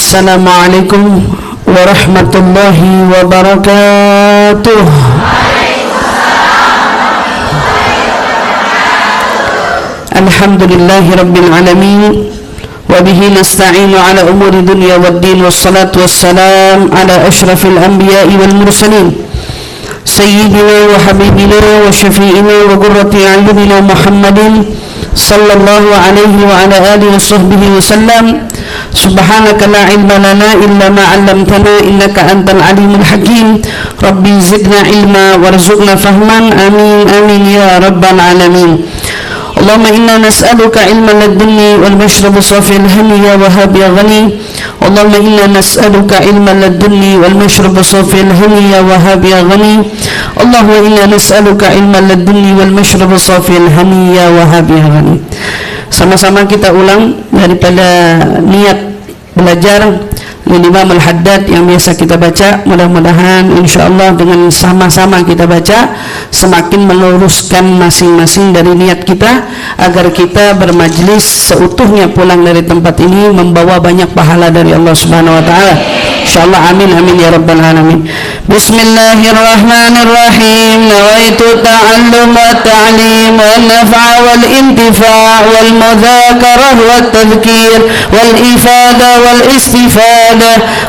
Assalamualaikum warahmatullahi wabarakatuh. Alhamdulillahi rabbil alamin, wabihi nasta'inu ala umuri dunya waddin, wassalatu wassalam ala ashrafil anbiya'i wal mursalin, sayyidina wa habibina wa syafi'ina wa qurrati a'yunina Muhammadin sallallahu alaihi wa ala alihi wa sahbihi wa sallam. Subhanaka la ilma lana illa ma 'allamtana innaka antal alimul hakim. Rabbi zidna ilma warzuqna fahman. Amin amin ya rabbal alamin. Allahumma inna nas'aluka ilman ladunni wal mashrab safil hani ya wahhab ya ghani. Allahumma inna nas'aluka ilman ladunni wal mashrab safil hani ya wahhab ya ghani. Allahumma inna nas'aluka ilman ladunni wal mashrab safil hani ya wahhab ya ghani. Sama-sama kita ulang daripada niat belajar Imam Al-Haddad yang biasa kita baca. Mudah-mudahan insyaallah dengan sama-sama kita baca semakin meluruskan masing-masing dari niat kita, agar kita bermajlis seutuhnya pulang dari tempat ini membawa banyak pahala dari Allah Subhanahu wa taala. Insyaallah, amin amin ya rabbal alamin. Bismillahirrahmanirrahim. Nawaitu ta'allum wa ta'lim wal naf'a wal intifa' wal mudzakarah wat tadhkir wal ifada wal istifada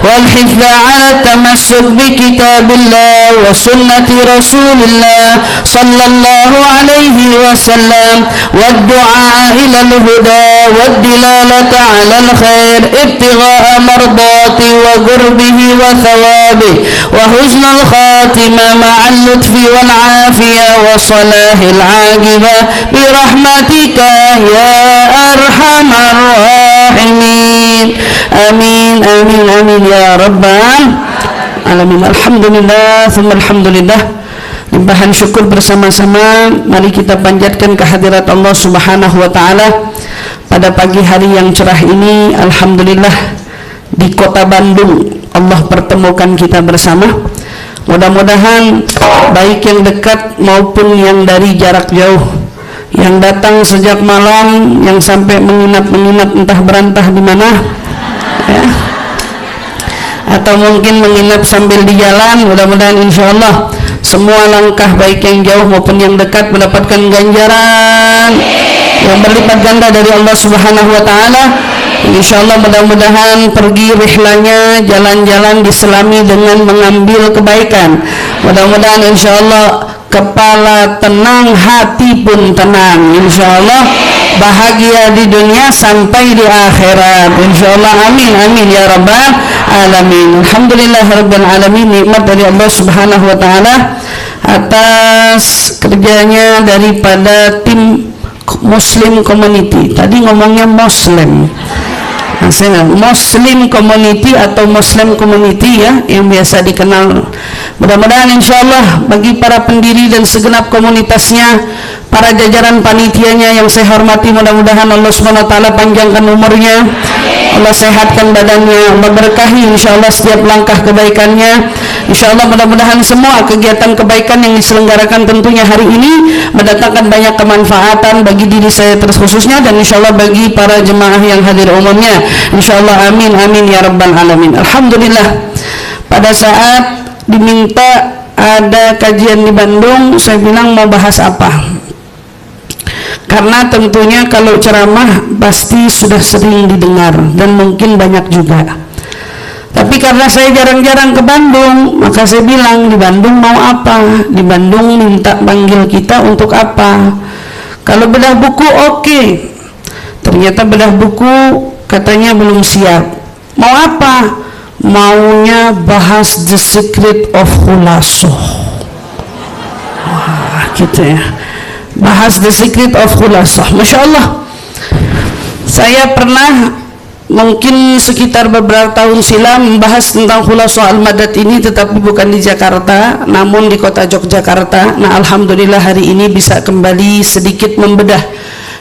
wal hifdha 'ala tamassuk bi kitabillah wa sunnati rasulillah sallallahu alaihi wasallam wad du'a ila al-huda wad dilalata 'ala al-khair ibtigha'a mardati wa qurbihi wa thawabihi wa husnul khatimah ma'al lutfi wal 'afiyah wa salahil 'aqibah bi rahmatika ya arhamar rahimin. Amin amin amin ya rabbal alamin. Alhamdulillah thumma alhamdulillah. Limpahan syukur bersama-sama mari kita panjatkan kehadirat Allah Subhanahu wa taala pada pagi hari yang cerah ini. Alhamdulillah, di kota Bandung Allah pertemukan kita bersama. Mudah-mudahan baik yang dekat maupun yang dari jarak jauh, yang datang sejak malam, yang sampai menginap entah berantah di mana ya, atau mungkin menginap sambil di jalan, mudah-mudahan insyaallah semua langkah baik yang jauh maupun yang dekat mendapatkan ganjaran yang berlipat ganda dari Allah Subhanahu wa taala. Insyaallah mudah-mudahan pergi rihlanya jalan-jalan diselami dengan mengambil kebaikan. Mudah-mudahan insyaallah kepala tenang, hati pun tenang. Insyaallah bahagia di dunia sampai di akhirat. Insyaallah, amin amin ya rabbal alamin. Alhamdulillahirabbil alamin. Nikmat dari Allah Subhanahu wa taala atas kerjanya daripada tim Muslim Community. Tadi ngomongnya Muslim Community atau Muslim Community ya, yang biasa dikenal. Mudah-mudahan insyaallah bagi para pendiri dan segenap komunitasnya, para jajaran panitianya yang saya hormati, mudah-mudahan Allah Subhanahu wa taala panjangkan umurnya, Allah sehatkan badannya, Allah berkahi insyaallah setiap langkah kebaikannya. Insyaallah mudah-mudahan semua kegiatan kebaikan yang diselenggarakan tentunya hari ini mendatangkan banyak kemanfaatan bagi diri saya terkhususnya, dan insyaallah bagi para jemaah yang hadir umumnya. Insyaallah, amin amin ya rabbal alamin. Alhamdulillah, pada saat diminta ada kajian di Bandung, saya bilang mau bahas apa, karena tentunya kalau ceramah pasti sudah sering didengar dan mungkin banyak juga. Tapi karena saya jarang-jarang ke Bandung, maka saya bilang di Bandung mau apa, di Bandung minta panggil kita untuk apa. Kalau bedah buku oke. Ternyata bedah buku katanya belum siap. Mau apa? Maunya bahas The Secret of Khulasoh. Wah, gitu ya. Bahas The Secret of Khulasoh. Masya Allah, saya pernah mungkin sekitar beberapa tahun silam membahas tentang Khulasoh Al-Madad ini, tetapi bukan di Jakarta namun di kota Yogyakarta. Nah, alhamdulillah hari ini bisa kembali sedikit membedah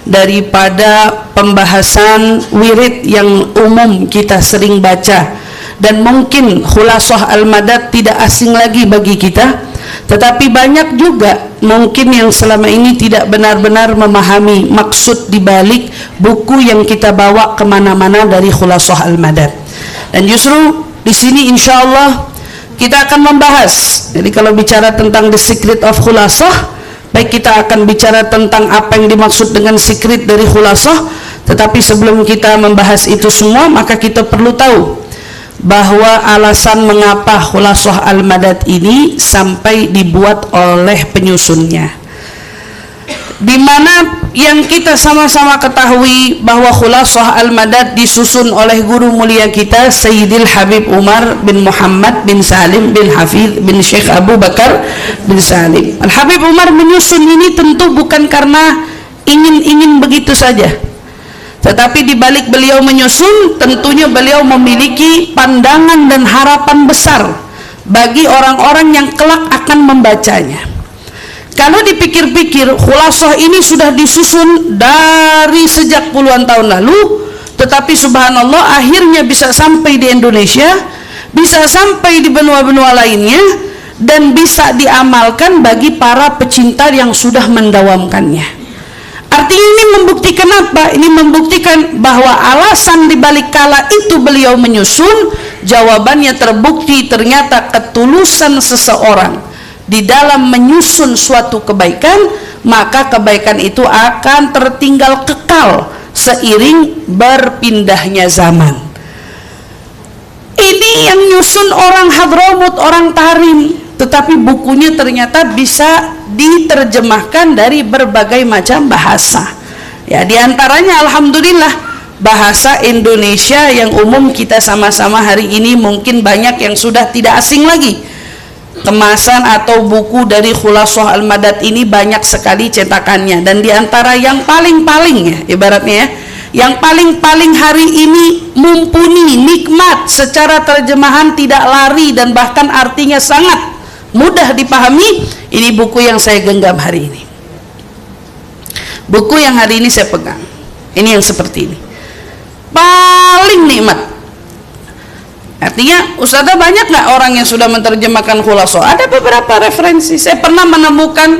daripada pembahasan wirid yang umum kita sering baca, dan mungkin Khulasoh Al-Madad tidak asing lagi bagi kita, tetapi banyak juga mungkin yang selama ini tidak benar-benar memahami maksud dibalik buku yang kita bawa kemana-mana dari Khulasoh Al-Madad. Dan justru di sini insya Allah kita akan membahas. Jadi kalau bicara tentang the secret of khulasah, baik kita akan bicara tentang apa yang dimaksud dengan secret dari khulasah. Tetapi sebelum kita membahas itu semua, maka kita perlu tahu bahwa alasan mengapa khulasah al-madad ini sampai dibuat oleh penyusunnya, di mana yang kita sama-sama ketahui bahwa khulasah al-madad disusun oleh guru mulia kita Sayyidil Habib Umar bin Muhammad bin Salim bin Hafidh bin Syekh Abu Bakar bin Salim. Al-Habib Umar menyusun ini tentu bukan karena ingin-ingin begitu saja, tetapi di balik beliau menyusun, tentunya beliau memiliki pandangan dan harapan besar bagi orang-orang yang kelak akan membacanya. Kalau dipikir-pikir, khulasah ini sudah disusun dari sejak puluhan tahun lalu, tetapi subhanallah akhirnya bisa sampai di Indonesia, bisa sampai di benua-benua lainnya, dan bisa diamalkan bagi para pecinta yang sudah mendawamkannya. Artinya ini membuktikan apa? Ini membuktikan bahwa alasan dibalik kala itu beliau menyusun, jawabannya terbukti ternyata ketulusan seseorang di dalam menyusun suatu kebaikan, maka kebaikan itu akan tertinggal kekal seiring berpindahnya zaman. Ini yang nyusun orang Hadramut, orang Tarim, tetapi bukunya ternyata bisa diterjemahkan dari berbagai macam bahasa. Ya, diantaranya alhamdulillah bahasa Indonesia yang umum kita sama-sama hari ini mungkin banyak yang sudah tidak asing lagi. Kemasan atau buku dari Khulasah Al-Madad ini banyak sekali cetakannya, dan diantara yang paling-paling ya, ibaratnya ya, yang paling-paling hari ini mumpuni, nikmat secara terjemahan, tidak lari, dan bahkan artinya sangat mudah dipahami, ini buku yang saya genggam hari ini, buku yang hari ini saya pegang, ini yang seperti ini, paling nikmat. Artinya, Ustazah, banyak nggak orang yang sudah menerjemahkan Khulasah? Ada beberapa referensi. Saya pernah menemukan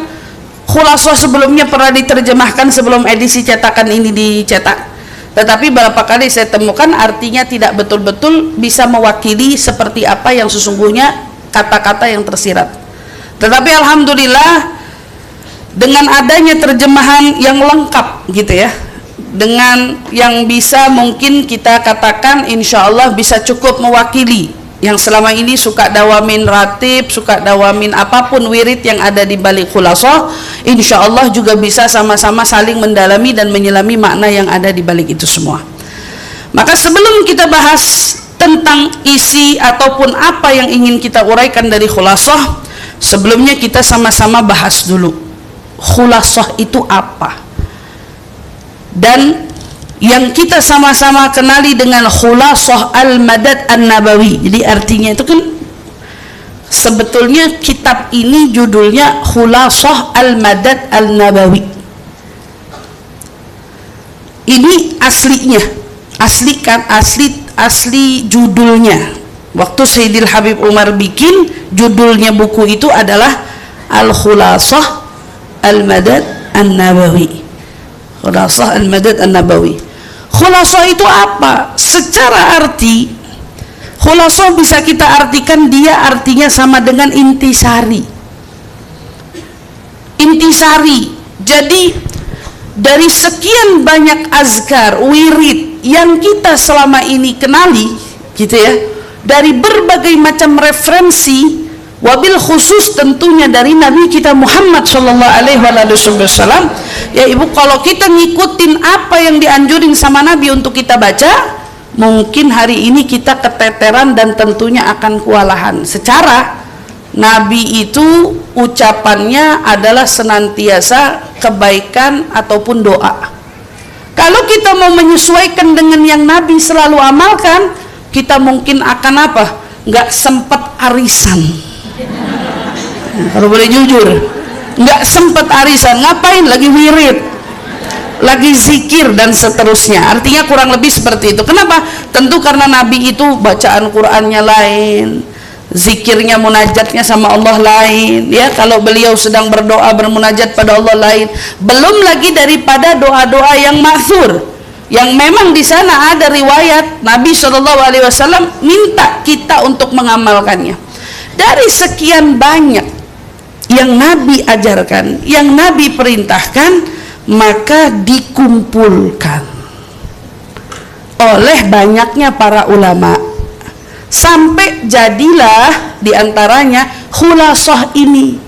Khulasah sebelumnya pernah diterjemahkan sebelum edisi cetakan ini dicetak. Tetapi berapa kali saya temukan artinya tidak betul-betul bisa mewakili seperti apa yang sesungguhnya kata-kata yang tersirat. Tetapi alhamdulillah dengan adanya terjemahan yang lengkap gitu ya, dengan yang bisa mungkin kita katakan insya Allah bisa cukup mewakili yang selama ini suka dawamin ratib, suka dawamin apapun wirid yang ada di balik Khulasah, insya Allah juga bisa sama-sama saling mendalami dan menyelami makna yang ada di balik itu semua. Maka sebelum kita bahas tentang isi ataupun apa yang ingin kita uraikan dari Khulasah, sebelumnya kita sama-sama bahas dulu Khulasah itu apa. Dan yang kita sama-sama kenali dengan Khulasah Al-Madad An-Nabawi. Jadi artinya itu kan sebetulnya kitab ini judulnya Khulasah Al-Madad An-Nabawi. Ini aslinya, asli judulnya. Waktu Sayyidil Habib Umar bikin, judulnya buku itu adalah Al-Khulasah Al-Madad An-Nabawi. Khulasah Al-Madad An-Nabawi. Khulasah itu apa? Secara arti, Khulasah bisa kita artikan dia artinya sama dengan intisari. Intisari. Jadi dari sekian banyak azkar, wirid yang kita selama ini kenali, gitu ya, dari berbagai macam referensi, wabil khusus tentunya dari Nabi kita Muhammad sallallahu alaihi wasallam. Ya Ibu, kalau kita ngikutin apa yang dianjurin sama Nabi untuk kita baca, mungkin hari ini kita keteteran dan tentunya akan kewalahan. Secara Nabi itu ucapannya adalah senantiasa kebaikan ataupun doa. Kalau kita mau menyesuaikan dengan yang Nabi selalu amalkan, kita mungkin akan apa? Nggak sempat arisan. Kalau boleh jujur, nggak sempat arisan, ngapain lagi wirid, lagi zikir dan seterusnya. Artinya kurang lebih seperti itu. Kenapa? Tentu karena Nabi itu bacaan Qur'annya lain, zikirnya, munajatnya sama Allah lain ya. Kalau beliau sedang berdoa bermunajat pada Allah lain, belum lagi daripada doa-doa yang ma'thur, yang memang di sana ada riwayat Nabi SAW minta kita untuk mengamalkannya. Dari sekian banyak yang Nabi ajarkan, yang Nabi perintahkan, maka dikumpulkan oleh banyaknya para ulama sampai jadilah diantaranya khulasah ini,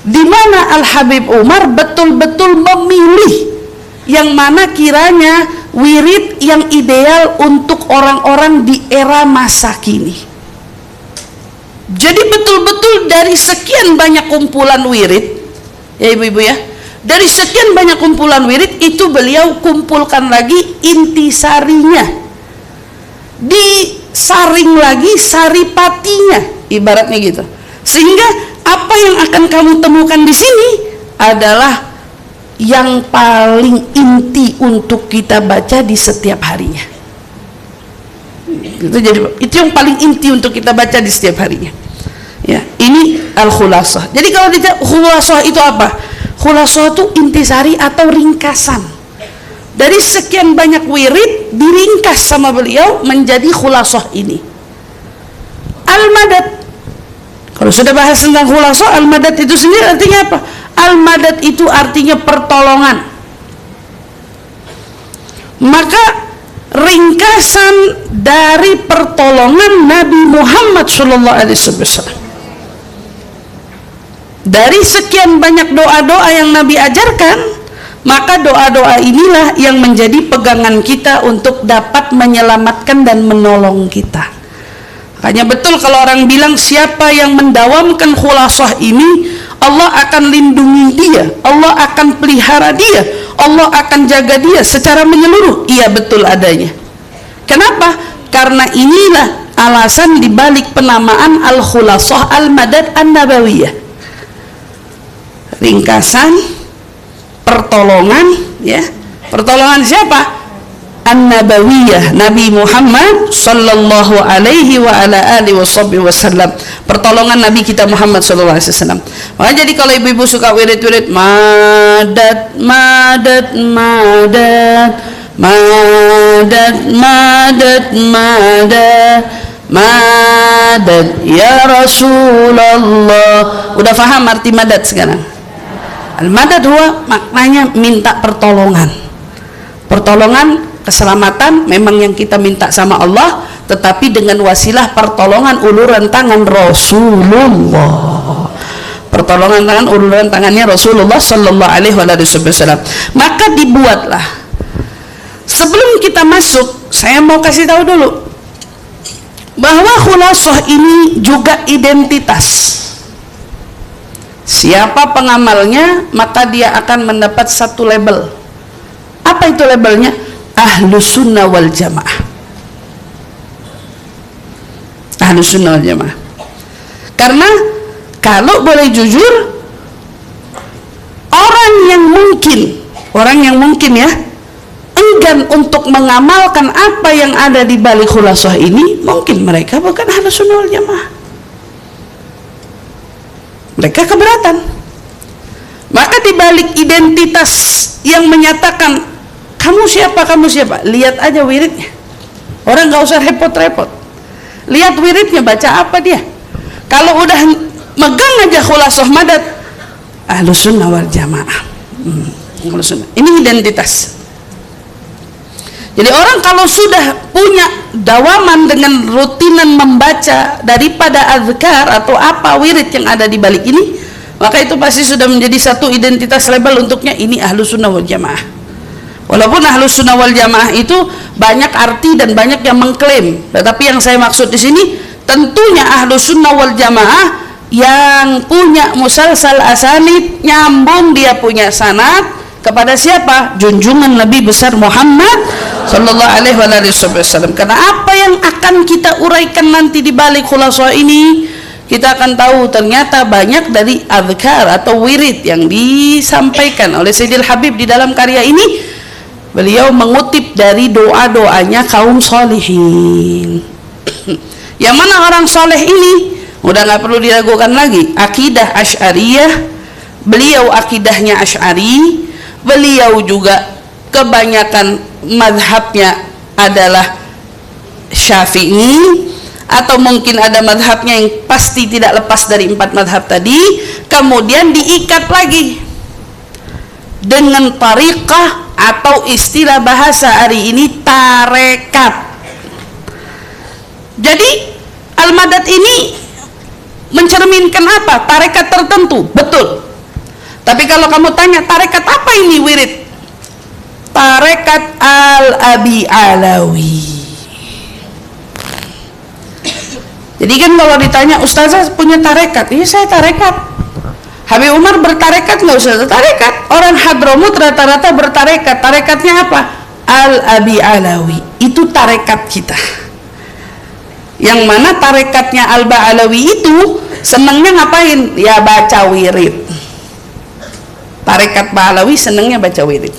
di mana Al-Habib Umar betul-betul memilih yang mana kiranya wirid yang ideal untuk orang-orang di era masa kini. Jadi betul-betul dari sekian banyak kumpulan wirid, ya ibu-ibu ya, dari sekian banyak kumpulan wirid itu beliau kumpulkan lagi intisarinya, disaring lagi saripatinya, ibaratnya gitu. Sehingga apa yang akan kamu temukan di sini adalah yang paling inti untuk kita baca di setiap harinya. Itu yang paling inti untuk kita baca di setiap harinya. Ya, ini al-khulasah. Jadi kalau ditanya khulasah itu apa? Khulasah itu intisari atau ringkasan. Dari sekian banyak wirid diringkas sama beliau menjadi khulasah ini. Al-madad. Kalau sudah bahas tentang khulasah, al-madad itu sendiri artinya apa? Al-madad itu artinya pertolongan. Maka ringkasan dari pertolongan Nabi Muhammad SAW. Dari sekian banyak doa-doa yang Nabi ajarkan, maka doa-doa inilah yang menjadi pegangan kita untuk dapat menyelamatkan dan menolong kita. Hanya betul kalau orang bilang siapa yang mendawamkan khulasah ini, Allah akan lindungi dia, Allah akan pelihara dia, Allah akan jaga dia secara menyeluruh. Iya, betul adanya. Kenapa? Karena inilah alasan dibalik penamaan al-khulasah al-madad an-nabawiyah. Ringkasan pertolongan, ya. Pertolongan siapa? An-Nabawiyah, Nabi Muhammad sallallahu alaihi wa ala alihi wasallam. Pertolongan Nabi kita Muhammad sallallahu alaihi wasallam. Maka jadi kalau ibu-ibu suka wirid-wirid madad madad madad madad madad madad madad ya Rasulullah, udah paham arti madad sekarang? Al-madad huwa maknanya minta pertolongan. Pertolongan keselamatan memang yang kita minta sama Allah, tetapi dengan wasilah pertolongan uluran tangan Rasulullah. Pertolongan tangan uluran tangannya Rasulullah sallallahu alaihi wasallam. Maka dibuatlah. Sebelum kita masuk, saya mau kasih tahu dulu bahwa khulasah ini juga identitas. Siapa pengamalnya, maka dia akan mendapat satu label. Apa itu labelnya? Ahlus sunnah wal jamaah. Ahlus sunnah wal jamaah. Karena kalau boleh jujur, orang yang mungkin ya enggan untuk mengamalkan apa yang ada di balik khulasah ini, mungkin mereka bukan ahlus sunnah wal jamaah. Mereka keberatan. Maka di balik identitas yang menyatakan kamu siapa, lihat aja wiridnya. Orang gak usah repot-repot, lihat wiridnya, baca apa dia. Kalau udah megang aja khulasah madad, ahlus sunnah wal jamaah. Ini identitas. Jadi orang kalau sudah punya dawaman dengan rutinan membaca daripada azkar atau apa wirid yang ada di balik ini, maka itu pasti sudah menjadi satu identitas label untuknya, ini ahlus sunnah wal jamaah. Walaupun ahlus sunnah wal jamaah itu banyak arti dan banyak yang mengklaim, tetapi yang saya maksud di sini tentunya ahlus sunnah wal jamaah yang punya musalsal asanid, nyambung, dia punya sanad kepada siapa? Junjungan Nabi besar Muhammad sallallahu alaihi wasallam. Karena apa yang akan kita uraikan nanti di balik khulasah ini, kita akan tahu ternyata banyak dari azkar atau wirid yang disampaikan oleh Sayyidil Habib di dalam karya ini. Beliau mengutip dari doa-doanya kaum solihin. Yang mana orang soleh ini udah nggak perlu diragukan lagi, akidah Asy'ariyah. Beliau akidahnya Asy'ari. Beliau juga kebanyakan madhabnya adalah Syafi'i, atau mungkin ada madhabnya yang pasti tidak lepas dari 4 madhab tadi, kemudian diikat lagi dengan tariqah atau istilah bahasa hari ini tarekat. Jadi al-madad ini mencerminkan apa? Tarekat tertentu, betul. Tapi kalau kamu tanya tarekat apa ini wirid? Tarekat Al-Abi Alawi. Jadi kan kalau ditanya, ustazah punya tarekat? Iya, saya tarekat. Habib Umar bertarekat nggak usah tarekat. Orang Hadramut rata-rata bertarekat. Tarekatnya apa? Al-Abi Alawi. Itu tarekat kita. Yang mana tarekatnya Al-Ba Alawi itu senangnya ngapain? Ya baca wirid. Tarekat Ba'alawi senangnya baca wirid.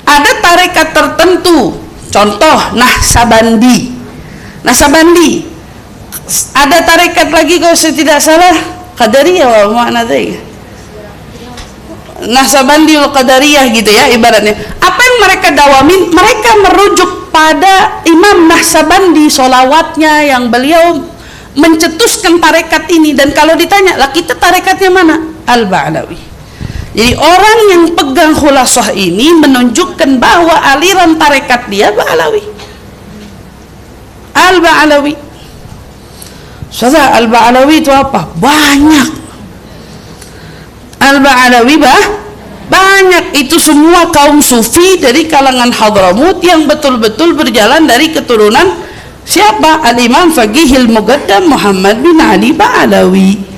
Ada tarekat tertentu, contoh Nahsabandi. Nahsabandi. Ada tarekat lagi kalau saya tidak salah Qadariyah wa makna dzalik. Nahsabandi wal Qadariyah gitu ya ibaratnya. Apa yang mereka dawamin? Mereka merujuk pada Imam Nahsabandi, sholawatnya yang beliau mencetuskan tarekat ini. Dan kalau ditanya, lah kita tarekatnya mana? Al-Ba'alawi. Jadi orang yang pegang khulasah ini menunjukkan bahwa aliran tarekat dia Ba'alawi. Al-Ba'alawi. Saudara, Al-Ba'alawi itu apa? Banyak. Al-Ba'alawi banyak. Itu semua kaum sufi dari kalangan Hadramut yang betul-betul berjalan dari keturunan siapa? Al-Imam Faqihil Muqaddam Muhammad bin Ali Ba'alawi.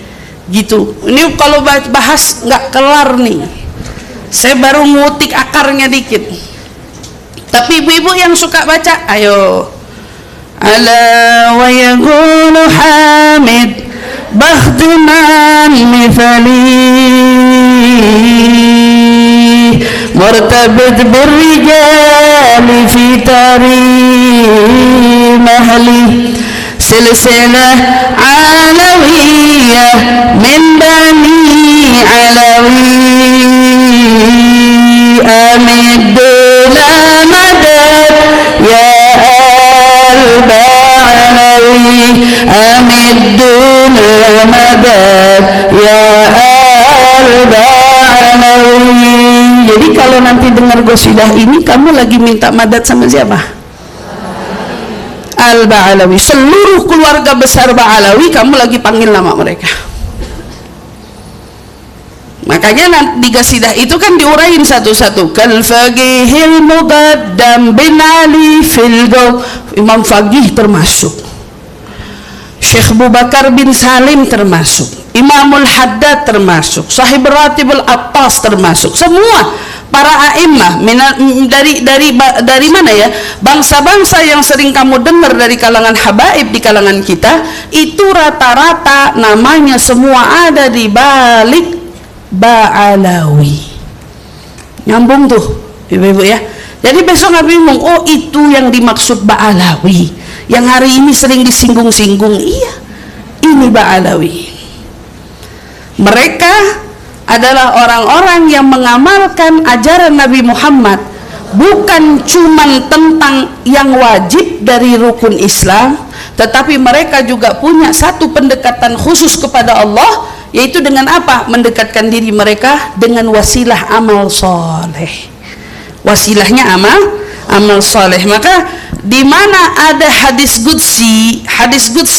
Gitu. Ini kalau bahas nggak kelar nih. Saya baru ngutik akarnya dikit. Tapi ibu-ibu yang suka baca, ayo. Ala wa yaqulu Hamid bakhtiman mithali murtabit birrijali fi tarikh mahli silsilah alawiyah min bani alawi amiduna madad ya al-Ba'alawi amiduna madad ya al-Ba'alawi. Jadi kalau nanti dengar gosidah ini, kamu lagi minta madad sama siapa? Al-Ba'alawi. Seluruh keluarga besar Ba'alawi kamu lagi panggil nama mereka. Makanya di gasidah itu kan diurain satu-satu. Kal Faqihil Muqaddam bin Ali fil Gaw. Imam Faqih termasuk, Syekh Abu Bakar bin Salim termasuk, Imamul Haddad termasuk, Sahib Ratibul Attas termasuk. Semua para a'immah dari mana ya? Bangsa-bangsa yang sering kamu dengar dari kalangan habaib di kalangan kita, itu rata-rata namanya semua ada di balik Ba'alawi. Nyambung tuh ibu-ibu ya. Jadi besok nggak bingung, oh itu yang dimaksud Ba'alawi yang hari ini sering disinggung-singgung. Iya, ini Ba'alawi. Mereka adalah orang-orang yang mengamalkan ajaran Nabi Muhammad, bukan cuman tentang yang wajib dari rukun Islam, tetapi mereka juga punya satu pendekatan khusus kepada Allah, yaitu dengan apa? Mendekatkan diri mereka dengan wasilah amal soleh. Wasilahnya amal soleh. Maka di mana ada hadis qudsi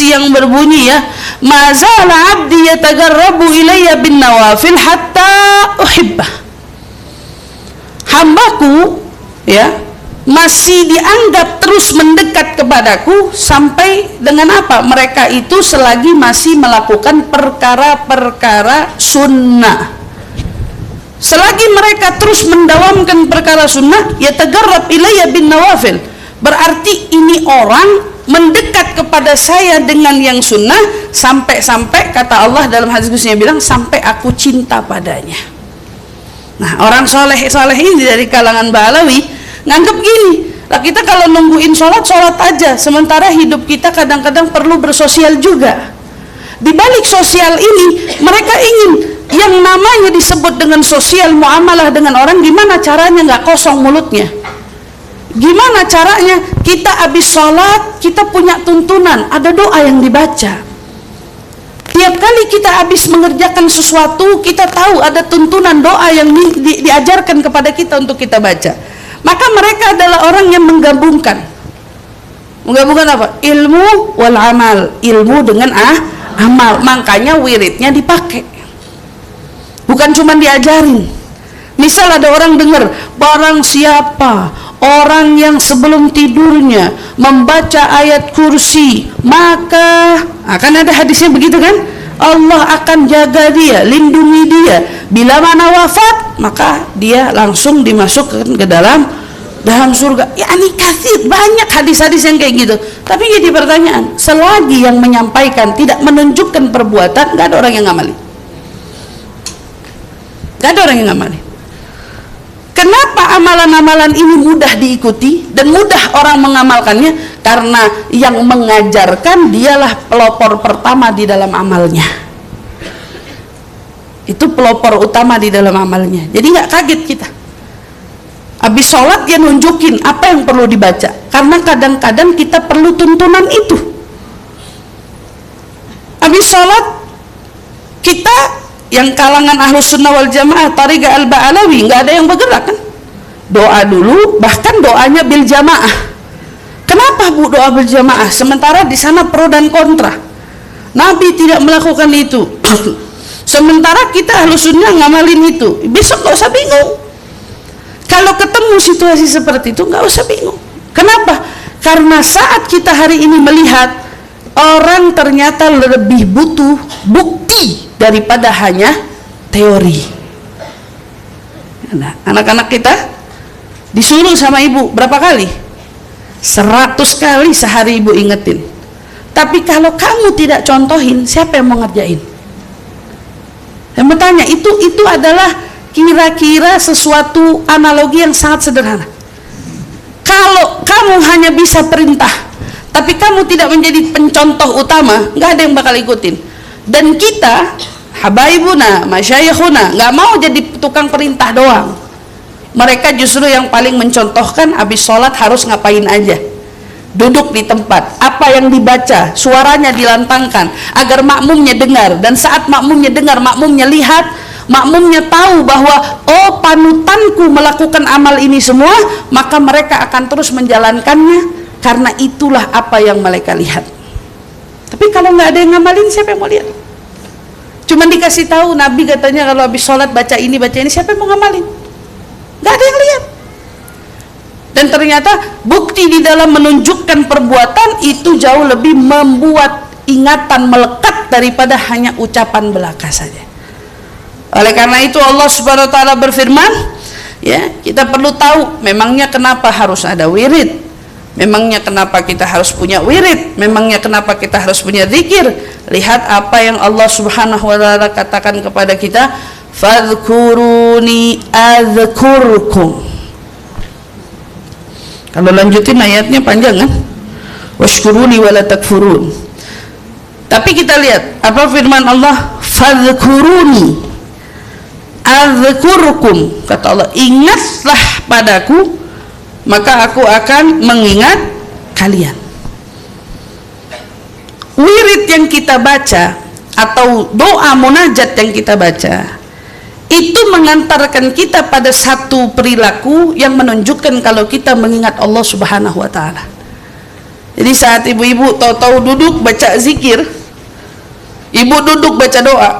yang berbunyi ya, mazala abdi yatagarrabu ilayya bin nawafil hatta uhibbah. Hambaku ya masih dianggap terus mendekat kepadaku sampai dengan apa? Mereka itu selagi masih melakukan perkara-perkara sunnah. Selagi mereka terus mendawamkan perkara sunnah, ya tagarrab ilayya bin nawafil. Berarti ini orang mendekat kepada saya dengan yang sunnah, sampai-sampai kata Allah dalam hadis qudsinya bilang, sampai aku cinta padanya. Nah, orang soleh ini dari kalangan Ba'alawi nganggap gini, lah kita kalau nungguin sholat aja, sementara hidup kita kadang-kadang perlu bersosial juga. Di balik sosial ini mereka ingin yang namanya disebut dengan sosial, muamalah dengan orang, gimana caranya nggak kosong mulutnya, Gimana caranya? Kita habis sholat, kita punya tuntunan, ada doa yang dibaca. Tiap kali kita habis mengerjakan sesuatu, kita tahu ada tuntunan doa yang diajarkan kepada kita untuk kita baca. Maka mereka adalah orang yang menggabungkan apa? Ilmu wal amal, ilmu dengan amal. Makanya wiridnya dipakai, bukan cuma diajarin. Misal ada orang dengar, barang siapa orang yang sebelum tidurnya membaca ayat kursi, maka akan ada hadisnya begitu kan, Allah akan jaga dia, lindungi dia, bila mana wafat maka dia langsung dimasukkan ke dalam surga. Ya ini kasih banyak hadis-hadis yang kayak gitu. Tapi jadi pertanyaan, selagi yang menyampaikan tidak menunjukkan perbuatan, nggak ada orang yang ngamali. Nggak ada orang yang ngamali. Kenapa amalan-amalan ini mudah diikuti dan mudah orang mengamalkannya? Karena yang mengajarkan dialah pelopor pertama di dalam amalnya. Itu pelopor utama di dalam amalnya. Jadi nggak kaget kita. Habis sholat dia nunjukin apa yang perlu dibaca. Karena kadang-kadang kita perlu tuntunan itu. Habis sholat kita yang kalangan Ahlus Sunnah wal Jamaah, Thariqah Al-Ba'alawi, nggak ada yang bergerak kan? Doa dulu, bahkan doanya bil jamaah. Kenapa Bu doa bil jamaah? Sementara di sana pro dan kontra. Nabi tidak melakukan itu. Sementara kita Ahlus Sunnah ngamalin itu. Besok nggak usah bingung. Kalau ketemu situasi seperti itu nggak usah bingung. Kenapa? Karena saat kita hari ini melihat orang ternyata lebih butuh bukti daripada hanya teori. Nah, anak-anak kita disuruh sama ibu berapa kali? 100 kali sehari ibu ingetin. Tapi kalau kamu tidak contohin, siapa yang mau ngerjain? Yang bertanya, itu adalah kira-kira sesuatu analogi yang sangat sederhana. Kalau kamu hanya bisa perintah, tapi kamu tidak menjadi pencontoh utama, nggak ada yang bakal ikutin. Dan kita, habaibuna, masyayikhuna, nggak mau jadi tukang perintah doang. Mereka justru yang paling mencontohkan, habis sholat harus ngapain aja. Duduk di tempat, apa yang dibaca, suaranya dilantangkan, agar makmumnya dengar. Dan saat makmumnya dengar, makmumnya lihat, makmumnya tahu bahwa, oh panutanku melakukan amal ini semua, maka mereka akan terus menjalankannya, karena itulah apa yang mereka lihat. Tapi kalau nggak ada yang ngamalin, siapa yang mau lihat? Cuma dikasih tahu, Nabi katanya kalau habis sholat baca ini, siapa yang mau ngamalin? Nggak ada yang lihat. Dan ternyata bukti di dalam menunjukkan perbuatan itu jauh lebih membuat ingatan melekat daripada hanya ucapan belaka saja. Oleh karena itu Allah Subhanahu wa taala berfirman, ya, kita perlu tahu memangnya kenapa harus ada wirid. Memangnya kenapa kita harus punya wirid? Memangnya kenapa kita harus punya zikir? Lihat apa yang Allah Subhanahu wa taala katakan kepada kita, fadhkuruni adzkurkum. Kalau lanjutin ayatnya panjang kan? Washkuruni wala takfurun. Tapi kita lihat apa firman Allah, fadhkuruni adzkurkum. Kata Allah, ingatlah padaku, maka aku akan mengingat kalian. Wirid yang kita baca atau doa munajat yang kita baca itu mengantarkan kita pada satu perilaku yang menunjukkan kalau kita mengingat Allah Subhanahu wa taala. Jadi saat ibu-ibu tahu-tahu duduk baca zikir, ibu duduk baca doa,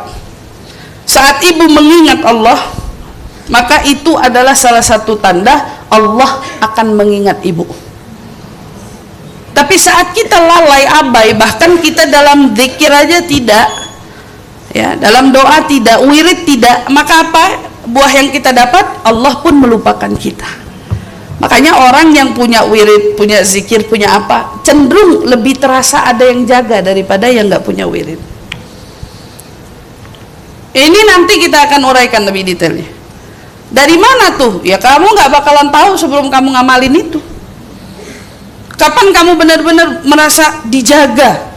saat ibu mengingat Allah, maka itu adalah salah satu tanda Allah akan mengingat ibu. Tapi saat kita lalai abai, bahkan kita dalam zikir aja tidak, ya, dalam doa tidak, wirid tidak, maka apa buah yang kita dapat? Allah pun melupakan kita. Makanya orang yang punya wirid, punya zikir, punya apa, cenderung lebih terasa ada yang jaga daripada yang nggak punya wirid. Ini nanti kita akan uraikan lebih detailnya. Dari mana tuh? Ya kamu nggak bakalan tahu sebelum kamu ngamalin itu. Kapan kamu benar-benar merasa dijaga?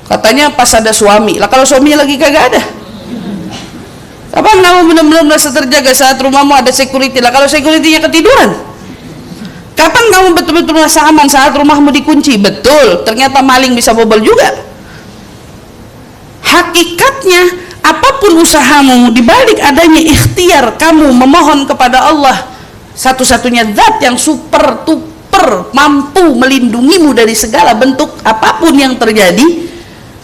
Katanya pas ada suami. Lah kalau suaminya lagi kagak ada. Kapan kamu benar-benar merasa terjaga? Saat rumahmu ada security. Lah kalau securitynya ketiduran. Kapan kamu betul-betul merasa aman? Saat rumahmu dikunci. Betul, ternyata maling bisa bobol juga. Hakikatnya, apapun usahamu, dibalik adanya ikhtiar kamu memohon kepada Allah, satu-satunya zat yang super duper mampu melindungimu dari segala bentuk apapun yang terjadi,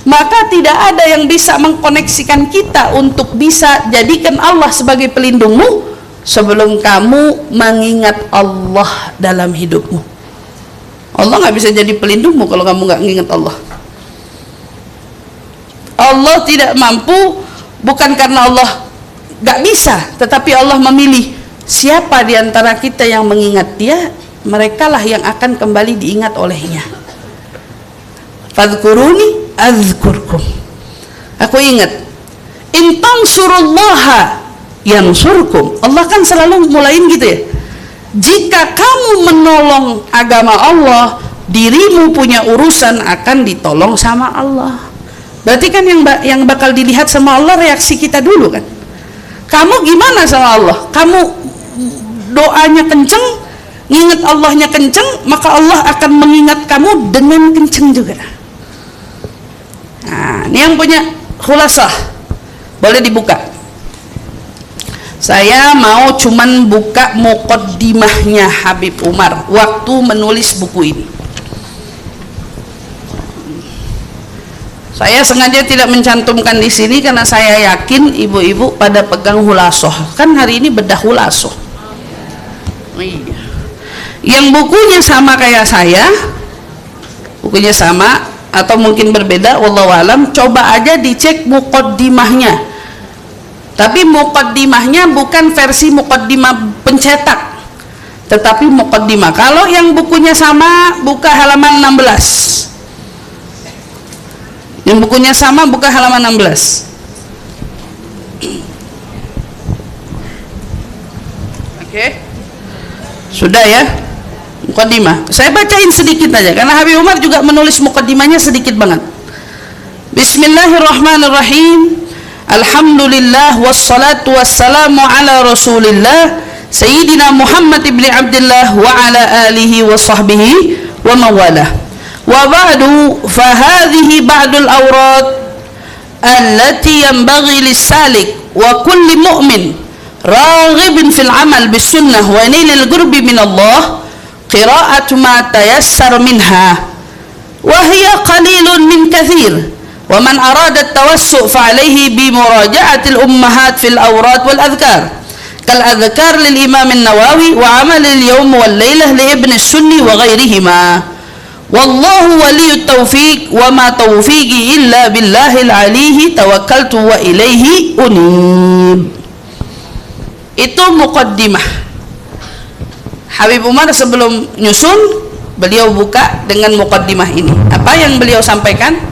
maka tidak ada yang bisa mengkoneksikan kita untuk bisa jadikan Allah sebagai pelindungmu sebelum kamu mengingat Allah dalam hidupmu. Allah nggak bisa jadi pelindungmu kalau kamu nggak mengingat Allah. Allah tidak mampu, bukan karena Allah nggak bisa, tetapi Allah memilih siapa di antara kita yang mengingat Dia, merekalah yang akan kembali diingat olehnya. Fadhkuruni azkurkum. Aku ingat. In tansurullaha yansurkum. Allah kan selalu mulain gitu ya. Jika kamu menolong agama Allah, dirimu punya urusan akan ditolong sama Allah. Berarti kan yang bakal dilihat sama Allah reaksi kita dulu kan. Kamu gimana sama Allah? Kamu doanya kenceng, nginget Allahnya kenceng, maka Allah akan mengingat kamu dengan kenceng juga. Nah, ini yang punya khulasah. Boleh dibuka. Saya mau cuman buka muqaddimahnya Habib Umar waktu menulis buku ini. Saya sengaja tidak mencantumkan di sini karena saya yakin ibu-ibu pada pegang hulasoh. Kan hari ini bedah hulasoh. Iya. Yang bukunya sama kayak saya, bukunya sama atau mungkin berbeda, wallahu alam, coba aja dicek muqaddimahnya. Tapi muqaddimahnya bukan versi muqaddimah pencetak, tetapi muqaddimah. Kalau yang bukunya sama, buka halaman 16. Yang bukunya sama, buka halaman 16. Oke. Sudah ya? Muqaddimah. Saya bacain sedikit aja karena Habib Umar juga menulis muqaddimahnya sedikit banget. Bismillahirrahmanirrahim. Alhamdulillah wassalatu wassalamu ala Rasulillah Sayyidina Muhammad ibn Abdullah wa ala alihi wa sahbihi wa mawalah. Wa ba'du fa hadhihi ba'dul awrad allati yanbaghi lis-salik wa kulli mu'min raghibin fil amal bis sunnah wa nailil qurbi min Allah qira'atu ma tayassar minha wa hiya qalilun min kathir. ومن أراد التوسع فعليه بمراجعة الأمهات في الأوراد والأذكار كالأذكار للإمام النووي وعمل اليوم والليلة لابن السني وغيرهما والله ولي التوفيق وما توفيقي إلا بالله العلي توكلت وإليه أنيب. Itu muqaddimah Habib Umar. Sebelum nyusun, beliau buka dengan muqaddimah ini. Apa yang beliau sampaikan?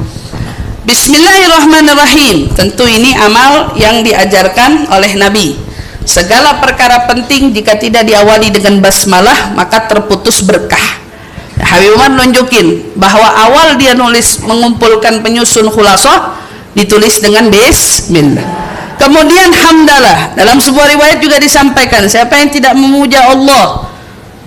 Bismillahirrahmanirrahim. Tentu ini amal yang diajarkan oleh Nabi. Segala perkara penting jika tidak diawali dengan basmalah maka terputus berkah. Habib Umar nunjukin bahwa awal dia nulis mengumpulkan penyusun khulasah ditulis dengan bismillah. Kemudian hamdalah. Dalam sebuah riwayat juga disampaikan, siapa yang tidak memuja Allah,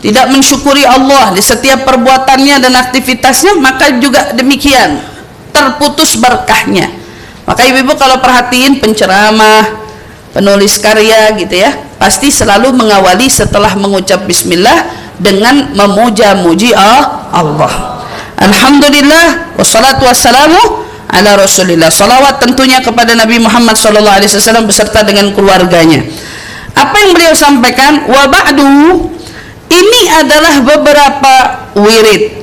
tidak mensyukuri Allah di setiap perbuatannya dan aktivitasnya, maka juga demikian terputus berkahnya. Maka ibu-ibu kalau perhatiin penceramah, penulis karya gitu ya, pasti selalu mengawali setelah mengucap bismillah dengan memuja-muji Allah. Alhamdulillah wassalatu wassalamu ala Rasulillah. Salawat tentunya kepada Nabi Muhammad SAW beserta dengan keluarganya. Apa yang beliau sampaikan? Wa ba'du, ini adalah beberapa wirid.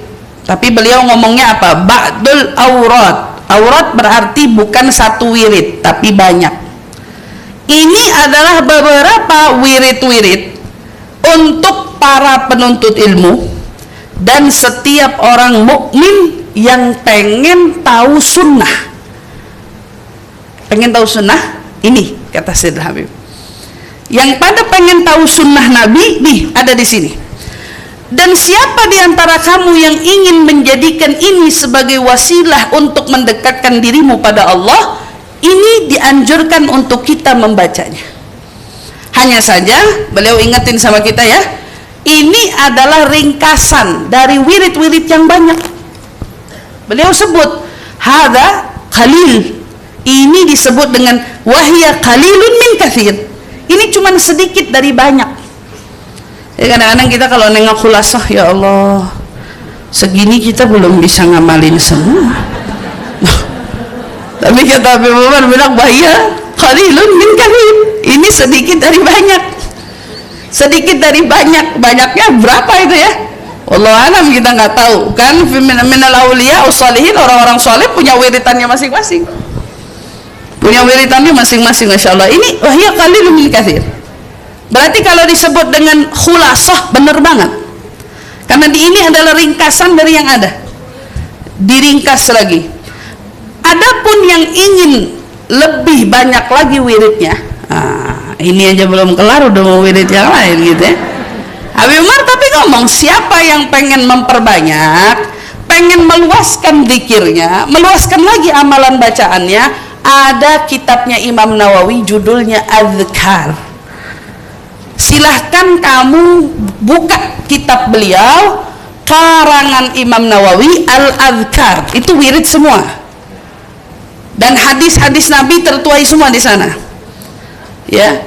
Tapi beliau ngomongnya apa? Ba'dul aurat. Aurat berarti bukan satu wirid, tapi banyak. Ini adalah beberapa wirid-wirid untuk para penuntut ilmu dan setiap orang mukmin yang pengen tahu sunnah. Pengen tahu sunnah? Ini kata Sayyid Habib. Yang pada pengen tahu sunnah Nabi, nih ada di sini. Dan siapa di antara kamu yang ingin menjadikan ini sebagai wasilah untuk mendekatkan dirimu pada Allah, ini dianjurkan untuk kita membacanya. Hanya saja beliau ingetin sama kita ya, Ini adalah ringkasan dari wirid-wirid yang banyak. Beliau sebut hadza qalil. Ini disebut dengan wahya qalilun min katsir. Ini cuma sedikit dari banyak. Ya, kadang-kadang kita kalau nengok khulasah, ya Allah, segini kita belum bisa ngamalin semua. Tapi kata Habib Umar bilang wahya qalilun min katsir. Ini sedikit dari banyak. Sedikit dari banyak. Banyaknya berapa itu ya? Allah alam, kita nggak tahu. Kan minal auliya ushalihin, orang-orang soleh punya wiritannya masing-masing. Punya wiritannya masing-masing, Masya Allah. Ini wahya qalilun min katsir. Berarti kalau disebut dengan khulasah, benar banget. Karena ini adalah ringkasan dari yang ada. Diringkas lagi. Adapun yang ingin lebih banyak lagi wiridnya, ini aja belum kelar udah mau wirid yang lain gitu ya. Habib Umar tapi ngomong, siapa yang pengen memperbanyak, pengen meluaskan zikirnya, meluaskan lagi amalan bacaannya, ada kitabnya Imam Nawawi judulnya Adzkar. Silahkan kamu buka kitab beliau, karangan Imam Nawawi, Al-Adzkar. Itu wirid semua. Dan hadis-hadis Nabi tertuai semua di sana. Ya.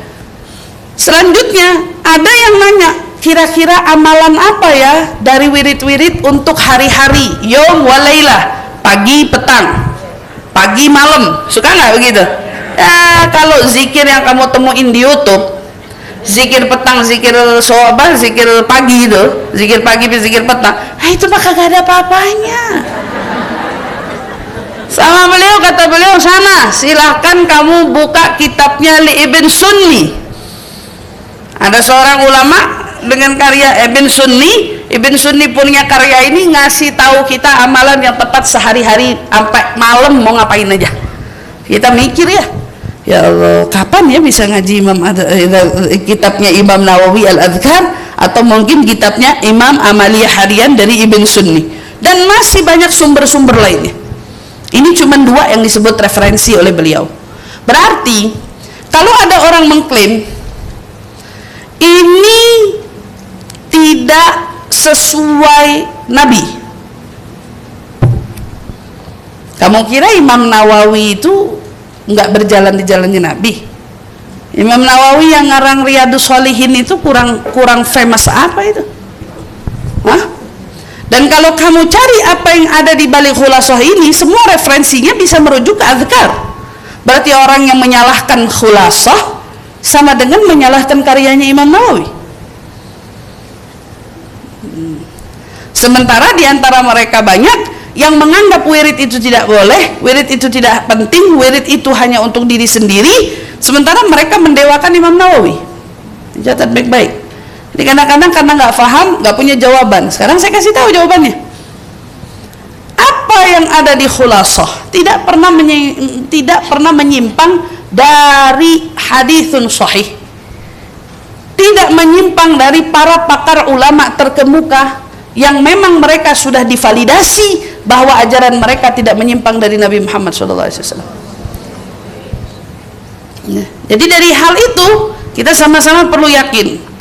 Selanjutnya ada yang nanya, kira-kira amalan apa ya dari wirid-wirid untuk hari-hari, yom walailah, pagi petang, pagi malam, suka nggak begitu? Ya, kalau zikir yang kamu temuin di YouTube, zikir petang, zikir sobat, zikir pagi itu, zikir pagi, zikir petang, itu mah kagak ada apa-apanya. Sama beliau, kata beliau, sana silahkan kamu buka kitabnya Li Ibn Sunni. Ada seorang ulama dengan karya Ibn Sunni. Ibn Sunni punya karya ini ngasih tahu kita amalan yang tepat sehari-hari sampai malam mau ngapain aja. Kita mikir ya, ya Allah, kapan ya bisa ngaji kitabnya Imam Nawawi Al-Adzkar, atau mungkin kitabnya Imam Amaliyah Harian dari Ibn Sunni, dan masih banyak sumber-sumber lainnya. Ini cuma dua yang disebut referensi oleh beliau. Berarti kalau ada orang mengklaim ini tidak sesuai Nabi, kamu kira Imam Nawawi itu nggak berjalan di jalannya Nabi? Imam Nawawi yang ngarang Riyadhus Shalihin itu kurang famous apa itu? Hah? Dan kalau kamu cari apa yang ada di balik khulasah ini, semua referensinya bisa merujuk ke Adzkar. Berarti orang yang menyalahkan khulasah sama dengan menyalahkan karyanya Imam Nawawi. Sementara di antara mereka banyak yang menganggap wirid itu tidak boleh, wirid itu tidak penting, wirid itu hanya untuk diri sendiri, sementara mereka mendewakan Imam Nawawi. Catat baik-baik. Jadi kadang-kadang karena nggak paham, nggak punya jawaban. Sekarang saya kasih tahu jawabannya. Apa yang ada di khulasah tidak pernah menyimpang dari hadisun sahih, tidak menyimpang dari para pakar ulama terkemuka yang memang mereka sudah divalidasi bahwa ajaran mereka tidak menyimpang dari Nabi Muhammad SAW. Jadi dari hal itu kita sama-sama perlu yakin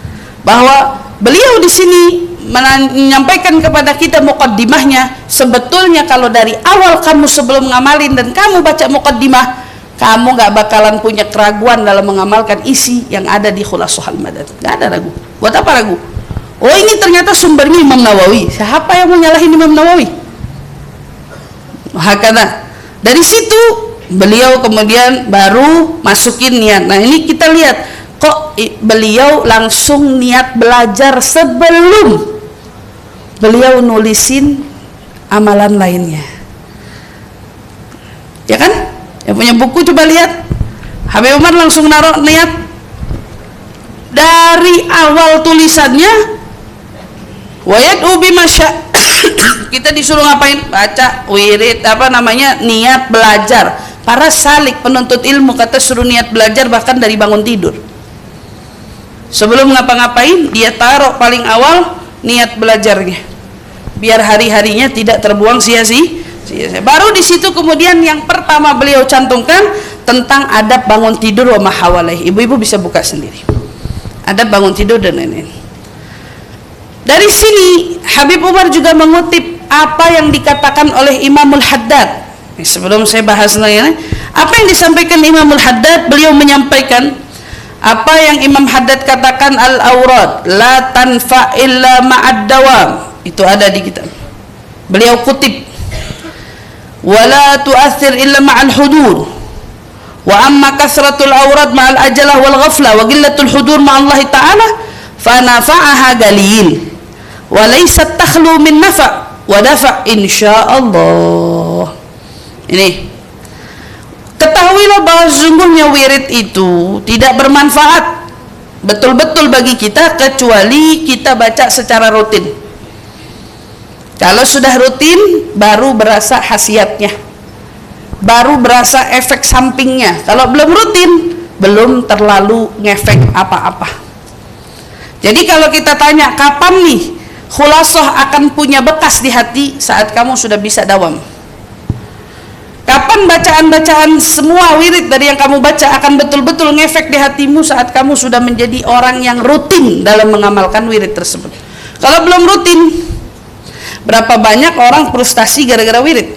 bahwa beliau di sini menyampaikan kepada kita muqaddimahnya. Sebetulnya kalau dari awal kamu sebelum ngamalin dan kamu baca muqaddimah, kamu gak bakalan punya keraguan dalam mengamalkan isi yang ada di Khulasah Al-Madad. Gak ada ragu. Buat apa ragu? Oh, ini ternyata sumbernya Imam Nawawi. Siapa yang mau nyalahin Imam Nawawi? Hakana. Dari situ beliau kemudian baru masukin niat. Nah, ini kita lihat kok beliau langsung niat belajar sebelum beliau nulisin amalan lainnya. Ya kan? Yang punya buku coba lihat. Habib Umar langsung naruh niat dari awal tulisannya. Wayad'u bimasya. Kita disuruh ngapain? Baca wirid, niat belajar. Para salik penuntut ilmu kata suruh niat belajar bahkan dari bangun tidur. Sebelum ngapa-ngapain dia taruh paling awal niat belajarnya, biar hari-harinya tidak terbuang sia-sia. Baru di situ kemudian yang pertama beliau cantumkan tentang adab bangun tidur wa mahawalaih. Ibu-ibu bisa buka sendiri. Adab bangun tidur dan lain-lain. Dari sini Habib Umar juga mengutip apa yang dikatakan oleh Imamul Haddad. Sebelum saya bahas lagi, apa yang disampaikan Imamul Haddad, beliau menyampaikan apa yang Imam Haddad katakan, al-awrad la tanfa illa ma'ad dawam. Itu ada di kitab. Beliau kutip, wala tu'athir illa ma'al hudur. Wa amma kasratul awrad ma'al ajalah wal ghaflah wa gillatul hudur ma'allahi ta'ala fa nafa'aha galil wa laysat takhlu min nafa' wa dafa' insyaallah. Ini, ketahuilah bahwa sesungguhnya wirid itu tidak bermanfaat betul-betul bagi kita kecuali kita baca secara rutin. Kalau sudah rutin baru berasa khasiatnya, baru berasa efek sampingnya. Kalau belum rutin belum terlalu ngefek apa-apa. Jadi kalau kita tanya kapan nih khulasah akan punya bekas di hati, saat kamu sudah bisa dawam. Kapan bacaan-bacaan semua wirid dari yang kamu baca akan betul-betul ngefek di hatimu? Saat kamu sudah menjadi orang yang rutin dalam mengamalkan wirid tersebut. Kalau belum rutin, berapa banyak orang frustasi gara-gara wirid?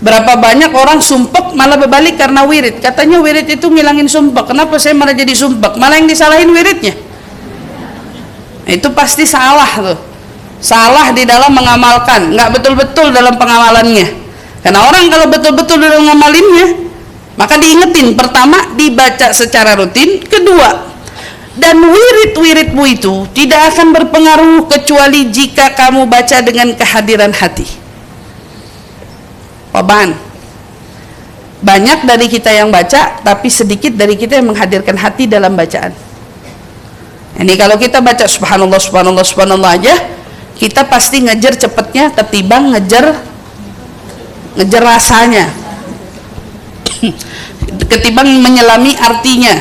Berapa banyak orang sumpek malah berbalik karena wirid. Katanya wirid itu ngilangin sumpek. Kenapa saya malah jadi sumpek? Malah yang disalahin wiridnya. Itu pasti salah tuh. Salah di dalam mengamalkan, nggak betul-betul dalam pengamalannya. Karena orang kalau betul-betul dalam ngamalinnya, maka diingetin, pertama dibaca secara rutin, kedua, dan wirid-wiridmu itu tidak akan berpengaruh kecuali jika kamu baca dengan kehadiran hati. Paban, banyak dari kita yang baca, tapi sedikit dari kita yang menghadirkan hati dalam bacaan. Ini kalau kita baca subhanallah, subhanallah, subhanallah aja, kita pasti ngejar cepetnya ketimbang ngejar rasanya, ketimbang menyelami artinya,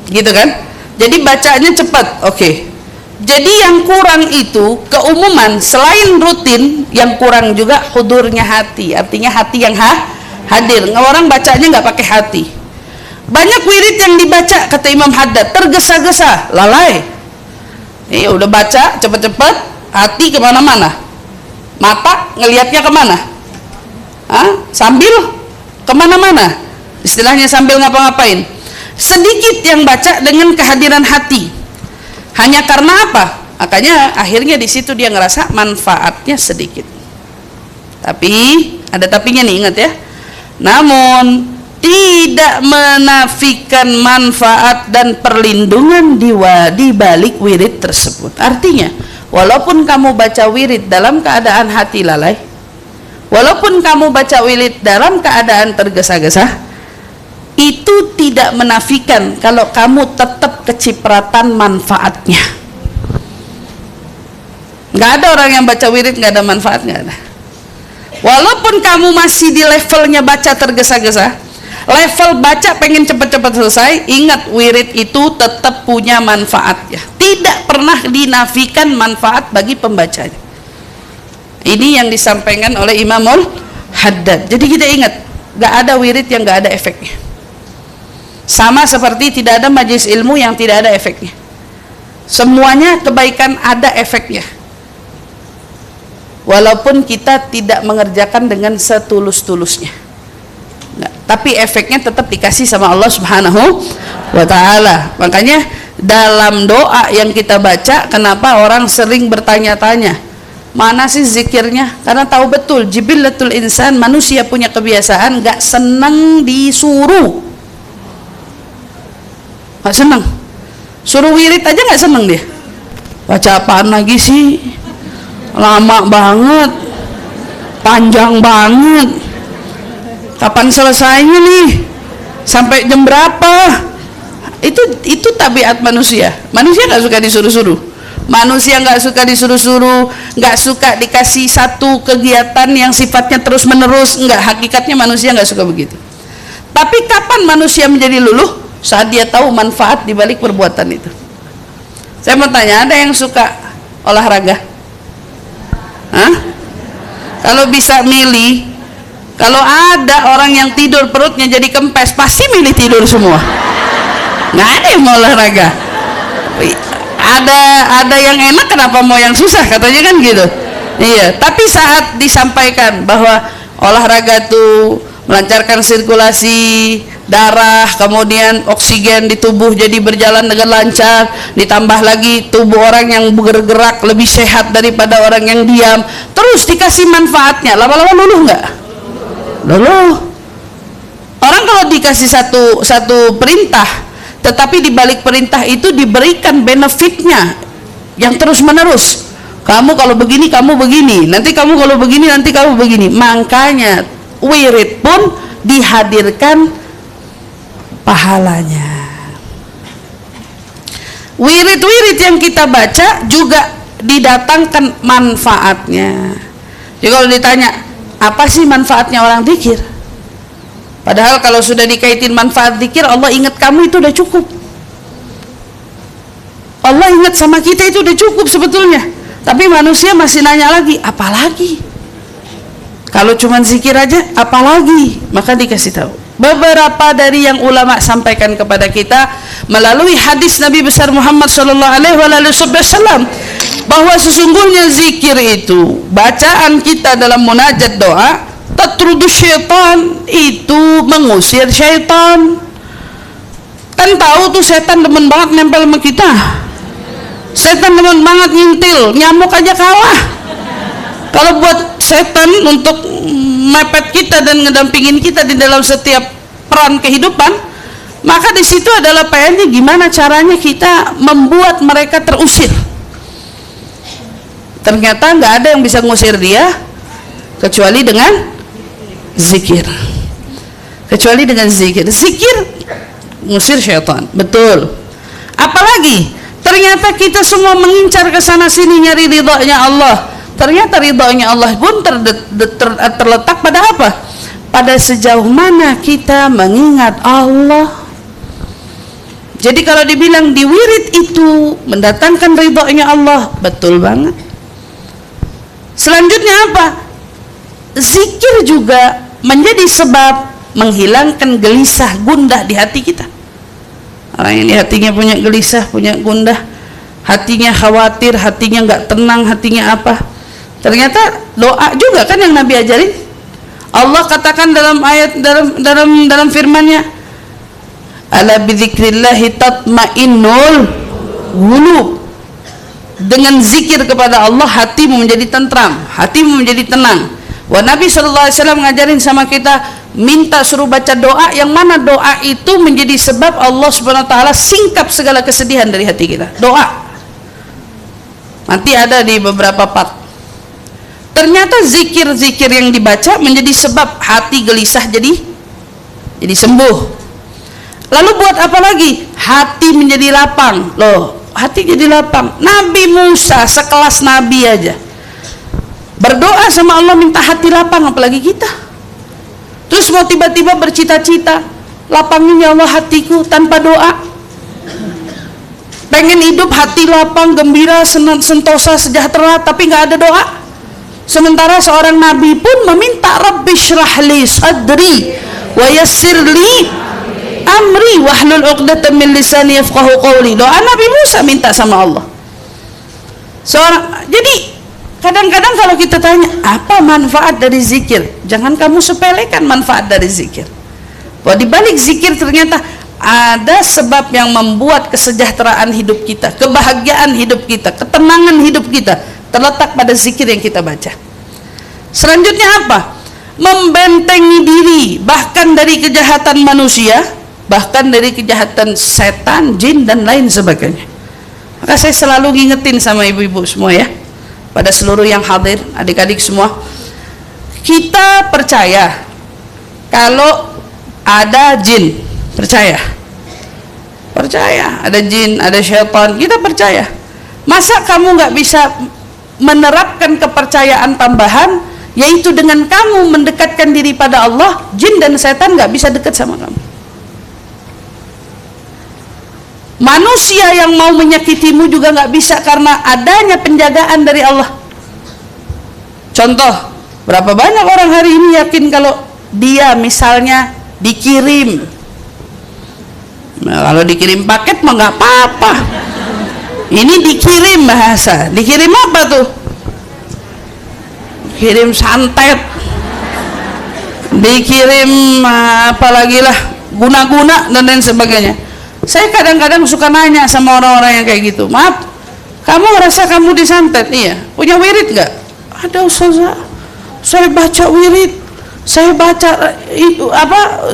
gitu kan? Jadi bacanya cepat, oke. Jadi yang kurang itu keumuman, selain rutin, yang kurang juga hudurnya hati, artinya hati yang hadir. Orang bacanya nggak pakai hati. Banyak wirid yang dibaca, kata Imam Haddad, tergesa-gesa, lalai. Udah baca cepet-cepet, hati kemana-mana, mata ngelihatnya kemana? Sambil kemana-mana, istilahnya sambil ngapa-ngapain. Sedikit yang baca dengan kehadiran hati. Hanya karena apa? Makanya akhirnya di situ dia ngerasa manfaatnya sedikit. Tapi ada tapinya nih, ingat ya. Namun tidak menafikan manfaat dan perlindungan di balik wirid tersebut. Artinya, walaupun kamu baca wirid dalam keadaan hati lalai, walaupun kamu baca wirid dalam keadaan tergesa-gesa, itu tidak menafikan kalau kamu tetap kecipratan manfaatnya. Nggak ada orang yang baca wirid nggak ada manfaat, nggak ada. Walaupun kamu masih di levelnya baca tergesa-gesa, level baca pengen cepet-cepet selesai, ingat wirid itu tetap punya manfaatnya. Tidak pernah dinafikan manfaat bagi pembacanya. Ini yang disampaikan oleh Imamul Haddad. Jadi kita ingat, gak ada wirid yang gak ada efeknya. Sama seperti tidak ada majelis ilmu yang tidak ada efeknya. Semuanya kebaikan ada efeknya. Walaupun kita tidak mengerjakan dengan setulus-tulusnya. Tapi efeknya tetap dikasih sama Allah Subhanahu wa ta'ala. Makanya dalam doa yang kita baca, kenapa orang sering bertanya-tanya, mana sih zikirnya? Karena tahu betul jibillatul insan, manusia punya kebiasaan gak senang disuruh, gak senang. Suruh wirid aja gak senang dia. Baca apaan lagi sih, lama banget, panjang banget, kapan selesainya nih, sampai jam berapa? Itu tabiat manusia. Manusia gak suka disuruh-suruh. Manusia nggak suka disuruh-suruh, nggak suka dikasih satu kegiatan yang sifatnya terus menerus. Nggak, hakikatnya manusia nggak suka begitu. Tapi kapan manusia menjadi luluh? Saat dia tahu manfaat di balik perbuatan itu. Saya mau tanya, ada yang suka olahraga? Kalau bisa milih, kalau ada orang yang tidur perutnya jadi kempes, pasti milih tidur semua. Nggak ada yang mau olahraga. ada yang enak, kenapa mau yang susah, katanya kan gitu. Iya, tapi saat disampaikan bahwa olahraga tuh melancarkan sirkulasi darah, kemudian oksigen di tubuh jadi berjalan dengan lancar, ditambah lagi tubuh orang yang bergerak lebih sehat daripada orang yang diam, terus dikasih manfaatnya, lama-lama luluh nggak? Luluh. Orang kalau dikasih satu perintah, tetapi di balik perintah itu diberikan benefitnya yang terus menerus. Kamu kalau begini, kamu begini, nanti kamu kalau begini, nanti kamu begini. Makanya wirid pun dihadirkan pahalanya. Wirid-wirid yang kita baca juga didatangkan manfaatnya. Jadi kalau ditanya, apa sih manfaatnya orang zikir? Padahal kalau sudah dikaitin manfaat zikir, Allah ingat kamu itu udah cukup. Allah ingat sama kita itu udah cukup sebetulnya. Tapi manusia masih nanya lagi, apalagi? Kalau cuma zikir aja, apalagi? Maka dikasih tahu. Beberapa dari yang ulama sampaikan kepada kita melalui hadis Nabi besar Muhammad SAW, bahwa sesungguhnya zikir itu, bacaan kita dalam munajat doa, tatrudu syaitan, itu mengusir syaitan. Kan tahu tuh setan demen banget nempel sama kita. Setan demen banget ngintil, nyamuk aja kalah. Kalau buat setan untuk mepet kita dan ngedampingin kita di dalam setiap peran kehidupan, maka di situ adalah PR-nya gimana caranya kita membuat mereka terusir. Ternyata nggak ada yang bisa ngusir dia kecuali dengan zikir. Kecuali dengan zikir. Zikir ngusir syaitan, betul. Apalagi ternyata kita semua mengincar ke sana sini nyari ridhonya Allah. Ternyata ridhonya Allah pun terletak pada apa? Pada sejauh mana kita mengingat Allah. Jadi kalau dibilang di wirid itu mendatangkan ridhonya Allah, betul banget. Selanjutnya apa? Zikir juga menjadi sebab menghilangkan gelisah gundah di hati kita. Orang yang di hatinya punya gelisah, punya gundah, hatinya khawatir, hatinya nggak tenang, hatinya apa? Ternyata doa juga kan yang Nabi ajarin. Allah katakan dalam ayat dalam firman-Nya, ala bidzikrillahi tatmainnul qulub. Dengan zikir kepada Allah hatimu menjadi tentram, hatimu menjadi tenang. Wah, Nabi SAW ngajarin sama kita, minta suruh baca doa yang mana doa itu menjadi sebab Allah Subhanahu wa taala singkap segala kesedihan dari hati kita. Doa. Nanti ada di beberapa part. Ternyata zikir-zikir yang dibaca menjadi sebab hati gelisah jadi sembuh. Lalu buat apa lagi? Hati menjadi lapang. Loh, hati jadi lapang. Nabi Musa sekelas nabi aja berdoa sama Allah minta hati lapang, apalagi kita. Terus mau tiba-tiba bercita-cita, lapangin ya Allah hatiku tanpa doa. Pengen hidup hati lapang, gembira, sentosa, sejahtera, tapi nggak ada doa. Sementara seorang nabi pun meminta Rabbi syrahli sadri wa yassirli amri wahlul 'uqdatam min lisani yafqahu qawli. Doa Nabi Musa minta sama Allah. Jadi kadang-kadang kalau kita tanya apa manfaat dari zikir, jangan kamu sepelekan manfaat dari zikir. Bahwa di balik zikir ternyata ada sebab yang membuat kesejahteraan hidup kita, kebahagiaan hidup kita, ketenangan hidup kita terletak pada zikir yang kita baca. Selanjutnya apa? Membentengi diri bahkan dari kejahatan manusia, bahkan dari kejahatan setan, jin dan lain sebagainya. Maka saya selalu ngingetin sama ibu-ibu semua ya, pada seluruh yang hadir, adik-adik semua, kita percaya kalau ada jin, percaya ada jin, ada syaitan, kita percaya. Masa kamu nggak bisa menerapkan kepercayaan tambahan, yaitu dengan kamu mendekatkan diri pada Allah, jin dan setan nggak bisa dekat sama kamu. Manusia yang mau menyakitimu juga nggak bisa karena adanya penjagaan dari Allah. Contoh, berapa banyak orang hari ini yakin kalau dia misalnya dikirim, nah, kalau dikirim paket mah nggak apa-apa, Ini dikirim bahasa. Dikirim apa tuh? Kirim santet, dikirim apalagi lah, guna-guna dan lain sebagainya. Saya kadang-kadang suka nanya sama orang-orang yang kayak gitu, maaf, kamu ngerasa kamu disantet? Iya. Punya wirid nggak? Ada ustazah, saya baca wirid, saya baca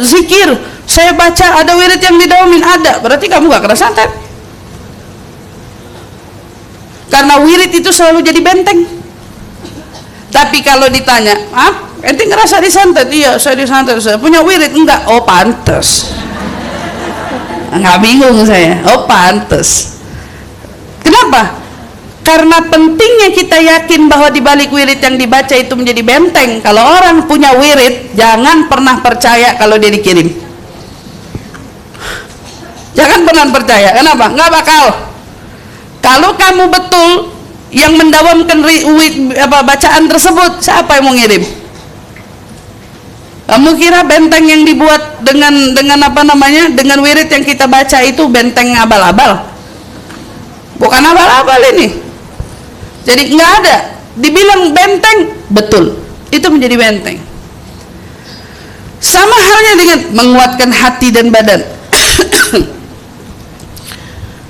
zikir, saya baca ada wirid yang didawamin. Ada, berarti kamu nggak kena santet. Karena wirid itu selalu jadi benteng. Tapi kalau ditanya, maaf, ente ngerasa disantet? Iya, saya disantet. Saya punya wirid? Enggak. Oh, pantes. Nggak bingung saya. Oh, pantes. Kenapa? Karena pentingnya kita yakin bahwa di balik wirid yang dibaca itu menjadi benteng. Kalau orang punya wirid, jangan pernah percaya kalau dia dikirim. Jangan pernah percaya. Kenapa? Nggak bakal. Kalau kamu betul yang mendawamkan bacaan tersebut, siapa yang mau ngirim? Kamu kira benteng yang dibuat dengan apa namanya, dengan wirid yang kita baca itu benteng abal-abal? Bukan abal-abal ini. Jadi nggak ada. Dibilang benteng, betul. Itu menjadi benteng. Sama halnya dengan menguatkan hati dan badan.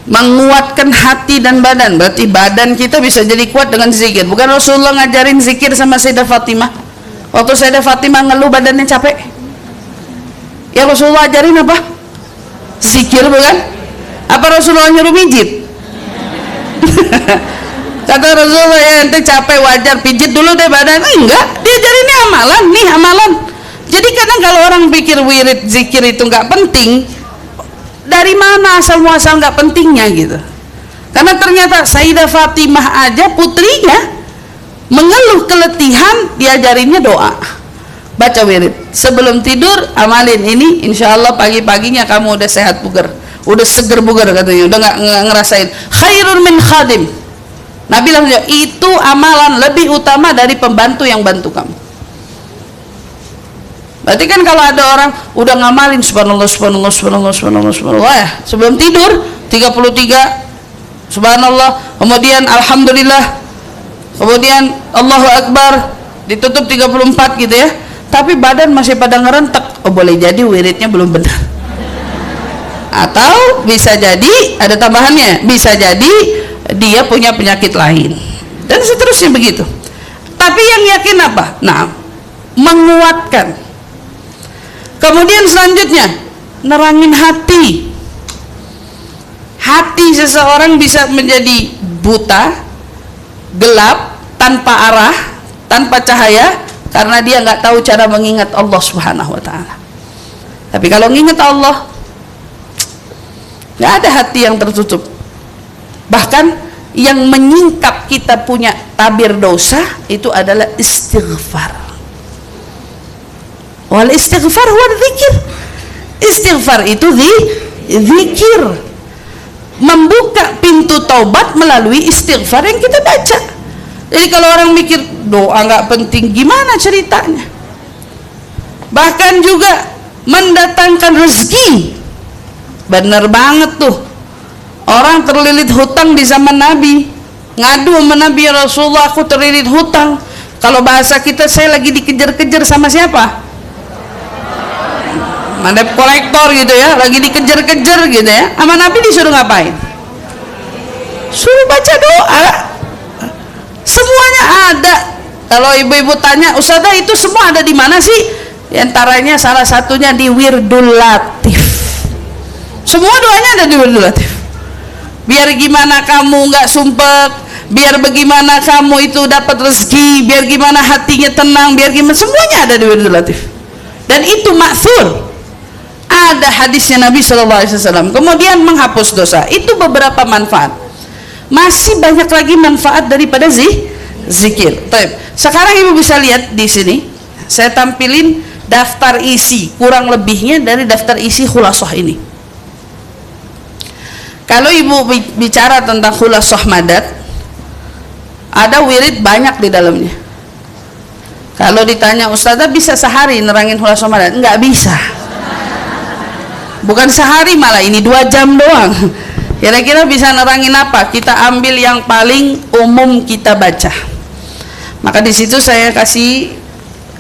Menguatkan hati dan badan, berarti badan kita bisa jadi kuat dengan zikir. Bukan Rasulullah ngajarin zikir sama Sayyidah Fatimah? Waktu Sayyidah Fatimah ngeluh badannya capek, ya Rasulullah ajarin apa? Zikir, bukan? Apa Rasulullah nyuruh mijit? Kata Rasulullah, ya ente capek wajar, pijit dulu deh badan. Enggak, dia ajarinnya amalan. Nih amalan. Jadi kadang kalau orang pikir wirid zikir itu nggak penting, dari mana asal muasal nggak pentingnya gitu? Karena ternyata Sayyidah Fatimah aja putrinya mengeluh keletihan, diajarinnya doa, baca wirid sebelum tidur, amalin ini, insya Allah pagi-paginya kamu udah sehat bugar, udah seger bugar katanya, udah nggak ngerasain. Khairun min khadim, Nabi bilang itu amalan lebih utama dari pembantu yang bantu kamu. Berarti kan kalau ada orang udah ngamalin subhanallah subhanallah subhanallah subhanallah subhanallah ya, sebelum tidur 33 subhanallah, kemudian alhamdulillah, kemudian Allahu Akbar, ditutup 34 gitu ya, tapi badan masih pada ngerentek, oh boleh jadi wiridnya belum benar. Atau bisa jadi ada tambahannya, bisa jadi dia punya penyakit lain dan seterusnya begitu. Tapi yang yakin apa? Nah, menguatkan. Kemudian selanjutnya nerangin hati. Hati seseorang bisa menjadi buta, gelap, tanpa arah, tanpa cahaya, karena dia nggak tahu cara mengingat Allah Subhanahu wa Ta'ala. Tapi kalau mengingat Allah, nggak ada hati yang tertutup. Bahkan yang menyingkap kita punya tabir dosa itu adalah istighfar. Wal istighfar huwa dzikir. Istighfar itu zikir. Membuka pintu taubat melalui istighfar yang kita baca. Jadi kalau orang mikir doa nggak penting, gimana ceritanya? Bahkan juga mendatangkan rezeki. Bener banget tuh. Orang terlilit hutang di zaman Nabi, ngadu sama Nabi, ya Rasulullah aku terlilit hutang. Kalau bahasa kita, saya lagi dikejar-kejar sama siapa? Mandep kolektor gitu ya, lagi dikejar-kejar gitu ya. Sama Nabi disuruh ngapain? Suruh baca doa. Semuanya ada. Kalau ibu-ibu tanya, Ustazah itu semua ada di mana sih? Di antaranya salah satunya di Wirdul Latif. Semua doanya ada di Wirdul Latif. Biar gimana kamu nggak sumpek, biar bagaimana kamu itu dapat rezeki, biar gimana hatinya tenang, biar gimana, semuanya ada di Wirdul Latif. Dan itu maksur. Ada hadisnya Nabi SAW. Kemudian menghapus dosa. Itu beberapa manfaat. Masih banyak lagi manfaat daripada zikir. Sekarang ibu bisa lihat di sini. Saya tampilin daftar isi, kurang lebihnya dari daftar isi khulasah ini. Kalau ibu bicara tentang khulasah madat, ada wirid banyak di dalamnya. Kalau ditanya Ustazah bisa sehari nerangin khulasah madat? Enggak bisa. Bukan sehari, malah ini 2 jam doang. Kira-kira bisa nerangin apa? Kita ambil yang paling umum kita baca. Maka di situ saya kasih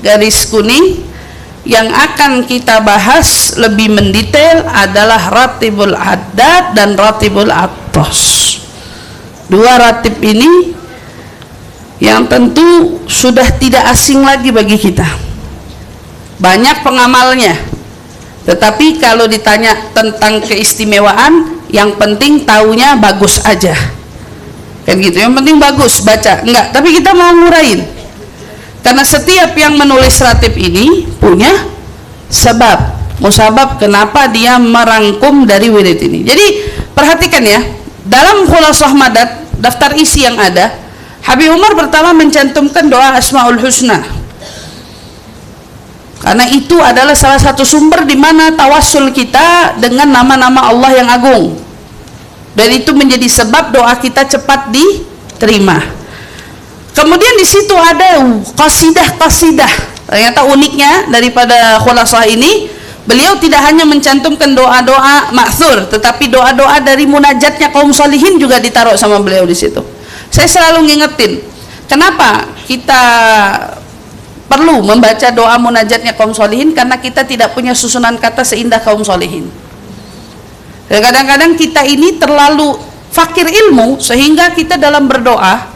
garis kuning. Yang akan kita bahas lebih mendetail adalah ratibul adat dan ratibul atos. Dua ratib ini yang tentu sudah tidak asing lagi bagi kita. Banyak pengamalnya, tetapi kalau ditanya tentang keistimewaan, yang penting taunya bagus aja, kan gitu. Yang penting bagus baca, enggak. Tapi kita mau ngurain, karena setiap yang menulis ratib ini punya sebab, musabab kenapa dia merangkum dari wirid ini. Jadi perhatikan ya, dalam Khulasah Madad daftar isi yang ada, Habib Umar pertama mencantumkan doa Asmaul Husna, karena itu adalah salah satu sumber di mana tawassul kita dengan nama-nama Allah yang agung, dan itu menjadi sebab doa kita cepat diterima. Kemudian di situ ada qasidah-qasidah. Ternyata uniknya daripada Khulasah ini, beliau tidak hanya mencantumkan doa-doa ma'thur, tetapi doa-doa dari munajatnya kaum salihin juga ditaruh sama beliau di situ. Saya selalu ngingetin, kenapa kita perlu membaca doa munajatnya kaum salihin, karena kita tidak punya susunan kata seindah kaum salihin. Kadang-kadang kita ini terlalu fakir ilmu sehingga kita dalam berdoa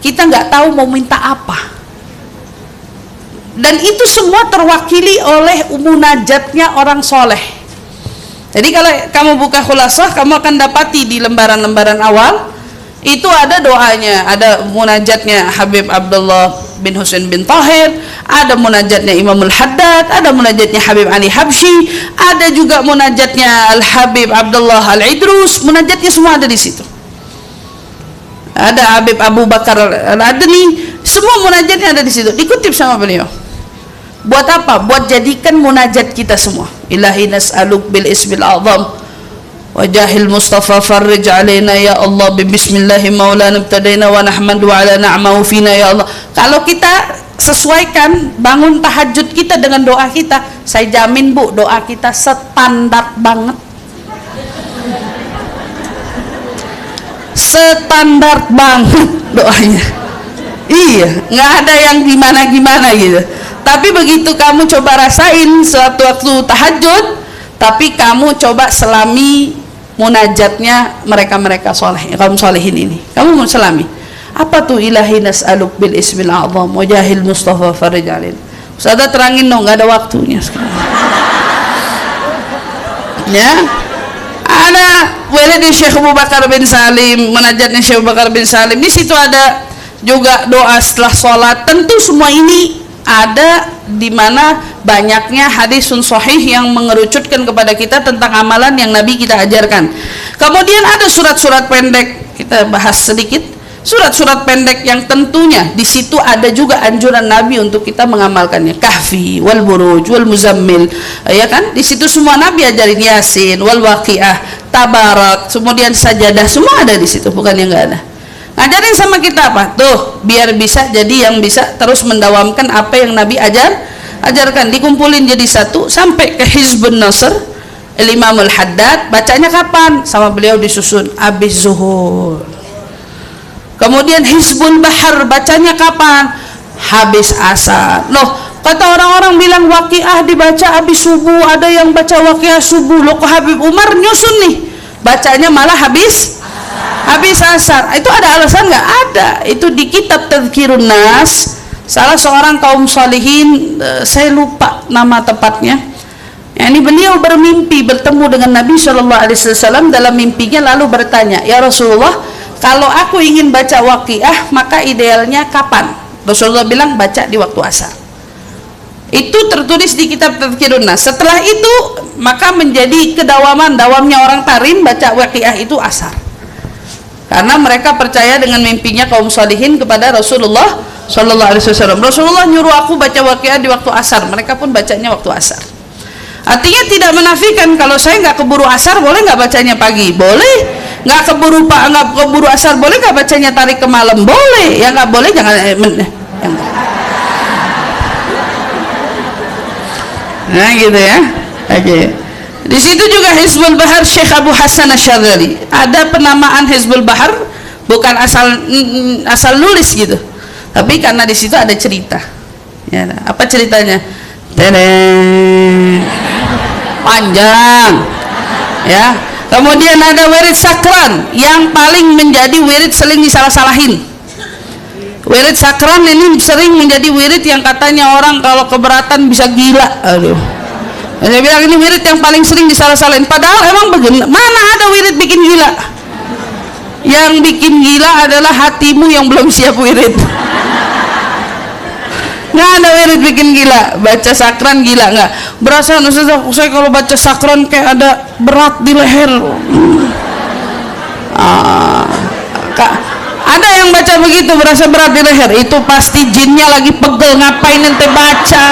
kita nggak tahu mau minta apa, dan itu semua terwakili oleh munajatnya orang soleh. Jadi kalau kamu buka Khulasah, kamu akan dapati di lembaran-lembaran awal itu ada doanya, ada munajatnya Habib Abdullah bin Husain bin Tahir, ada munajatnya Imamul Haddad, ada munajatnya Habib Ali Habsyi, ada juga munajatnya Al Habib Abdullah Al Idrus. Munajatnya semua ada di situ. Ada Habib Abu Bakar Al-Adni, semua munajatnya ada di situ, dikutip sama beliau. Buat apa? Buat jadikan munajat kita semua. Ilahi nas'aluk bil ismil azam wajahil Mustafa farrij alaina ya Allah bi bismillahi maulana ibtadaina wa nahmadu ala na'mahu fina ya Allah. Kalau kita sesuaikan bangun tahajud kita dengan doa kita, saya jamin Bu, doa kita standar banget. Standar banget doanya. Iya, nggak ada yang gimana-gimana gitu. Tapi begitu kamu coba rasain suatu waktu tahajud, tapi kamu coba selami munajatnya mereka-mereka soleh, kaum solehin ini. Kamu mau selami. Apa tuh ilahi nas'aluk bil ismil a'zam wajahil Mustafa farij alain. Ustazah terangin dong, nggak ada waktunya sekarang. Ya. Ada walid Syekh Abu Bakar bin Salim, munajatnya Syekh Abu Bakar bin Salim. Di situ ada juga doa setelah sholat. Tentu semua ini ada di mana banyaknya hadisun sahih yang mengerucutkan kepada kita tentang amalan yang Nabi kita ajarkan. Kemudian ada surat-surat pendek, kita bahas sedikit. Surat-surat pendek yang tentunya di situ ada juga anjuran Nabi untuk kita mengamalkannya. Kahfi, wal buruj, wal muzammil, ya kan? Di situ semua Nabi ajarin, Yasin, wal waqiah, tabarak, kemudian sajadah, semua ada di situ, bukan yang enggak ada. Ngajarin sama kita apa? Tuh, biar bisa jadi yang bisa terus mendawamkan apa yang Nabi ajarkan, dikumpulin jadi satu sampai ke Hizbun Nasr, Imamul Haddad. Bacanya kapan? Sama beliau disusun habis zuhur. Kemudian Hizbul Bahar, bacanya kapan? Habis asar. Loh, kata orang-orang bilang waqiah dibaca habis subuh, ada yang baca waqiah subuh. Loh, kok Habib Umar nyusun nih, bacanya malah habis asar. Itu ada alasan nggak? Ada. Itu di kitab Tadhkirun Nas, salah seorang kaum salihin, saya lupa nama tepatnya. Ini beliau bermimpi bertemu dengan Nabi SAW. Dalam mimpinya lalu bertanya, ya Rasulullah, kalau aku ingin baca waqiah maka idealnya kapan? Rasulullah bilang baca di waktu asar. Itu tertulis di kitab Tadhkirun Nas. Setelah itu maka menjadi dawamnya orang Tarim baca waqiah itu asar, karena mereka percaya dengan mimpinya kaum salihin kepada Rasulullah SAW. Rasulullah nyuruh aku baca waqiah di waktu asar, mereka pun bacanya waktu asar. Artinya tidak menafikan kalau saya nggak keburu asar boleh nggak bacanya pagi, boleh. Nggak keburu asar boleh nggak bacanya tarik ke malam, boleh. Ya nggak boleh jangan nah gitu ya. Oke. Di situ juga Hizbul Bahar Syekh Abu Hasan Asyadzali. Ada penamaan Hizbul Bahar bukan asal nulis gitu, tapi karena di situ ada cerita. Ya, apa ceritanya? Panjang. Ya. Kemudian ada wirid sakran yang paling menjadi wirid sering disalah-salahin. Wirid sakran ini sering menjadi wirid yang katanya orang kalau keberatan bisa gila. Aduh. Saya bilang ini wirid yang paling sering disalah-salahin. Padahal emang bagaimana? Mana ada wirid bikin gila? Yang bikin gila adalah hatimu yang belum siap wirid. Nggak ada wirid bikin gila. Baca sakran gila nggak? Berasa saya kalau baca sakran kayak ada berat di leher. Ada yang baca begitu berasa berat di leher. Itu pasti jinnya lagi pegel. Ngapain ente baca?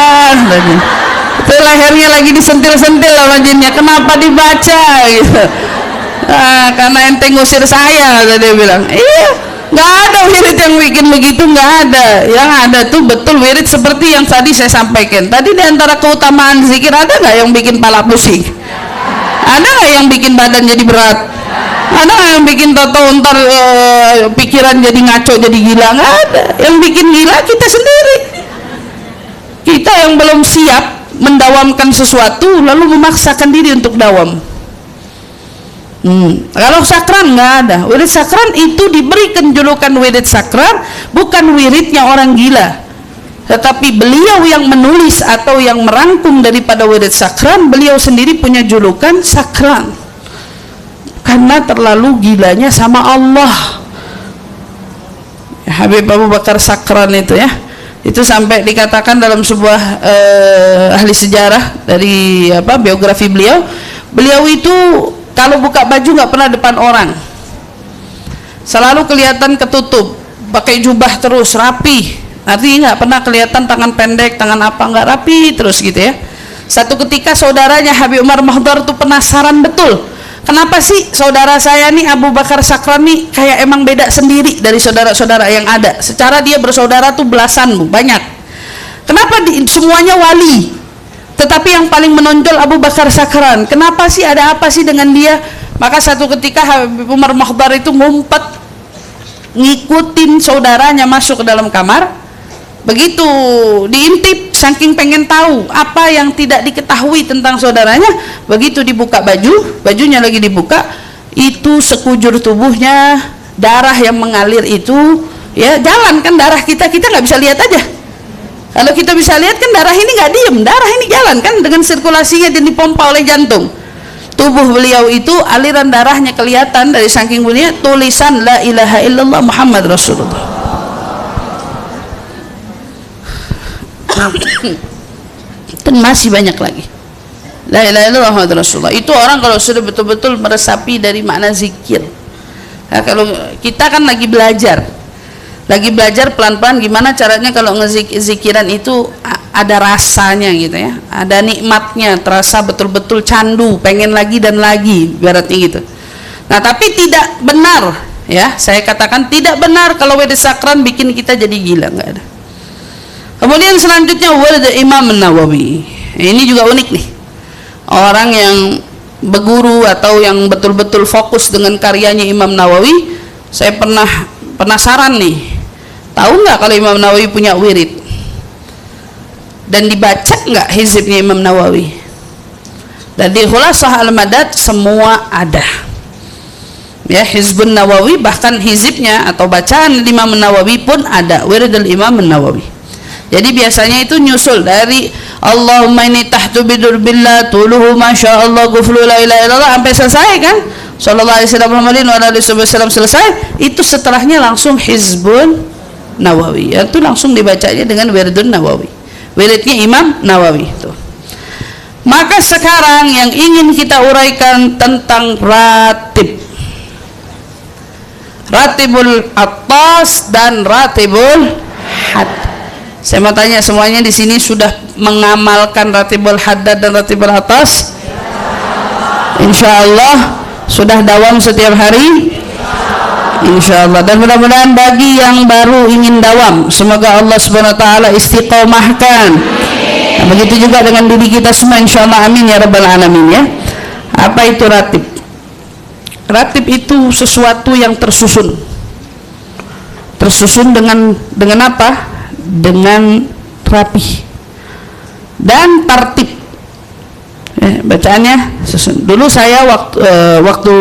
Itu lehernya lagi disentil-sentil sama jinnya. Kenapa dibaca gitu? Karena ente ngusir saya, dia bilang. Iya, nggak ada wirid yang bikin begitu, nggak ada. Yang ada tuh betul wirid seperti yang tadi saya sampaikan. Tadi diantara keutamaan zikir ada nggak yang bikin pala pusing? Ada nggak yang bikin badan jadi berat? Ada nggak yang bikin toto ntar pikiran jadi ngaco jadi gila? Nggak ada. Yang bikin gila kita sendiri. Kita yang belum siap mendawamkan sesuatu lalu memaksakan diri untuk dawam. Kalau sakran nggak ada. Wirid sakran itu diberikan julukan wirid sakran bukan wiridnya orang gila, tetapi beliau yang menulis atau yang merangkum daripada wirid sakran, beliau sendiri punya julukan sakran karena terlalu gilanya sama Allah. Habib Abu Bakar Sakran itu ya, itu sampai dikatakan dalam sebuah ahli sejarah dari biografi beliau itu kalau buka baju nggak pernah depan orang, selalu kelihatan ketutup, pakai jubah terus rapi, artinya nggak pernah kelihatan tangan pendek, tangan apa nggak rapi terus gitu ya. Satu ketika saudaranya Habib Umar Mahdar tuh penasaran betul, kenapa sih saudara saya nih Abu Bakar Sakran nih kayak emang beda sendiri dari saudara-saudara yang ada. Secara dia bersaudara tuh belasan banyak, kenapa semuanya wali, tetapi yang paling menonjol Abu Bakar Sakran? Kenapa sih, ada apa sih dengan dia? Maka satu ketika Habib Umar Mahdar itu ngumpet ngikutin saudaranya masuk ke dalam kamar. Begitu diintip saking pengen tahu apa yang tidak diketahui tentang saudaranya, begitu dibuka bajunya lagi dibuka, itu sekujur tubuhnya darah yang mengalir itu ya jalan kan, darah kita nggak bisa lihat aja. Kalau kita bisa lihat kan darah ini nggak diem, darah ini jalan kan dengan sirkulasinya dan dipompa oleh jantung. Tubuh beliau itu aliran darahnya kelihatan dari saking bunyinya tulisan La ilaha illallah Muhammad Rasulullah. Dan masih banyak lagi. La ilaha illallah Muhammad Rasulullah. Itu orang kalau sudah betul-betul meresapi dari makna zikir. Nah, kalau kita kan lagi belajar pelan-pelan gimana caranya kalau ngezikiran itu ada rasanya gitu ya, ada nikmatnya, terasa betul-betul candu, pengen lagi dan lagi, ibaratnya gitu. Nah tapi tidak benar ya, saya katakan tidak benar kalau wirid sakran bikin kita jadi gila, nggak ada. Kemudian selanjutnya wirid Imam Nawawi, ini juga unik nih, orang yang berguru atau yang betul-betul fokus dengan karyanya Imam Nawawi. Saya pernah penasaran nih, tahu nggak kalau Imam Nawawi punya wirid dan dibaca nggak hizibnya Imam Nawawi? Dan di Khulasah Al-Madad semua ada ya, Hizbun Nawawi, bahkan hizibnya atau bacaan Imam Nawawi pun ada, wiridul Imam Nawawi. Jadi biasanya itu nyusul dari Allahumma inni tahtu bidur billah tuluhu masyaallah guflu la ilaha illallah sampai selesai kan, sallallahu alaihi wasallam Muhammadin wa alaihi wasallam selesai, itu setelahnya langsung Hizbun Nawawi, itu langsung dibacanya dengan wiridun Nawawi, wiridnya Imam Nawawi itu. Maka sekarang yang ingin kita uraikan tentang ratibul atas dan ratibul had. Saya mau tanya, semuanya di sini sudah mengamalkan ratibul haddad dan ratibul atas? Insyaallah sudah dawam setiap hari? Insyaallah. Dan mudah-mudahan bagi yang baru ingin dawam, semoga Allah Subhanahu wa taala istiqomahkan. Nah, begitu juga dengan diri kita semua insyaallah, amin ya rabbal alamin ya. Apa itu ratib? Ratib itu sesuatu yang tersusun. Tersusun dengan apa? Dengan rapi dan tertib. Bacaannya susun. Dulu saya waktu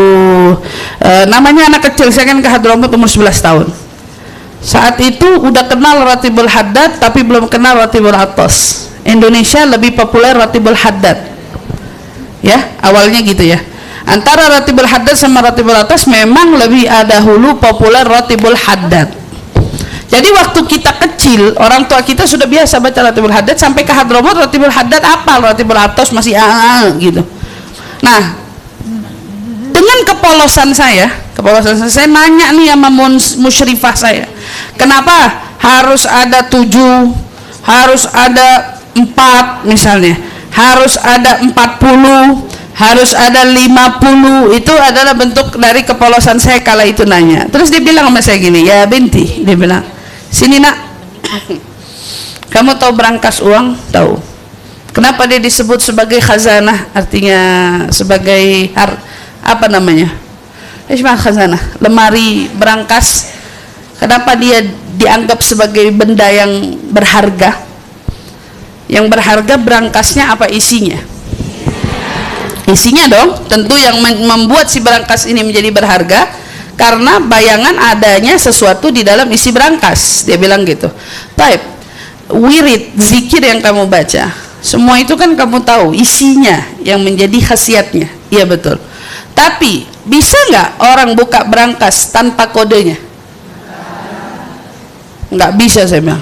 namanya anak kecil, saya kan ke Hadramaut umur 11 tahun. Saat itu udah kenal Ratibul Haddad tapi belum kenal Ratibul Atas. Indonesia lebih populer Ratibul Haddad. Ya, awalnya gitu ya. Antara Ratibul Haddad sama Ratibul Atas memang lebih dahulu populer Ratibul Haddad. Jadi waktu kita kecil, orang tua kita sudah biasa baca Ratibul Haddad, sampai ke Hadramaut Ratibul Haddad apal, Ratibul Atas masih gitu. Nah, dengan kepolosan saya nanya nih sama musyrifah saya, kenapa harus ada 7, harus ada 4 misalnya, harus ada 40, harus ada 50. Itu adalah bentuk dari kepolosan saya kala itu nanya. Terus dia bilang sama saya gini, ya binti, dia bilang, sini nak, kamu tahu berangkas uang? Tahu. Kenapa dia disebut sebagai khazanah? Artinya sebagai apa namanya? Khazanah, lemari berangkas. Kenapa dia dianggap sebagai benda yang berharga? Yang berharga berangkasnya apa isinya? Isinya dong, tentu yang membuat si berangkas ini menjadi berharga karena bayangan adanya sesuatu di dalam isi berangkas. Dia bilang gitu. Baik, wirid, zikir yang kamu baca, semua itu kan kamu tahu isinya yang menjadi khasiatnya. Iya betul. Tapi bisa nggak orang buka berangkas tanpa kodenya? Nggak bisa, saya bilang.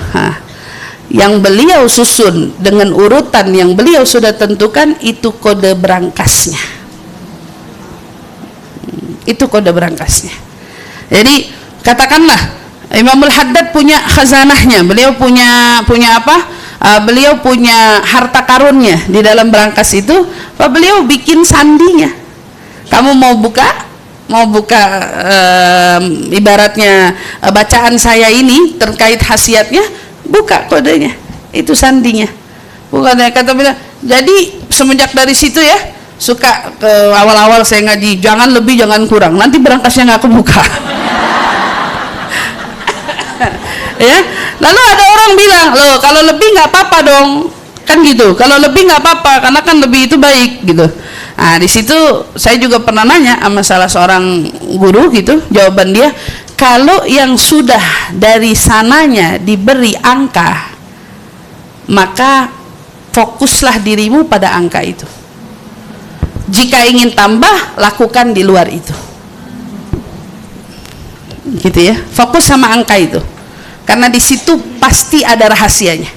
Yang beliau susun dengan urutan yang beliau sudah tentukan, itu kode berangkasnya. Itu kode berangkasnya. Jadi katakanlah Imamul Haddad punya khazanahnya, beliau punya apa? Beliau punya harta karunnya di dalam berangkas itu. Beliau bikin sandinya. Kamu mau buka ibaratnya bacaan saya ini terkait khasiatnya, buka kodenya, itu sandinya. Bukan kata bilang. Jadi semenjak dari situ ya, suka ke awal-awal saya ngaji, jangan lebih jangan kurang, nanti berangkasnya nggak kebuka. Ya, lalu ada orang bilang, loh kalau lebih nggak apa-apa dong, kan gitu. Kalau lebih nggak apa-apa, karena kan lebih itu baik gitu. Nah di situ saya juga pernah nanya sama salah seorang guru gitu, jawaban dia, kalau yang sudah dari sananya diberi angka, maka fokuslah dirimu pada angka itu. Jika ingin tambah, lakukan di luar itu. Gitu ya, fokus sama angka itu. Karena di situ pasti ada rahasianya.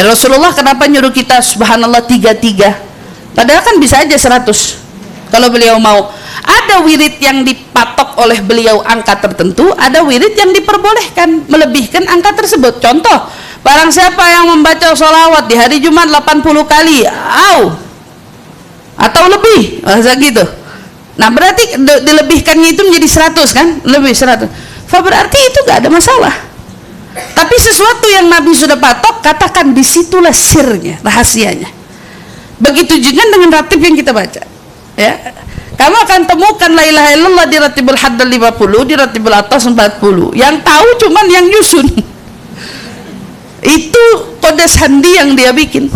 Rasulullah kenapa nyuruh kita subhanallah 33? Padahal kan bisa aja 100 kalau beliau mau. Ada wirid yang dipatok oleh beliau angka tertentu, ada wirid yang diperbolehkan melebihkan angka tersebut. Contoh, barang siapa yang membaca sholawat di hari Jumat 80 kali atau lebih, gitu. Nah berarti dilebihkannya itu menjadi 100 kan, lebih 100. Berarti itu gak ada masalah. Tapi sesuatu yang Nabi sudah patok, katakan disitulah sirnya, rahasianya. Begitu juga dengan ratib yang kita baca, ya. Kamu akan temukan la ilaha illallah di Ratibul Haddad 50, di Ratibul Atas 40. Yang tahu cuman yang nyusun. Itu kode sandi yang dia bikin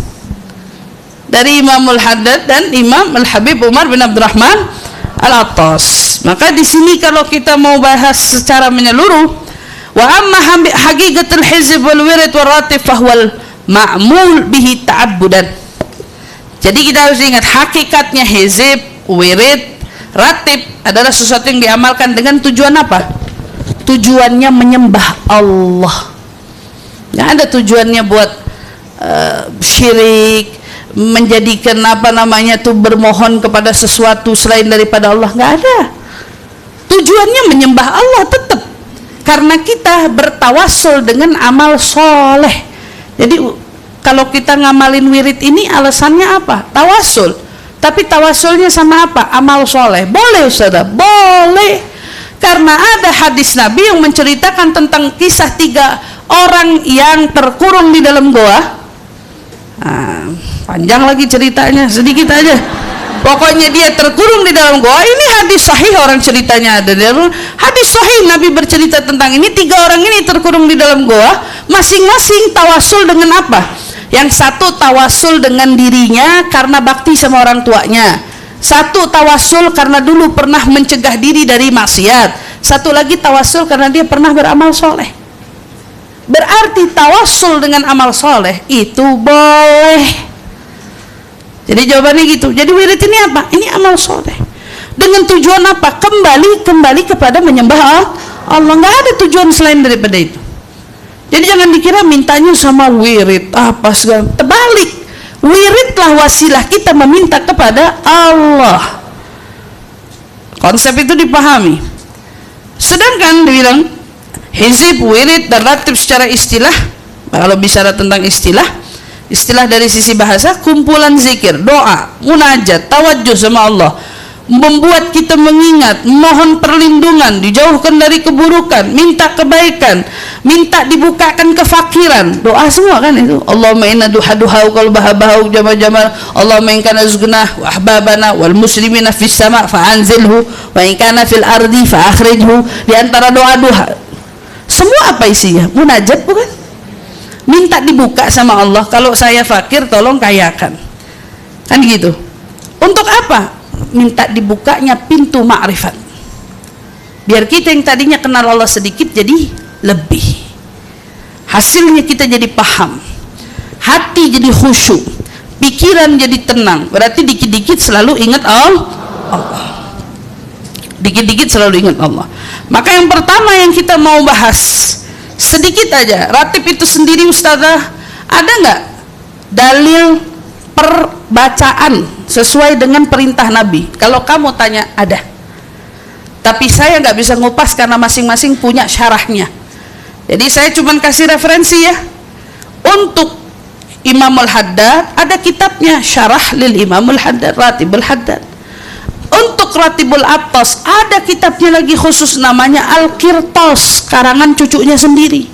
dari Imamul Haddad dan Imam Al-Habib Umar bin Abdurrahman Al-Attas. Maka di sini kalau kita mau bahas secara menyeluruh, wa amma haqiqatul hizb wal wirid wal ratib fahwal ma'mul bihi ta'abbudan. Jadi kita harus ingat, hakikatnya hizib, wirid, ratib adalah sesuatu yang diamalkan dengan tujuan apa? Tujuannya menyembah Allah. Nggak ada tujuannya buat syirik, menjadikan apa namanya tuh bermohon kepada sesuatu selain daripada Allah. Nggak ada. Tujuannya menyembah Allah tetap. Karena kita bertawassul dengan amal soleh. Jadi kalau kita ngamalin wirid ini alasannya apa? Tawasul. Tapi tawasulnya sama apa? Amal soleh. Boleh saudara? Boleh. Karena ada hadis Nabi yang menceritakan tentang kisah 3 orang yang terkurung di dalam goa. Panjang lagi ceritanya, sedikit aja. Pokoknya dia terkurung di dalam goa. Ini hadis sahih, orang ceritanya ada di dalam hadis sahih. Nabi bercerita tentang ini. 3 orang ini terkurung di dalam goa, masing-masing tawasul dengan apa? Yang satu tawasul dengan dirinya karena bakti sama orang tuanya. Satu tawasul karena dulu pernah mencegah diri dari maksiat. Satu lagi tawasul karena dia pernah beramal soleh. Berarti tawasul dengan amal soleh itu boleh. Jadi jawabannya gitu. Jadi wirid ini apa? Ini amal soleh. Dengan tujuan apa? Kembali kepada menyembah Allah. Nggak ada tujuan selain daripada itu. Jadi jangan dikira mintanya sama wirid apa segala. Terbalik. Wiridlah wasilah kita meminta kepada Allah. Konsep itu dipahami. Sedangkan dibilang hizib, wirid, dan ratib secara istilah. Kalau bicara tentang istilah dari sisi bahasa, kumpulan zikir, doa, munajat, tawajjuh sama Allah, membuat kita mengingat, mohon perlindungan, dijauhkan dari keburukan, minta kebaikan, minta dibukakan kefakiran, doa semua kan itu. Allahumma inna duha-duhau qalbaha-bahau jama-jama, Allahumma in kana zgunah wa ahbabana wal muslimina fis sama' fa'anzilhu wa in kana fil ardi fa'akhrijhu. Di antara doa-doa semua apa isinya? Munajat bukan? Minta dibuka sama Allah. Kalau saya fakir tolong kayakan, kan gitu. Untuk apa? Minta dibukanya pintu ma'rifat, biar kita yang tadinya kenal Allah sedikit jadi lebih. Hasilnya kita jadi paham, hati jadi khusyuk, pikiran jadi tenang. Berarti dikit-dikit selalu ingat Allah. Dikit-dikit selalu ingat Allah. Maka yang pertama yang kita mau bahas sedikit aja, ratib itu sendiri Ustazah, ada nggak dalil perbacaan sesuai dengan perintah Nabi? Kalau kamu tanya ada, tapi saya nggak bisa ngupas karena masing-masing punya syarahnya. Jadi saya cuma kasih referensi ya. Untuk Imamul Haddad ada kitabnya, Syarah lil Imamul Haddad, Ratibul Haddad. Untuk Ratibul Attas ada kitabnya lagi khusus namanya Al-Qirtas, karangan cucunya sendiri,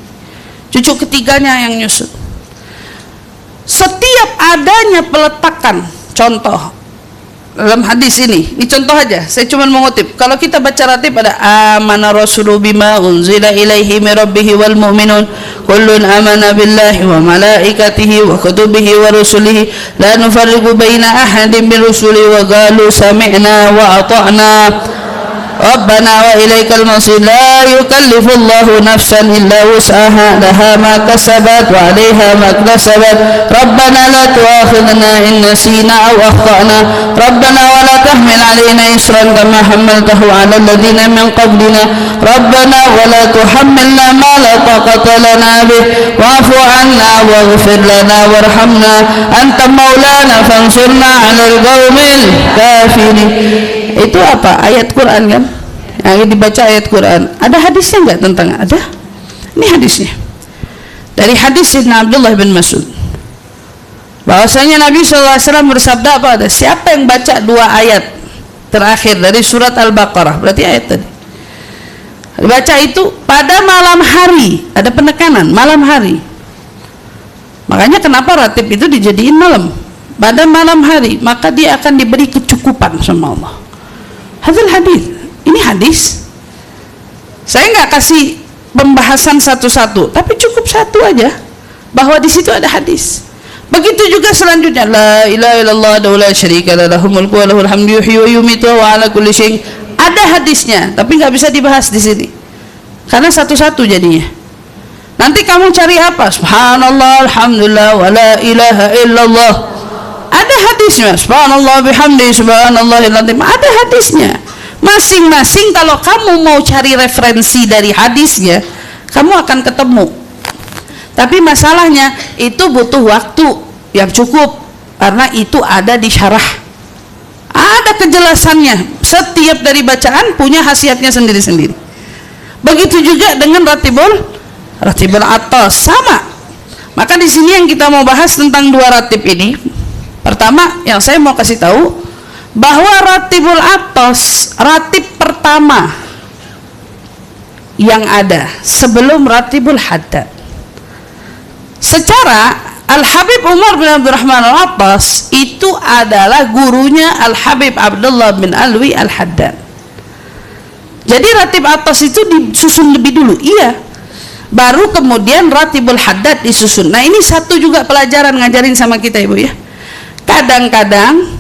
cucu ketiganya yang nyusun. Setiap adanya peletakan, contoh dalam hadis ini contoh aja, saya cuma mengutip. Kalau kita baca ratib ada amana rasulu bima unzila ilaihi min rabbihi wal mu'minun kullun amana billahi wa malaikatihi wa kutubihi wa rusulihi la nufarriqu baina ahadin min rusuli wa qalu sami'na wa ata'na Rabbana wa ilaikal masir. La yukallifullahu nafsan illa wus'aha, laha ma kasabat wa 'alaiha ma iktasabat. Rabbana la tu'akhidhna in nasina aw akhtana. Rabbana wa la tahmil 'alaina isran kama hamaltahu 'alal ladzina min qablina. Rabbana wa la tuhammilna ma la taqata lana bih wa'fu 'anna waghfir lana warhamna anta maulana fansurna 'alal qaumil kafirin. Itu apa? Ayat Quran kan? Yang dibaca ayat Quran. Ada hadisnya enggak tentang? Ada. Ini hadisnya. Dari hadis Sayyidina Abdullah bin Mas'ud, bahwasanya Nabi SAW bersabda apa? Siapa yang baca 2 ayat terakhir dari surat Al-Baqarah, berarti ayat tadi, baca itu pada malam hari, ada penekanan malam hari. Makanya kenapa ratib itu dijadiin malam? Pada malam hari, maka dia akan diberi kecukupan sama Allah. Hadal hadis, ini hadis. Saya nggak kasih pembahasan satu-satu, tapi cukup satu aja, bahwa di situ ada hadis. Begitu juga selanjutnya, la ilaha illallah la syarika lahu, lahul mulku wa lahul hamdu yuhyi wa yumiitu wa ala kulli syai'in. Ada hadisnya, tapi nggak bisa dibahas di sini, karena satu-satu jadinya. Nanti kamu cari apa? Subhanallah, alhamdulillah, wa la ilaha illallah. Ada hadisnya, subhanallah bihamdi subhanallahil azim, ada hadisnya. Masing-masing kalau kamu mau cari referensi dari hadisnya, kamu akan ketemu. Tapi masalahnya itu butuh waktu yang cukup, karena itu ada di syarah, ada kejelasannya. Setiap dari bacaan punya khasiatnya sendiri-sendiri. Begitu juga dengan ratibul atas, sama. Maka di sini yang kita mau bahas tentang 2 ratib ini. Pertama, yang saya mau kasih tahu bahwa ratibul atas, ratib pertama yang ada sebelum ratibul haddad. Secara Al-Habib Umar bin Abdurrahman Al-Attas itu adalah gurunya Al-Habib Abdullah bin Alwi Al-Haddad. Jadi ratib atas itu disusun lebih dulu, iya, baru kemudian ratibul haddad disusun. Nah, ini satu juga pelajaran ngajarin sama kita, Ibu, ya. Kadang-kadang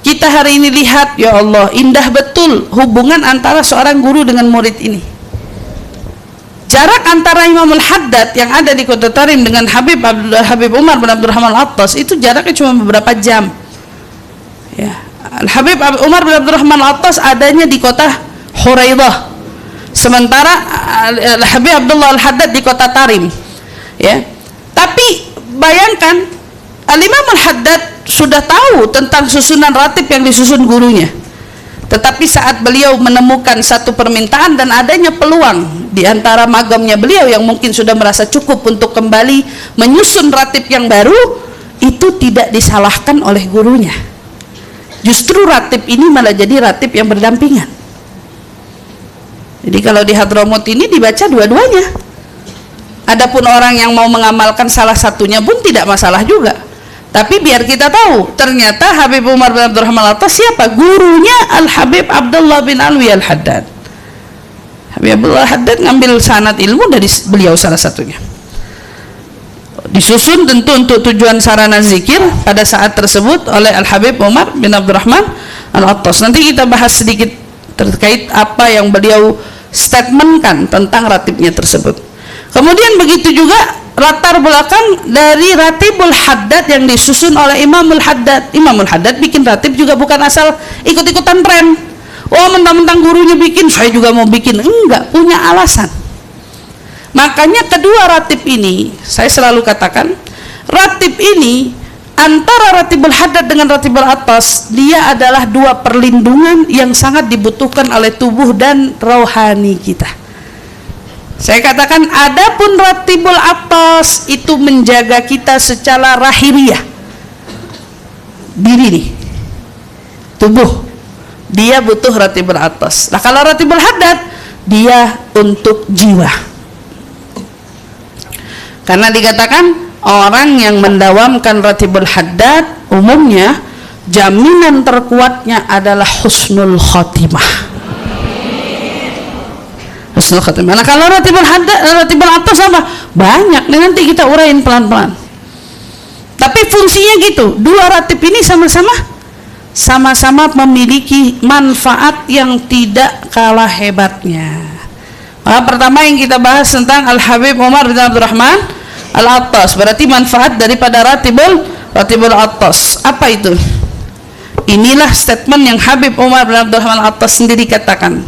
kita hari ini lihat, ya Allah, indah betul hubungan antara seorang guru dengan murid ini. Jarak antara Imamul Haddad yang ada di Kota Tarim dengan Habib Umar bin Abdurrahman Al-Attas itu jaraknya cuma beberapa jam. Ya, Habib Umar bin Abdurrahman Al-Attas adanya di kota Huraidah, sementara Habib Abdullah Al-Haddad di Kota Tarim. Ya, tapi bayangkan Al-Imam Al-Haddad sudah tahu tentang susunan ratib yang disusun gurunya. Tetapi saat beliau menemukan satu permintaan dan adanya peluang di antara magamnya beliau yang mungkin sudah merasa cukup untuk kembali menyusun ratib yang baru, itu tidak disalahkan oleh gurunya. Justru ratib ini malah jadi ratib yang berdampingan. Jadi kalau di Hadramut ini dibaca dua-duanya. Adapun orang yang mau mengamalkan salah satunya pun tidak masalah juga. Tapi biar kita tahu, ternyata Habib Umar bin Abdurrahman Al-Attas siapa? Gurunya Al-Habib Abdullah bin Alwi Al-Haddad. Habib Abdullah Al-Haddad ngambil sanad ilmu dari beliau salah satunya. Disusun tentu untuk tujuan sarana zikir pada saat tersebut oleh Al-Habib Umar bin Abdurrahman Al-Attas. Nanti kita bahas sedikit terkait apa yang beliau statementkan tentang ratibnya tersebut. Kemudian begitu juga latar belakang dari ratibul haddad yang disusun oleh Imamul Haddad. Imamul Haddad bikin ratib juga bukan asal ikut-ikutan tren. Oh, mentang-mentang gurunya bikin, saya juga mau bikin. Enggak, punya alasan. Makanya kedua ratib ini, saya selalu katakan, ratib ini antara ratibul haddad dengan ratibul atas, dia adalah dua perlindungan yang sangat dibutuhkan oleh tubuh dan rohani kita. Saya katakan, adapun ratibul atas itu menjaga kita secara lahiriah, diri nih, tubuh, dia butuh ratibul atas. Nah, kalau ratibul haddad, dia untuk jiwa. Karena dikatakan orang yang mendawamkan ratibul haddad umumnya jaminan terkuatnya adalah husnul khotimah. Husnul khotimah. Nah, kalau ratibul haddad, ratibul atas apa? Banyak, nanti kita urain pelan-pelan. Tapi fungsinya gitu, dua ratib ini sama-sama memiliki manfaat yang tidak kalah hebatnya. Nah, pertama yang kita bahas tentang Al-Habib Umar bin Abdurrahman Al-Attas, berarti manfaat daripada ratibul atas. Apa itu? Inilah statement yang Habib Umar bin Abdurrahman Al-Attas sendiri katakan.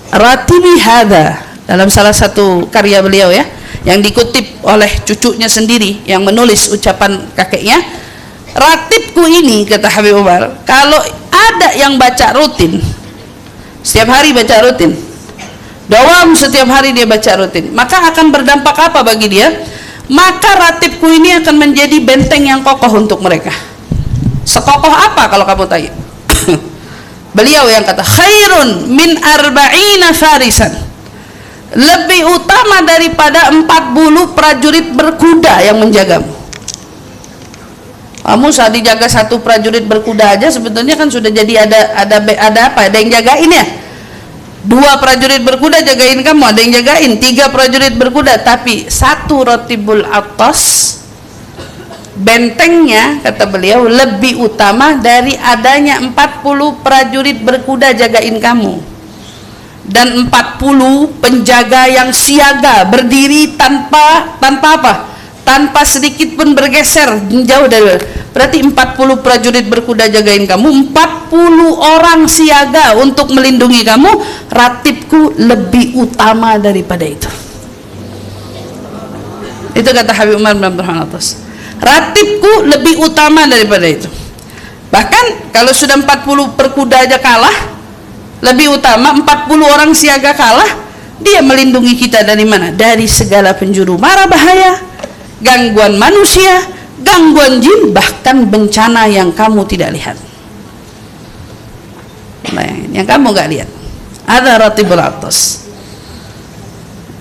Ratibi hadza, dalam salah satu karya beliau, ya, yang dikutip oleh cucunya sendiri yang menulis ucapan kakeknya. Ratibku ini, kata Habib Umar, kalau ada yang baca rutin, setiap hari baca rutin, dawam setiap hari dia baca rutin, maka akan berdampak apa bagi dia? Maka ratibku ini akan menjadi benteng yang kokoh untuk mereka. Sekokoh apa kalau kamu tanya? Beliau yang kata, khairun min arba'ina farisan, lebih utama daripada 40 prajurit berkuda yang menjagamu. Kamu saat dijaga satu prajurit berkuda aja sebetulnya kan sudah jadi ada apa? Ada yang jagain, ya. 2 prajurit berkuda jagain kamu, ada yang jagain. 3 prajurit berkuda, tapi satu ratibul atas, bentengnya, kata beliau, lebih utama dari adanya 40 prajurit berkuda jagain kamu, dan 40 penjaga yang siaga berdiri tanpa apa? Tanpa sedikit pun bergeser jauh dari. Berarti 40 prajurit berkuda jagain kamu, 40 orang siaga untuk melindungi kamu. Ratibku lebih utama daripada itu. Itu kata Habib Umar bin Abdurrahman Al-Attas. Ratibku lebih utama daripada itu. Bahkan kalau sudah 40 berkuda aja kalah, lebih utama 40 orang siaga kalah, dia melindungi kita dari mana? Dari segala penjuru mara bahaya, gangguan manusia, gangguan jin, bahkan bencana yang kamu tidak lihat. Bayangin, yang kamu gak lihat. Ada ratibul atas.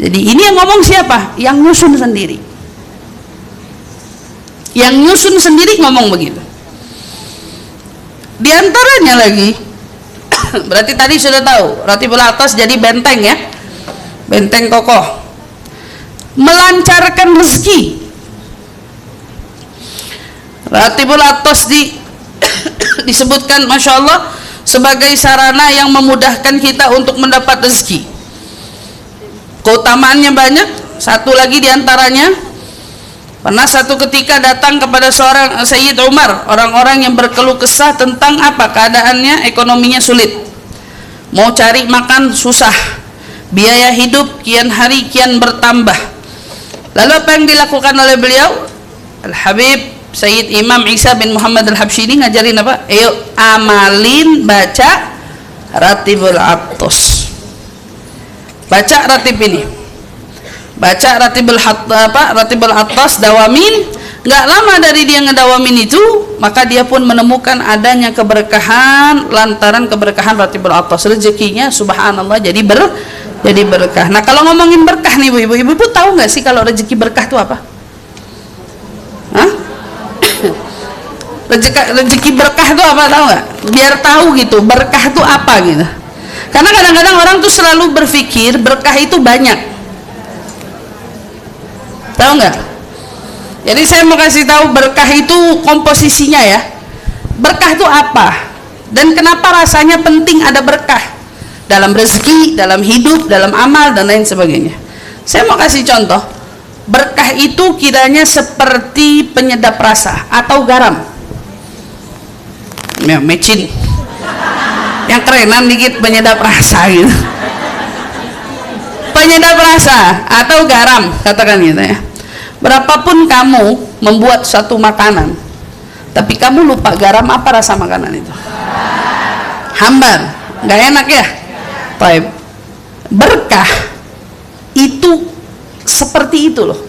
Jadi ini yang ngomong siapa? Yang nyusun sendiri. Yang nyusun sendiri ngomong begitu. Di antaranya lagi, berarti tadi sudah tahu, Ratibul Atas jadi benteng ya, benteng kokoh, melancarkan rezeki. Ratibul Atas disebutkan Masya Allah sebagai sarana yang memudahkan kita untuk mendapat rezeki. Keutamaannya banyak. Satu lagi diantaranya, pernah satu ketika datang kepada seorang Sayyid Umar orang-orang yang berkeluh kesah tentang apa keadaannya, ekonominya sulit, mau cari makan susah, biaya hidup kian hari kian bertambah. Lalu apa yang dilakukan oleh beliau? Al-Habib Sayyid Imam Isa bin Muhammad Al-Habsyi ini ngajarin apa? Ayo amalin baca Ratibul Atas. Baca ratib ini. Baca Ratibul Atas, dawamin. Enggak lama dari dia ngedawamin itu, maka dia pun menemukan adanya keberkahan lantaran keberkahan Ratibul Atas. Rezekinya subhanallah jadi berkah. Nah, kalau ngomongin berkah nih ibu-ibu tahu nggak sih kalau rezeki berkah itu apa? Hah? Rezeki berkah itu apa, tahu nggak? Biar tahu gitu, berkah itu apa gitu. Karena kadang-kadang orang tuh selalu berpikir berkah itu banyak, tahu nggak? Jadi saya mau kasih tahu berkah itu komposisinya ya. Berkah itu apa? Dan kenapa rasanya penting ada berkah dalam rezeki, dalam hidup, dalam amal dan lain sebagainya. Saya mau kasih contoh. Berkah itu kiranya seperti penyedap rasa atau garam. Ya, mecin yang kerenan dikit, penyedap rasa gitu, penyedap rasa atau garam, katakan gitu ya. Berapapun kamu membuat satu makanan tapi kamu lupa garam, apa rasa makanan itu? Hambar, nggak enak ya. Baik. Berkah itu seperti itu loh.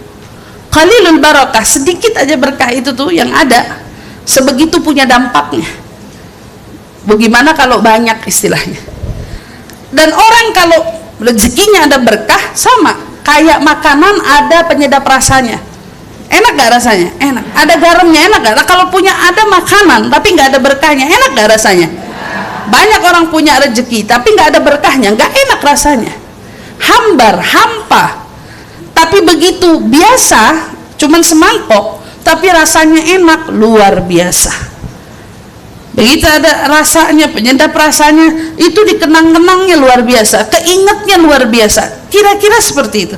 Qalilul barakah, sedikit aja berkah itu tuh yang ada sebegitu punya dampaknya. Bagaimana kalau banyak istilahnya? Dan orang kalau rezekinya ada berkah, sama kayak makanan ada penyedap rasanya. Enak gak rasanya? Enak. Ada garamnya, enak gak? Nah, kalau punya ada makanan tapi nggak ada berkahnya, enak gak rasanya? Banyak orang punya rezeki tapi nggak ada berkahnya, nggak enak rasanya. Hambar, hampa. Tapi begitu biasa, cuman semangkok, tapi rasanya enak, luar biasa. Begitu ada rasanya, penyedap rasanya, itu dikenang-kenangnya luar biasa, keingetnya luar biasa. Kira-kira seperti itu.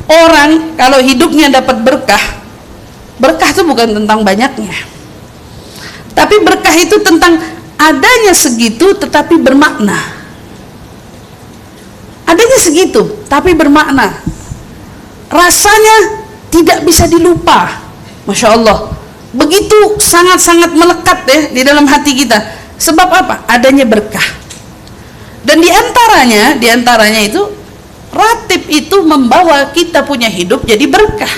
Orang kalau hidupnya dapat berkah, berkah itu bukan tentang banyaknya, tapi berkah itu tentang adanya segitu tetapi bermakna. Adanya segitu tapi bermakna. Rasanya tidak bisa dilupa. Masya Allah, begitu sangat-sangat melekat ya di dalam hati kita. Sebab apa? Adanya berkah. Dan diantaranya itu ratib itu membawa kita punya hidup jadi berkah.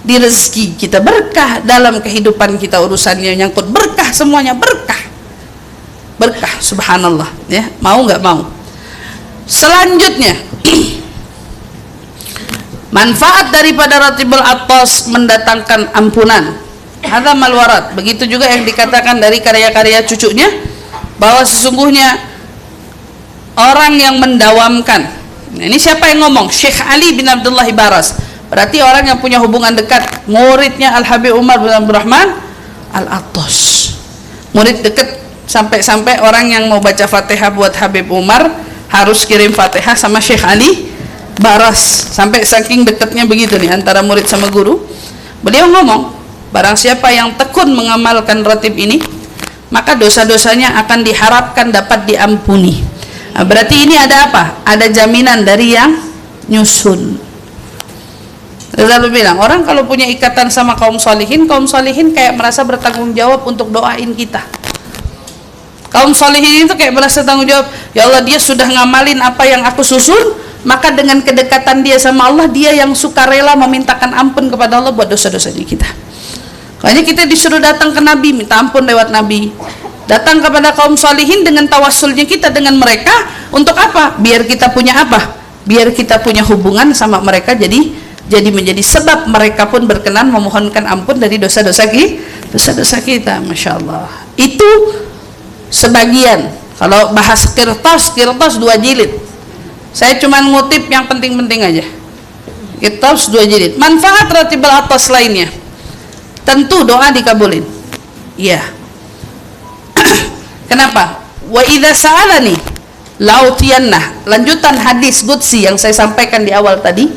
Di rezeki kita berkah, dalam kehidupan kita urusannya nyangkut berkah, semuanya berkah. Berkah, subhanallah ya. Mau nggak mau? Selanjutnya manfaat daripada Ratibul Atas mendatangkan ampunan. Hadza mal warad. Begitu juga yang dikatakan dari karya-karya cucunya, bahwa sesungguhnya orang yang mendawamkan. Nah, ini siapa yang ngomong? Syekh Ali bin Abdullah Baras. Berarti orang yang punya hubungan dekat, muridnya Al-Habib Umar bin Abdurrahman Al-Atas. Murid dekat, sampai-sampai orang yang mau baca Fatihah buat Habib Umar harus kirim Fatihah sama Syekh Ali Baras. Sampai saking dekatnya begitu nih antara murid sama guru. Beliau ngomong, barang siapa yang tekun mengamalkan ratib ini, maka dosa-dosanya akan diharapkan dapat diampuni. Nah, berarti ini ada apa? Ada jaminan dari yang nyusun. Lalu bilang, orang kalau punya ikatan sama kaum solihin kayak merasa bertanggung jawab untuk doain kita. Kaum solihin itu kayak merasa tanggung jawab, ya Allah, dia sudah ngamalin apa yang aku susun, maka dengan kedekatan dia sama Allah, dia yang sukarela memintakan ampun kepada Allah buat dosa-dosanya kita. Makanya kita disuruh datang ke Nabi, minta ampun lewat Nabi. Datang kepada kaum solihin dengan tawassulnya kita dengan mereka. Untuk apa? Biar kita punya apa? Biar kita punya hubungan sama mereka jadi jadi menjadi sebab mereka pun berkenan memohonkan ampun dari dosa-dosa kita. Masya Allah. Itu sebagian. Kalau bahas Qirtas 2 jilid. Saya cuma ngutip yang penting-penting aja. Qirtas 2 jilid. Manfaat ratibul atas lainnya, tentu doa dikabulin. Iya. Kenapa? Wa idza sa'alani lautiyannah. Lanjutan hadis qudsi yang saya sampaikan di awal tadi.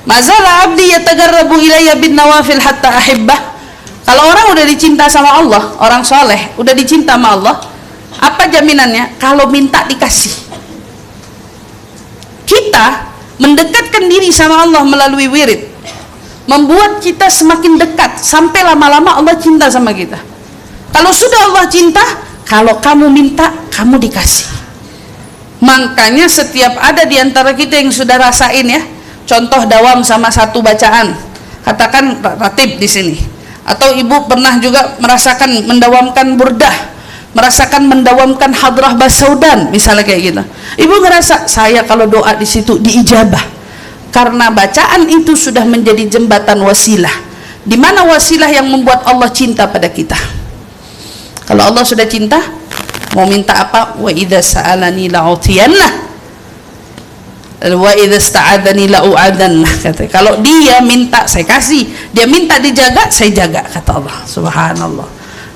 Mazala abdi yatagarrabu ilayya bin nawafil hatta ahibbah. Kalau orang udah dicinta sama Allah, orang soleh udah dicinta sama Allah, apa jaminannya? Kalau minta dikasih. Kita mendekatkan diri sama Allah melalui wirid, membuat kita semakin dekat, sampai lama-lama Allah cinta sama kita. Kalau sudah Allah cinta, kalau kamu minta, kamu dikasih. Makanya setiap ada di antara kita yang sudah rasain ya, contoh dawam sama satu bacaan, katakan ratib di sini, atau ibu pernah juga merasakan mendawamkan burdah, merasakan mendawamkan hadrah basaudan, misalnya kayak gitu. Ibu ngerasa saya kalau doa di situ diijabah, karena bacaan itu sudah menjadi jembatan wasilah, di mana wasilah yang membuat Allah cinta pada kita. Kalau Allah sudah cinta, mau minta apa? Wa idza sa'alani la'utiyannah wa idza sta'adzani la'u'adzannah. Kata, kalau dia minta saya kasih, dia minta dijaga saya jaga, kata Allah. Subhanallah.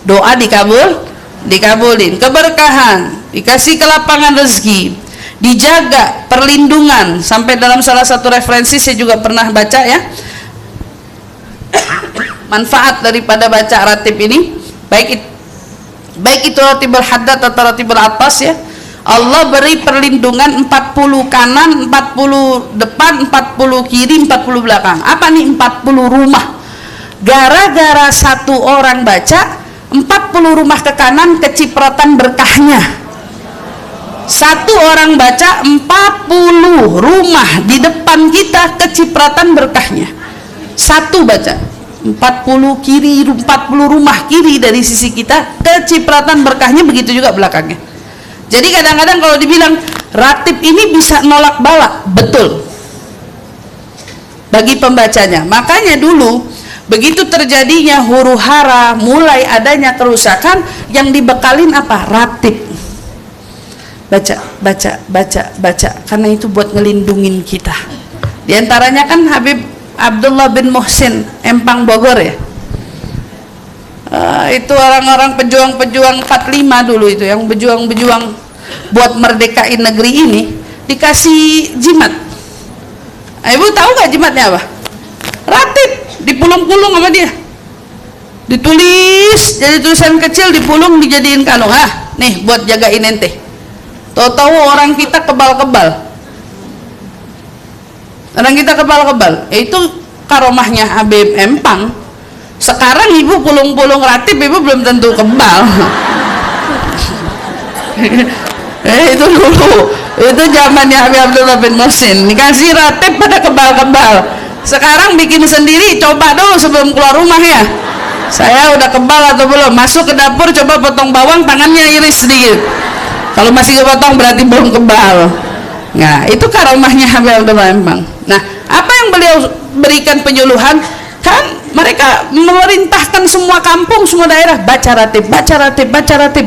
Doa dikabulin, keberkahan, dikasih kelapangan rezeki, dijaga, perlindungan. Sampai dalam salah satu referensi saya juga pernah baca ya, manfaat daripada baca ratib ini, baik itu ratibul haddad atau ratibul atas ya, Allah beri perlindungan 40 kanan, 40 depan, 40 kiri, 40 belakang. Apa nih 40 rumah? Gara-gara satu orang baca, 40 rumah ke kanan kecipratan berkahnya. Satu orang baca, 40 rumah di depan kita kecipratan berkahnya. Satu baca 40 kiri, 40 rumah kiri dari sisi kita kecipratan berkahnya, begitu juga belakangnya. Jadi kadang-kadang kalau dibilang ratib ini bisa nolak bala, betul bagi pembacanya. Makanya dulu begitu terjadinya huru hara, mulai adanya kerusakan, yang dibekalin apa? Ratib. Baca, karena itu buat ngelindungin kita. Di antaranya kan Habib Abdullah bin Muhsin Empang Bogor ya, itu orang-orang pejuang-pejuang 45 dulu itu, yang berjuang buat merdekain negeri ini, dikasih jimat. Ibu tahu nggak jimatnya apa? Ratib, dipulung-pulung sama dia, ditulis jadi tulisan kecil, dipulung dijadiin kalung. Nih buat jagain ente. Tahu-tahu orang kita kebal-kebal. Itu karomahnya Habib Empang. Sekarang ibu pulung-pulung ratib, ibu belum tentu kebal. Itu dulu, itu zamannya Habib Abdullah bin Muhsin, dikasih ratib pada kebal-kebal. Sekarang bikin sendiri, coba dulu sebelum keluar rumah ya, saya udah kebal atau belum. Masuk ke dapur, coba potong bawang, tangannya iris sedikit. Kalau masih kepotong berarti belum kebal. Nah, itu karomahnya Habib Abdullah Empang. Nah, apa yang beliau berikan penyuluhan? Kan mereka memerintahkan semua kampung, semua daerah, baca ratib,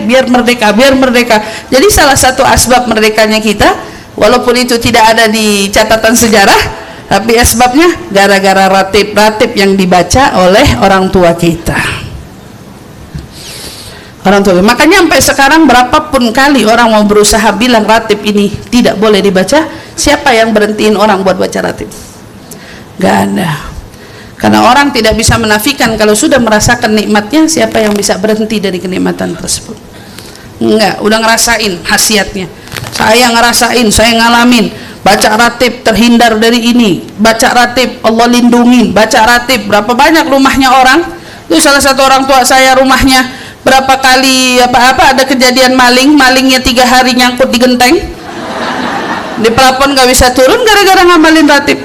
biar merdeka. Jadi salah satu asbab merdekanya kita, walaupun itu tidak ada di catatan sejarah, tapi asbabnya gara-gara ratib yang dibaca oleh orang tua kita. Makanya sampai sekarang berapapun kali orang mau berusaha bilang ratib ini tidak boleh dibaca, siapa yang berhentiin orang buat baca ratib? Gak ada. Karena orang tidak bisa menafikan kalau sudah merasakan nikmatnya, siapa yang bisa berhenti dari kenikmatan tersebut? Enggak, udah ngerasain khasiatnya. Saya ngerasain, saya ngalamin. Baca ratib terhindar dari ini, baca ratib Allah lindungin, baca ratib. Berapa banyak rumahnya orang? Itu salah satu orang tua saya, rumahnya berapa kali ada kejadian malingnya 3 hari nyangkut di genteng, di plafon gak bisa turun gara-gara ngamalin ratib.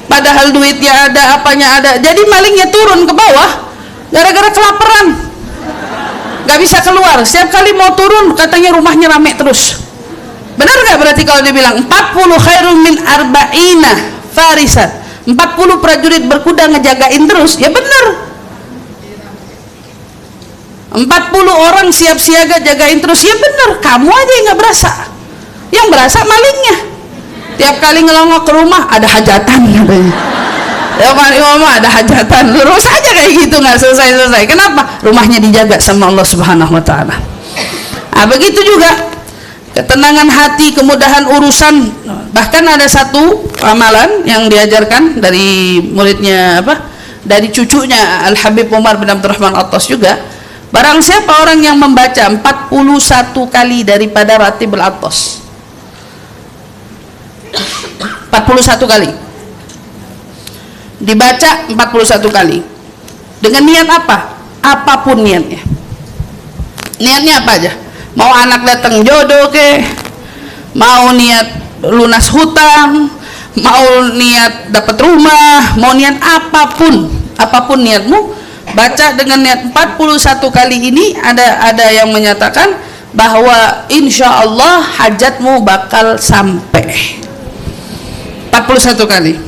Padahal duitnya ada, apanya ada, jadi malingnya turun ke bawah gara-gara kelaparan, gak bisa keluar. Setiap kali mau turun katanya rumahnya rame terus. Benar gak berarti kalau dibilang 40 khairun min arba'ina farisat, 40 prajurit berkuda ngejagain terus, ya bener. 40 orang siap siaga jagain terus, ya bener. Kamu aja yang nggak berasa, yang berasa malingnya. Tiap kali ngelongok ke rumah ada hajatan katanya. Ya kan, mama ada hajatan, lurus aja kayak gitu, nggak selesai. Kenapa? Rumahnya dijaga sama Allah Subhanahu Wa Taala. Nah, begitu juga ketenangan hati, kemudahan urusan. Bahkan ada satu amalan yang diajarkan dari muridnya dari cucunya Al Habib Umar bin Abdurrahman Attas juga. Barang siapa orang yang membaca 41 kali daripada Ratibul Attas, 41 kali dibaca, 41 kali dengan niat apa? Apapun niatnya. Niatnya apa aja? Mau anak datang jodoh ke, mau niat lunas hutang, mau niat dapat rumah, mau niat apapun niatmu, baca dengan niat 41 kali ini. Ada yang menyatakan bahwa insya Allah hajatmu bakal sampai 41 kali.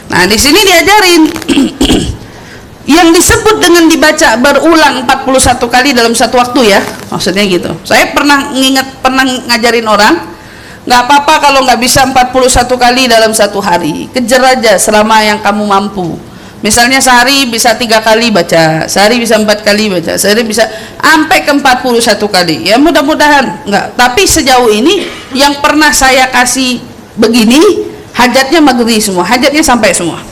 Nah, di sini diajarin yang disebut dengan dibaca berulang 41 kali dalam satu waktu, ya, maksudnya gitu. Saya pernah ngajarin orang, nggak apa-apa kalau nggak bisa 41 kali dalam satu hari, kejar aja selama yang kamu mampu. Misalnya sehari bisa 3 kali baca, sehari bisa 4 kali baca, sehari bisa sampai ke 41 kali. Ya mudah-mudahan enggak. Tapi sejauh ini yang pernah saya kasih begini, hajatnya magri semua, hajatnya sampai semua.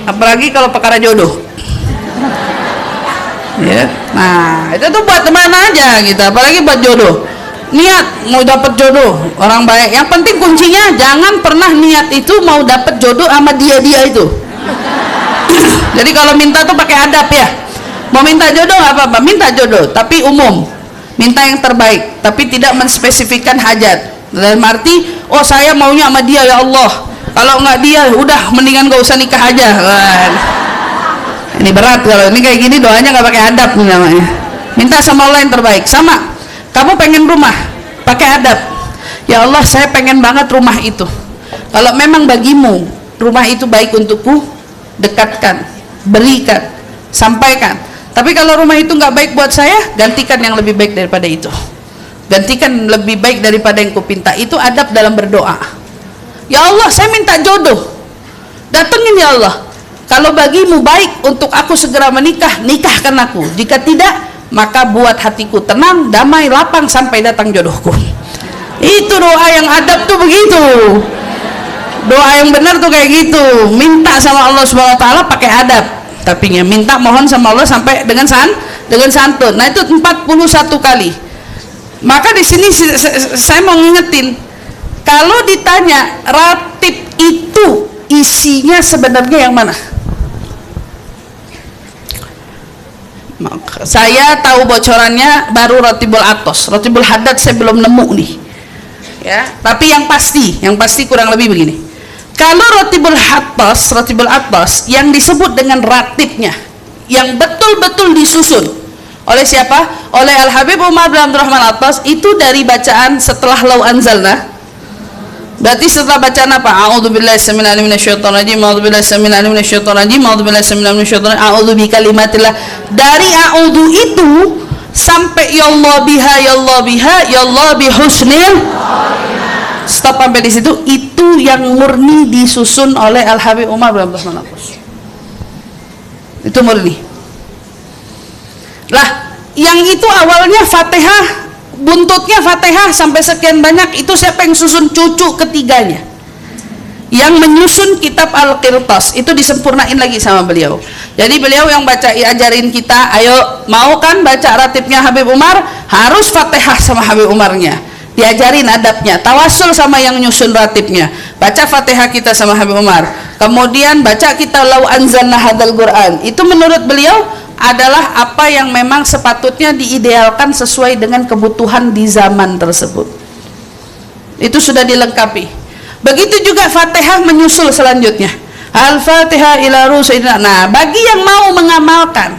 Apalagi kalau perkara jodoh. Ya. Nah, itu tuh buat teman aja gitu, apalagi buat jodoh. Niat mau dapat jodoh, orang baik. Yang penting kuncinya jangan pernah niat itu mau dapat jodoh sama dia itu. Jadi kalau minta tuh pakai adab, ya. Mau minta jodoh nggak apa-apa, minta jodoh tapi umum, minta yang terbaik, tapi tidak menspesifikkan hajat. Dalam arti, oh saya maunya sama dia ya Allah, kalau nggak dia udah mendingan gak usah nikah aja. Wah, ini berat kalau ini kayak gini, doanya nggak pakai adab nih namanya. Minta sama Allah yang terbaik. Sama kamu pengen rumah, pakai adab. Ya Allah, saya pengen banget rumah itu. Kalau memang bagimu rumah itu baik untukku, dekatkan, berikan, sampaikan. Tapi kalau rumah itu nggak baik buat saya, gantikan yang lebih baik daripada itu. Gantikan lebih baik daripada yang kupinta. Itu adab dalam berdoa. Ya Allah, saya minta jodoh, datengin ya Allah. Kalau bagimu baik untuk aku segera menikah, nikahkan aku. Jika tidak, maka buat hatiku tenang, damai, lapang sampai datang jodohku. Itu doa yang adab tuh begitu. Doa yang benar tuh kayak gitu. Minta sama Allah Subhanahu Wa Taala pakai adab. Tapi minta mohon sama Allah sampai dengan santun. Nah, itu 41 kali. Maka di sini saya mau ngingetin, kalau ditanya ratib itu isinya sebenarnya yang mana? Saya tahu bocorannya baru Ratibul Attas. Ratibul Haddad saya belum nemu nih. Ya, tapi yang pasti kurang lebih begini. Kalau Ratibul Attas yang disebut dengan ratibnya, yang betul-betul disusun oleh siapa? Oleh Al Habib Umar bin Abdurrahman Attas, itu dari bacaan setelah Lau Anzalna. Berarti setelah bacaan apa? A'udzubillahi samil alim minasyaitonir rajim, a'udzubillahi samil alim minasyaitonir rajim, a'udzubillahi samil alim minasyaitonir rajim, a'udzu bikalimatillah. Dari a'udzu itu sampai ya Allah biha ya Allah biha ya Allah bihusnil. Stop sampai di situ. Itu yang murni disusun oleh Al Habib Umar bin Abdurrahman Attas. Itu murni. Lah, yang itu awalnya Fatihah, buntutnya Fatihah sampai sekian banyak, itu siapa yang susun? Cucu ketiganya yang menyusun kitab Al-Qirtas. Itu disempurnain lagi sama beliau. Jadi beliau yang baca, ajarin kita, ayo mau kan baca ratibnya Habib Umar, harus Fatihah sama Habib Umarnya, diajarin adabnya, tawasul sama yang nyusun ratibnya, baca Fatihah kita sama Habib Umar, kemudian baca kita Lau Anzalna Hadzal Quran. Itu menurut beliau adalah apa yang memang sepatutnya diidealkan sesuai dengan kebutuhan di zaman tersebut. Itu sudah dilengkapi. Begitu juga Fatihah menyusul selanjutnya. Al-Fatihah ila Rasulillah. Nah, bagi yang mau mengamalkan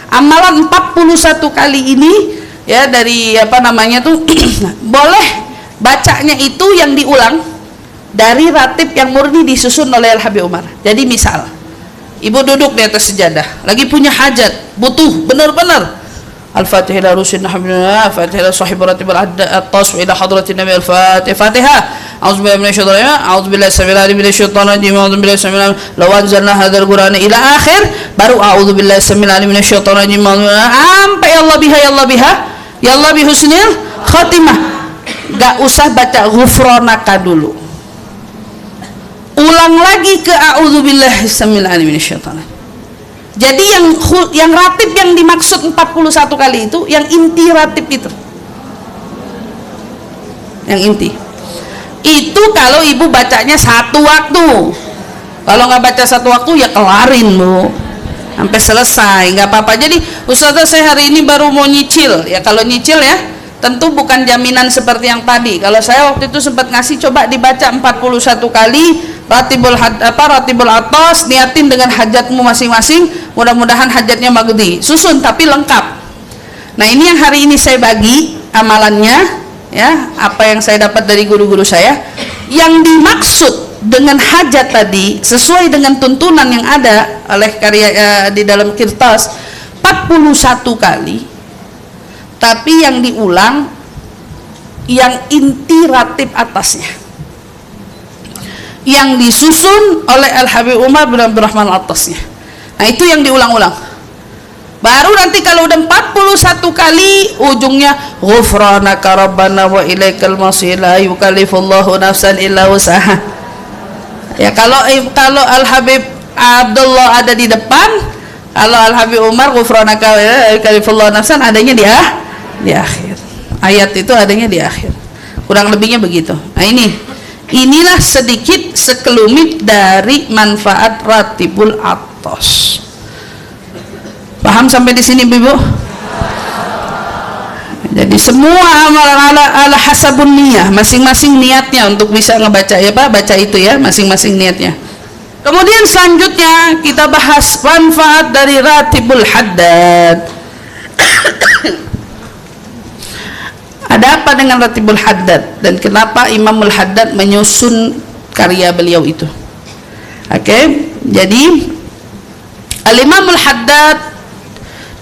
amalan 41 kali ini, ya, dari boleh bacanya itu yang diulang dari ratib yang murni disusun oleh Al-Habib Umar. Jadi misal ibu duduk di atas sejadah, lagi punya hajat, butuh benar-benar Al-Fatihah ila rusin alhamdulillah, Al-Fatihah ila sahib ratibul atas ila hadratin Nabi Al-Fatihah. Fatihah. A'udzubillahi minasyaitonir rajim. A'udzubillahi samil alim minasyaitonir rajim. A'udzubillahi samil alim. Law anzalna hadzal qur'ana ila akhir, baru a'udzubillahi samil alim minasyaitonir rajim. Sampai Allah biha ya Allah biha ya Allah bi husnil khatimah. Enggak usah baca ghufranaka dulu. Ulang lagi ke a'udzubillahi samil alim minasyaitonir rajim. Jadi yang ratib yang dimaksud 41 kali itu, yang inti ratib itu. Yang inti. Itu kalau ibu bacanya satu waktu. Kalau nggak baca satu waktu ya kelarin Bu. Sampai selesai, nggak apa-apa. Jadi Ustazah saya hari ini baru mau nyicil. Ya kalau nyicil ya, tentu bukan jaminan seperti yang tadi. Kalau saya waktu itu sempat ngasih coba dibaca 41 kali ratibul atas, niatin dengan hajatmu masing-masing, mudah-mudahan hajatnya magdi, susun tapi lengkap. Nah ini yang hari ini saya bagi amalannya, ya apa yang saya dapat dari guru-guru saya, yang dimaksud dengan hajat tadi sesuai dengan tuntunan yang ada oleh karya di dalam kirtas 41 kali, tapi yang diulang yang inti ratib atasnya, yang disusun oleh Al-Habib Umar bin Abdurrahman atasnya. Nah itu yang diulang-ulang. Baru nanti kalau udah 41 kali ujungnya ghufranaka rabbana wa ilaikal masir la yukallifullahu nafsan illa wusaha. Ya kalau Al-Habib Abdullah ada di depan, kalau Al-Habib Umar ghufranaka wa yukallifullahu nafsan adanya di akhir. Ayat itu adanya di akhir. Kurang lebihnya begitu. Nah inilah sedikit sekelumit dari manfaat ratibul atas. Paham sampai di sini Ibu? Jadi semua amalan ala hasabun niyah, masing-masing niatnya untuk bisa ngebaca ya Pak, baca itu ya, masing-masing niatnya. Kemudian selanjutnya kita bahas manfaat dari ratibul haddad. Ada apa dengan ratibul haddad dan kenapa Imamul Haddad menyusun karya beliau itu? Oke, jadi Al-Imamul Haddad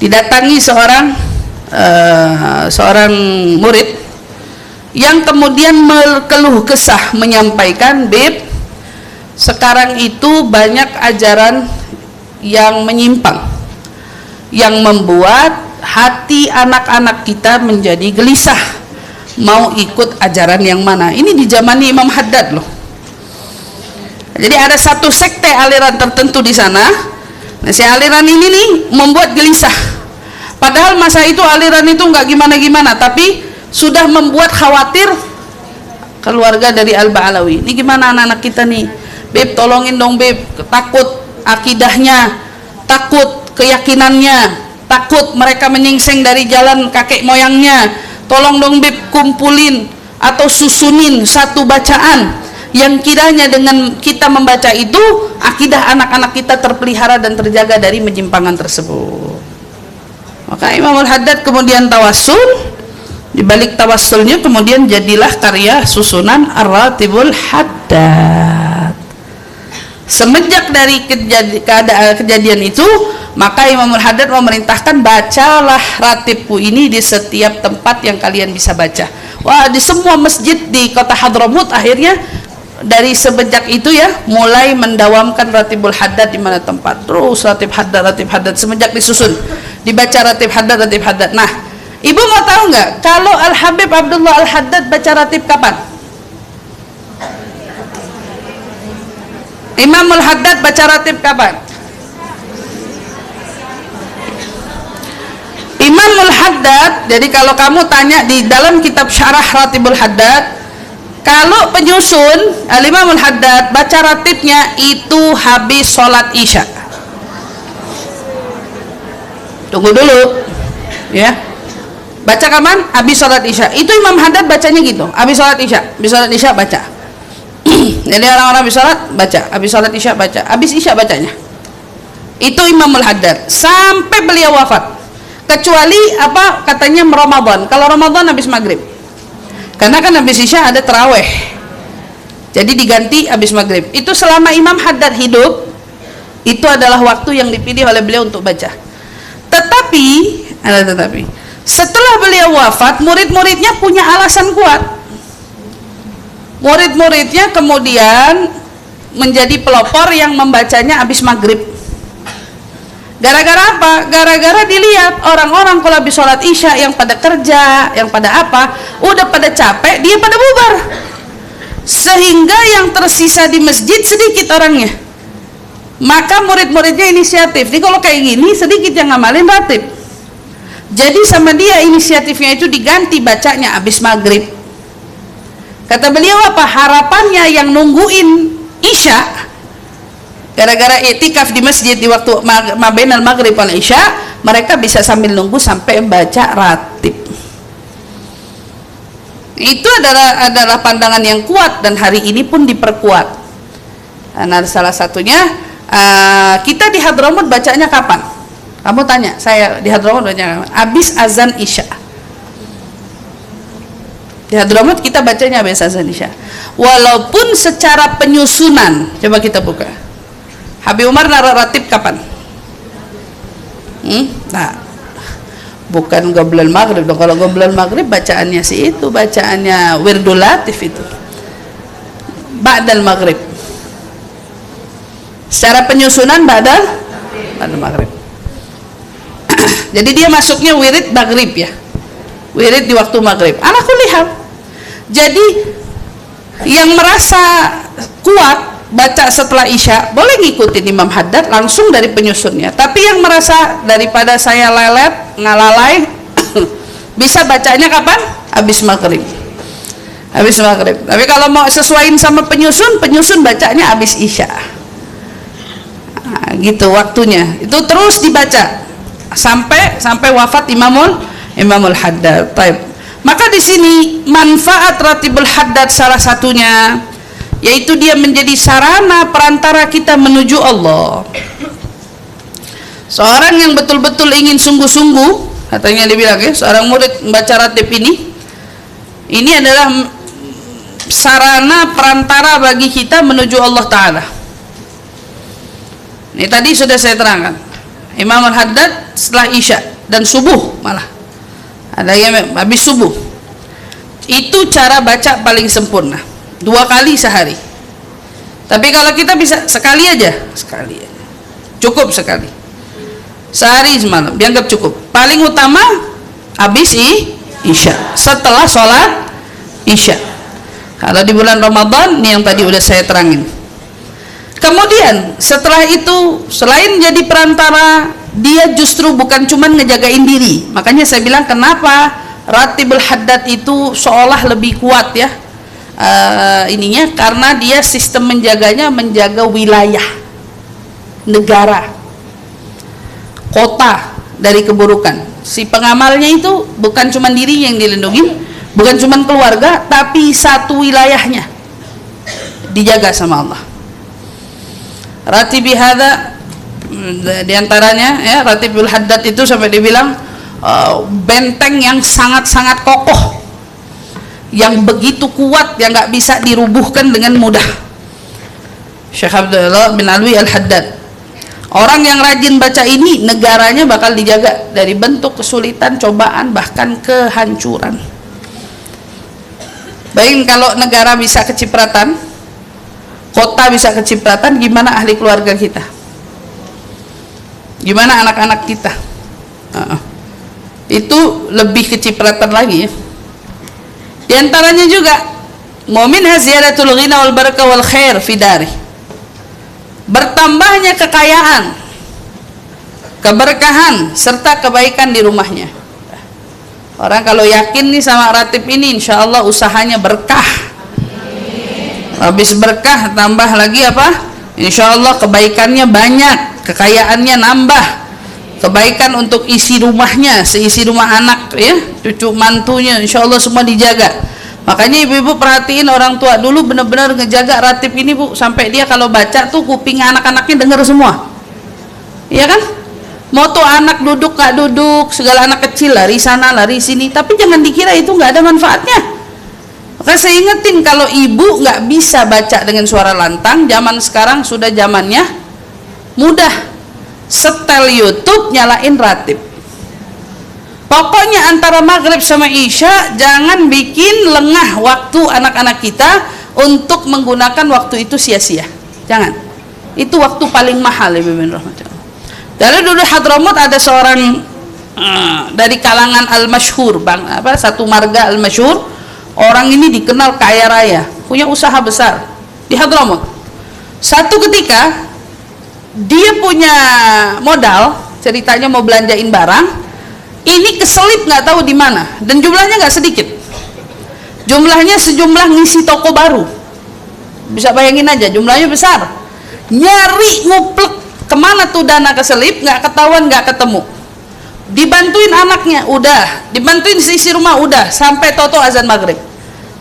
didatangi seorang murid yang kemudian berkeluh kesah menyampaikan, Bib, sekarang itu banyak ajaran yang menyimpang yang membuat hati anak-anak kita menjadi gelisah mau ikut ajaran yang mana. Ini di zaman Imam Haddad loh. Jadi ada satu sekte aliran tertentu di sana. Nah, si aliran ini nih membuat gelisah. Padahal masa itu aliran itu nggak gimana-gimana, tapi sudah membuat khawatir keluarga dari Al-Ba'alawi. Ini gimana anak-anak kita nih? Beb, tolongin dong Beb, takut akidahnya, takut keyakinannya, takut mereka menyingsing dari jalan kakek moyangnya. Tolong dong Beb, kumpulin atau susunin satu bacaan yang kiranya dengan kita membaca itu akidah anak-anak kita terpelihara dan terjaga dari penyimpangan tersebut. Maka Imamul Haddad kemudian tawassul, di balik tawassulnya kemudian jadilah karya susunan Ar-Ratibul Haddad. Semenjak dari kejadian itu, maka Imamul Haddad memerintahkan, bacalah ratibku ini di setiap tempat yang kalian bisa baca. Wah, di semua masjid di kota Hadramut akhirnya dari semenjak itu ya mulai mendawamkan ratibul haddad di mana tempat. Terus ratib haddad semenjak disusun dibaca ratib haddad. Nah, Ibu mau tahu nggak kalau Al-Habib Abdullah Al-Haddad baca ratib kapan? Imamul Haddad baca ratib kapan? Imamul Haddad, jadi kalau kamu tanya di dalam kitab Syarah Ratibul Haddad, kalau penyusun Al-Imamul Haddad baca ratibnya itu habis sholat isya. Tunggu dulu ya, baca kapan? Habis sholat isya. Itu Imam Haddad bacanya gitu, habis sholat isya baca. Jadi orang-orang habis sholat baca, habis sholat isya baca, habis isya bacanya. Itu Imamul Haddad sampai beliau wafat. Kecuali apa katanya Ramadan. Kalau Ramadan habis maghrib, karena kan habis isya ada taraweh. Jadi diganti habis maghrib. Itu selama Imam Haddad hidup, itu adalah waktu yang dipilih oleh beliau untuk baca. Tetapi, setelah beliau wafat, murid-muridnya punya alasan kuat. Murid-muridnya kemudian menjadi pelopor yang membacanya habis maghrib. Gara-gara apa? Gara-gara dilihat orang-orang kalau habis sholat isya yang pada kerja, yang pada apa, udah pada capek, dia pada bubar. Sehingga yang tersisa di masjid sedikit orangnya. Maka murid-muridnya inisiatif. Jadi kalau kayak gini sedikit yang ngamalin ratib. Jadi sama dia inisiatifnya itu diganti bacanya habis maghrib. Kata beliau apa? Harapannya yang nungguin isya, gara-gara iktikaf di masjid di waktu mabainal maghrib wal isya, mereka bisa sambil nunggu sampai baca ratib. Itu adalah pandangan yang kuat dan hari ini pun diperkuat. Nah, salah satunya kita di Hadramut bacanya kapan? Kamu tanya, saya di Hadramut bacanya habis azan isya. Di Hadramut kita bacanya habis azan isya. Walaupun secara penyusunan, coba kita buka. Habib Umar naruh ratib kapan? Nah, bukan qoblal maghrib dong. Kalau qoblal maghrib bacaannya sih itu, bacaannya wirdul latif itu ba'dal maghrib. Secara penyusunan ba'dal maghrib. Jadi dia masuknya wirid maghrib ya, wirid di waktu maghrib. Ala kulli hal. Jadi yang merasa kuat baca setelah isya boleh ngikutin Imam Haddad langsung dari penyusunnya. Tapi yang merasa daripada saya lelet ngalalai bisa bacanya kapan? Habis maghrib. Habis maghrib. Tapi kalau mau sesuaiin sama penyusun bacanya habis isya. Nah, gitu waktunya. Itu terus dibaca sampai wafat Imamul Haddad. Baik. Maka di sini manfaat ratibul Haddad salah satunya yaitu dia menjadi sarana perantara kita menuju Allah. Seorang yang betul-betul ingin sungguh-sungguh, katanya dia bilang ya, seorang murid membaca ratib ini adalah sarana perantara bagi kita menuju Allah Ta'ala. Ini tadi sudah saya terangkan, Imam Al-Haddad setelah isya dan subuh, malah ada yang habis subuh. Itu cara baca paling sempurna, 2 kali sehari. Tapi kalau kita bisa sekali aja, cukup sekali, sehari semalam dianggap cukup. Paling utama habis isya, setelah sholat isya. Kalau di bulan Ramadan ini yang tadi udah saya terangin. Kemudian setelah itu selain jadi perantara, dia justru bukan cuma ngejagain diri. Makanya saya bilang kenapa ratibul Haddad itu seolah lebih kuat ya, ininya karena dia sistem menjaganya menjaga wilayah, negara, kota dari keburukan. Si pengamalnya itu bukan cuma dirinya yang dilindungi, bukan cuma keluarga, tapi satu wilayahnya dijaga sama Allah. Ratibi hadza diantaranya ya, ratibul Haddad itu sampai dibilang benteng yang sangat-sangat kokoh, yang begitu kuat, yang nggak bisa dirubuhkan dengan mudah. Syekh Abdullah bin Alwi Al-Haddad, orang yang rajin baca ini negaranya bakal dijaga dari bentuk kesulitan, cobaan, bahkan kehancuran. Bayangin kalau negara bisa kecipratan, kota bisa kecipratan, gimana ahli keluarga kita, gimana anak-anak kita. Itu lebih kecipratan lagi ya. Di antaranya juga mu'min ziyadatul ghina wal barakah wal khair fi dari, bertambahnya kekayaan, keberkahan serta kebaikan di rumahnya. Orang kalau yakin nih sama ratib ini, insya Allah usahanya berkah. Habis berkah tambah lagi apa? Insya Allah kebaikannya banyak, kekayaannya nambah, kebaikan untuk isi rumahnya, seisi rumah anak ya, cucu mantunya, insya Allah semua dijaga. Makanya ibu-ibu perhatiin orang tua dulu benar-benar ngejaga ratib ini bu, sampai dia kalau baca tuh kuping anak-anaknya dengar semua, iya kan? Mau tuh anak duduk gak duduk, segala anak kecil lari sana lari sini, tapi jangan dikira itu nggak ada manfaatnya. Maka saya ingetin, kalau ibu nggak bisa baca dengan suara lantang, zaman sekarang sudah zamannya mudah, setel YouTube, nyalain ratib. Pokoknya antara maghrib sama isya jangan bikin lengah waktu anak-anak kita untuk menggunakan waktu itu sia-sia. Jangan. Itu waktu paling mahal, Ibu bin Rahmatullah. Dari dulu Hadramut ada seorang dari kalangan al-masyhur, satu marga al-masyhur. Orang ini dikenal kaya raya, punya usaha besar di Hadramut. Satu ketika dia punya modal, ceritanya mau belanjain barang, ini keselip nggak tahu di mana, dan jumlahnya nggak sedikit. Jumlahnya sejumlah ngisi toko baru. Bisa bayangin aja, jumlahnya besar. Nyari nguplek kemana tuh dana keselip, nggak ketahuan, nggak ketemu. Dibantuin anaknya, udah. Dibantuin sisi rumah, udah. Sampai toto azan maghrib.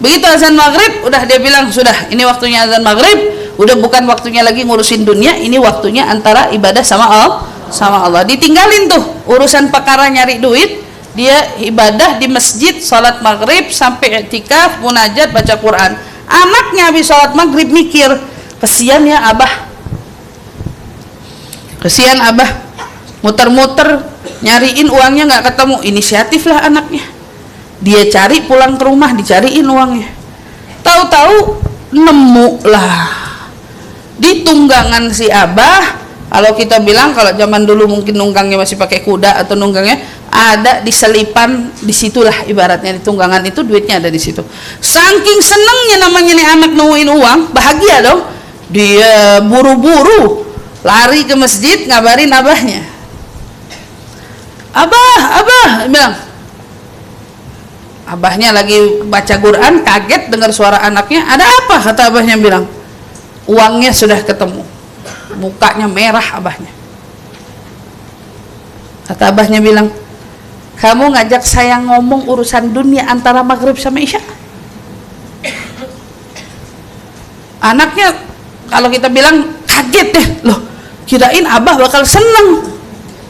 Begitu azan maghrib, udah dia bilang, sudah, ini waktunya azan maghrib. Udah bukan waktunya lagi ngurusin dunia, ini waktunya antara ibadah sama Allah. Ditinggalin tuh urusan perkara nyari duit, dia ibadah di masjid, salat maghrib sampai i'tikaf, munajat, baca Quran. Anaknya habis salat maghrib mikir, kesian ya abah, kesian abah, muter-muter nyariin uangnya nggak ketemu. Inisiatif lah anaknya, dia cari pulang ke rumah, dicariin uangnya. Tahu-tahu nemu lah di tunggangan si abah. Kalau kita bilang, kalau zaman dulu mungkin nunggangnya masih pakai kuda atau nunggangnya ada di selipan, disitulah ibaratnya di tunggangan itu duitnya ada di situ. Saking senengnya namanya nih anak nemuin uang, bahagia dong. Dia buru-buru lari ke masjid ngabarin abahnya. Abah, bilang. Abahnya lagi baca Quran, kaget dengar suara anaknya. Ada apa? Kata abahnya, bilang, uangnya sudah ketemu. Mukanya merah abahnya. Kata abahnya, bilang, kamu ngajak saya ngomong urusan dunia antara maghrib sama isya. Anaknya kalau kita bilang kaget deh, loh kirain abah bakal seneng,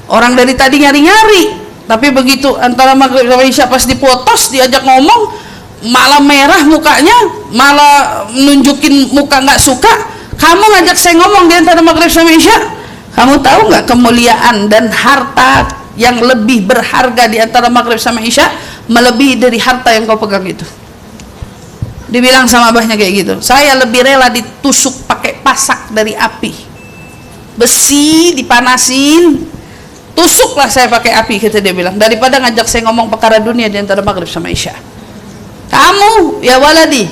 orang dari tadi nyari-nyari, tapi begitu antara maghrib sama isya pas dipotos diajak ngomong malah merah mukanya, malah nunjukin muka nggak suka. Kamu ngajak saya ngomong di antara maghrib sama isya, kamu tahu nggak kemuliaan dan harta yang lebih berharga di antara maghrib sama isya melebihi dari harta yang kau pegang itu. Dibilang sama abahnya kayak gitu, saya lebih rela ditusuk pakai pasak dari api, besi dipanasin, tusuklah saya pakai api, kata dia bilang, daripada ngajak saya ngomong perkara dunia di antara maghrib sama isya. Kamu ya waladi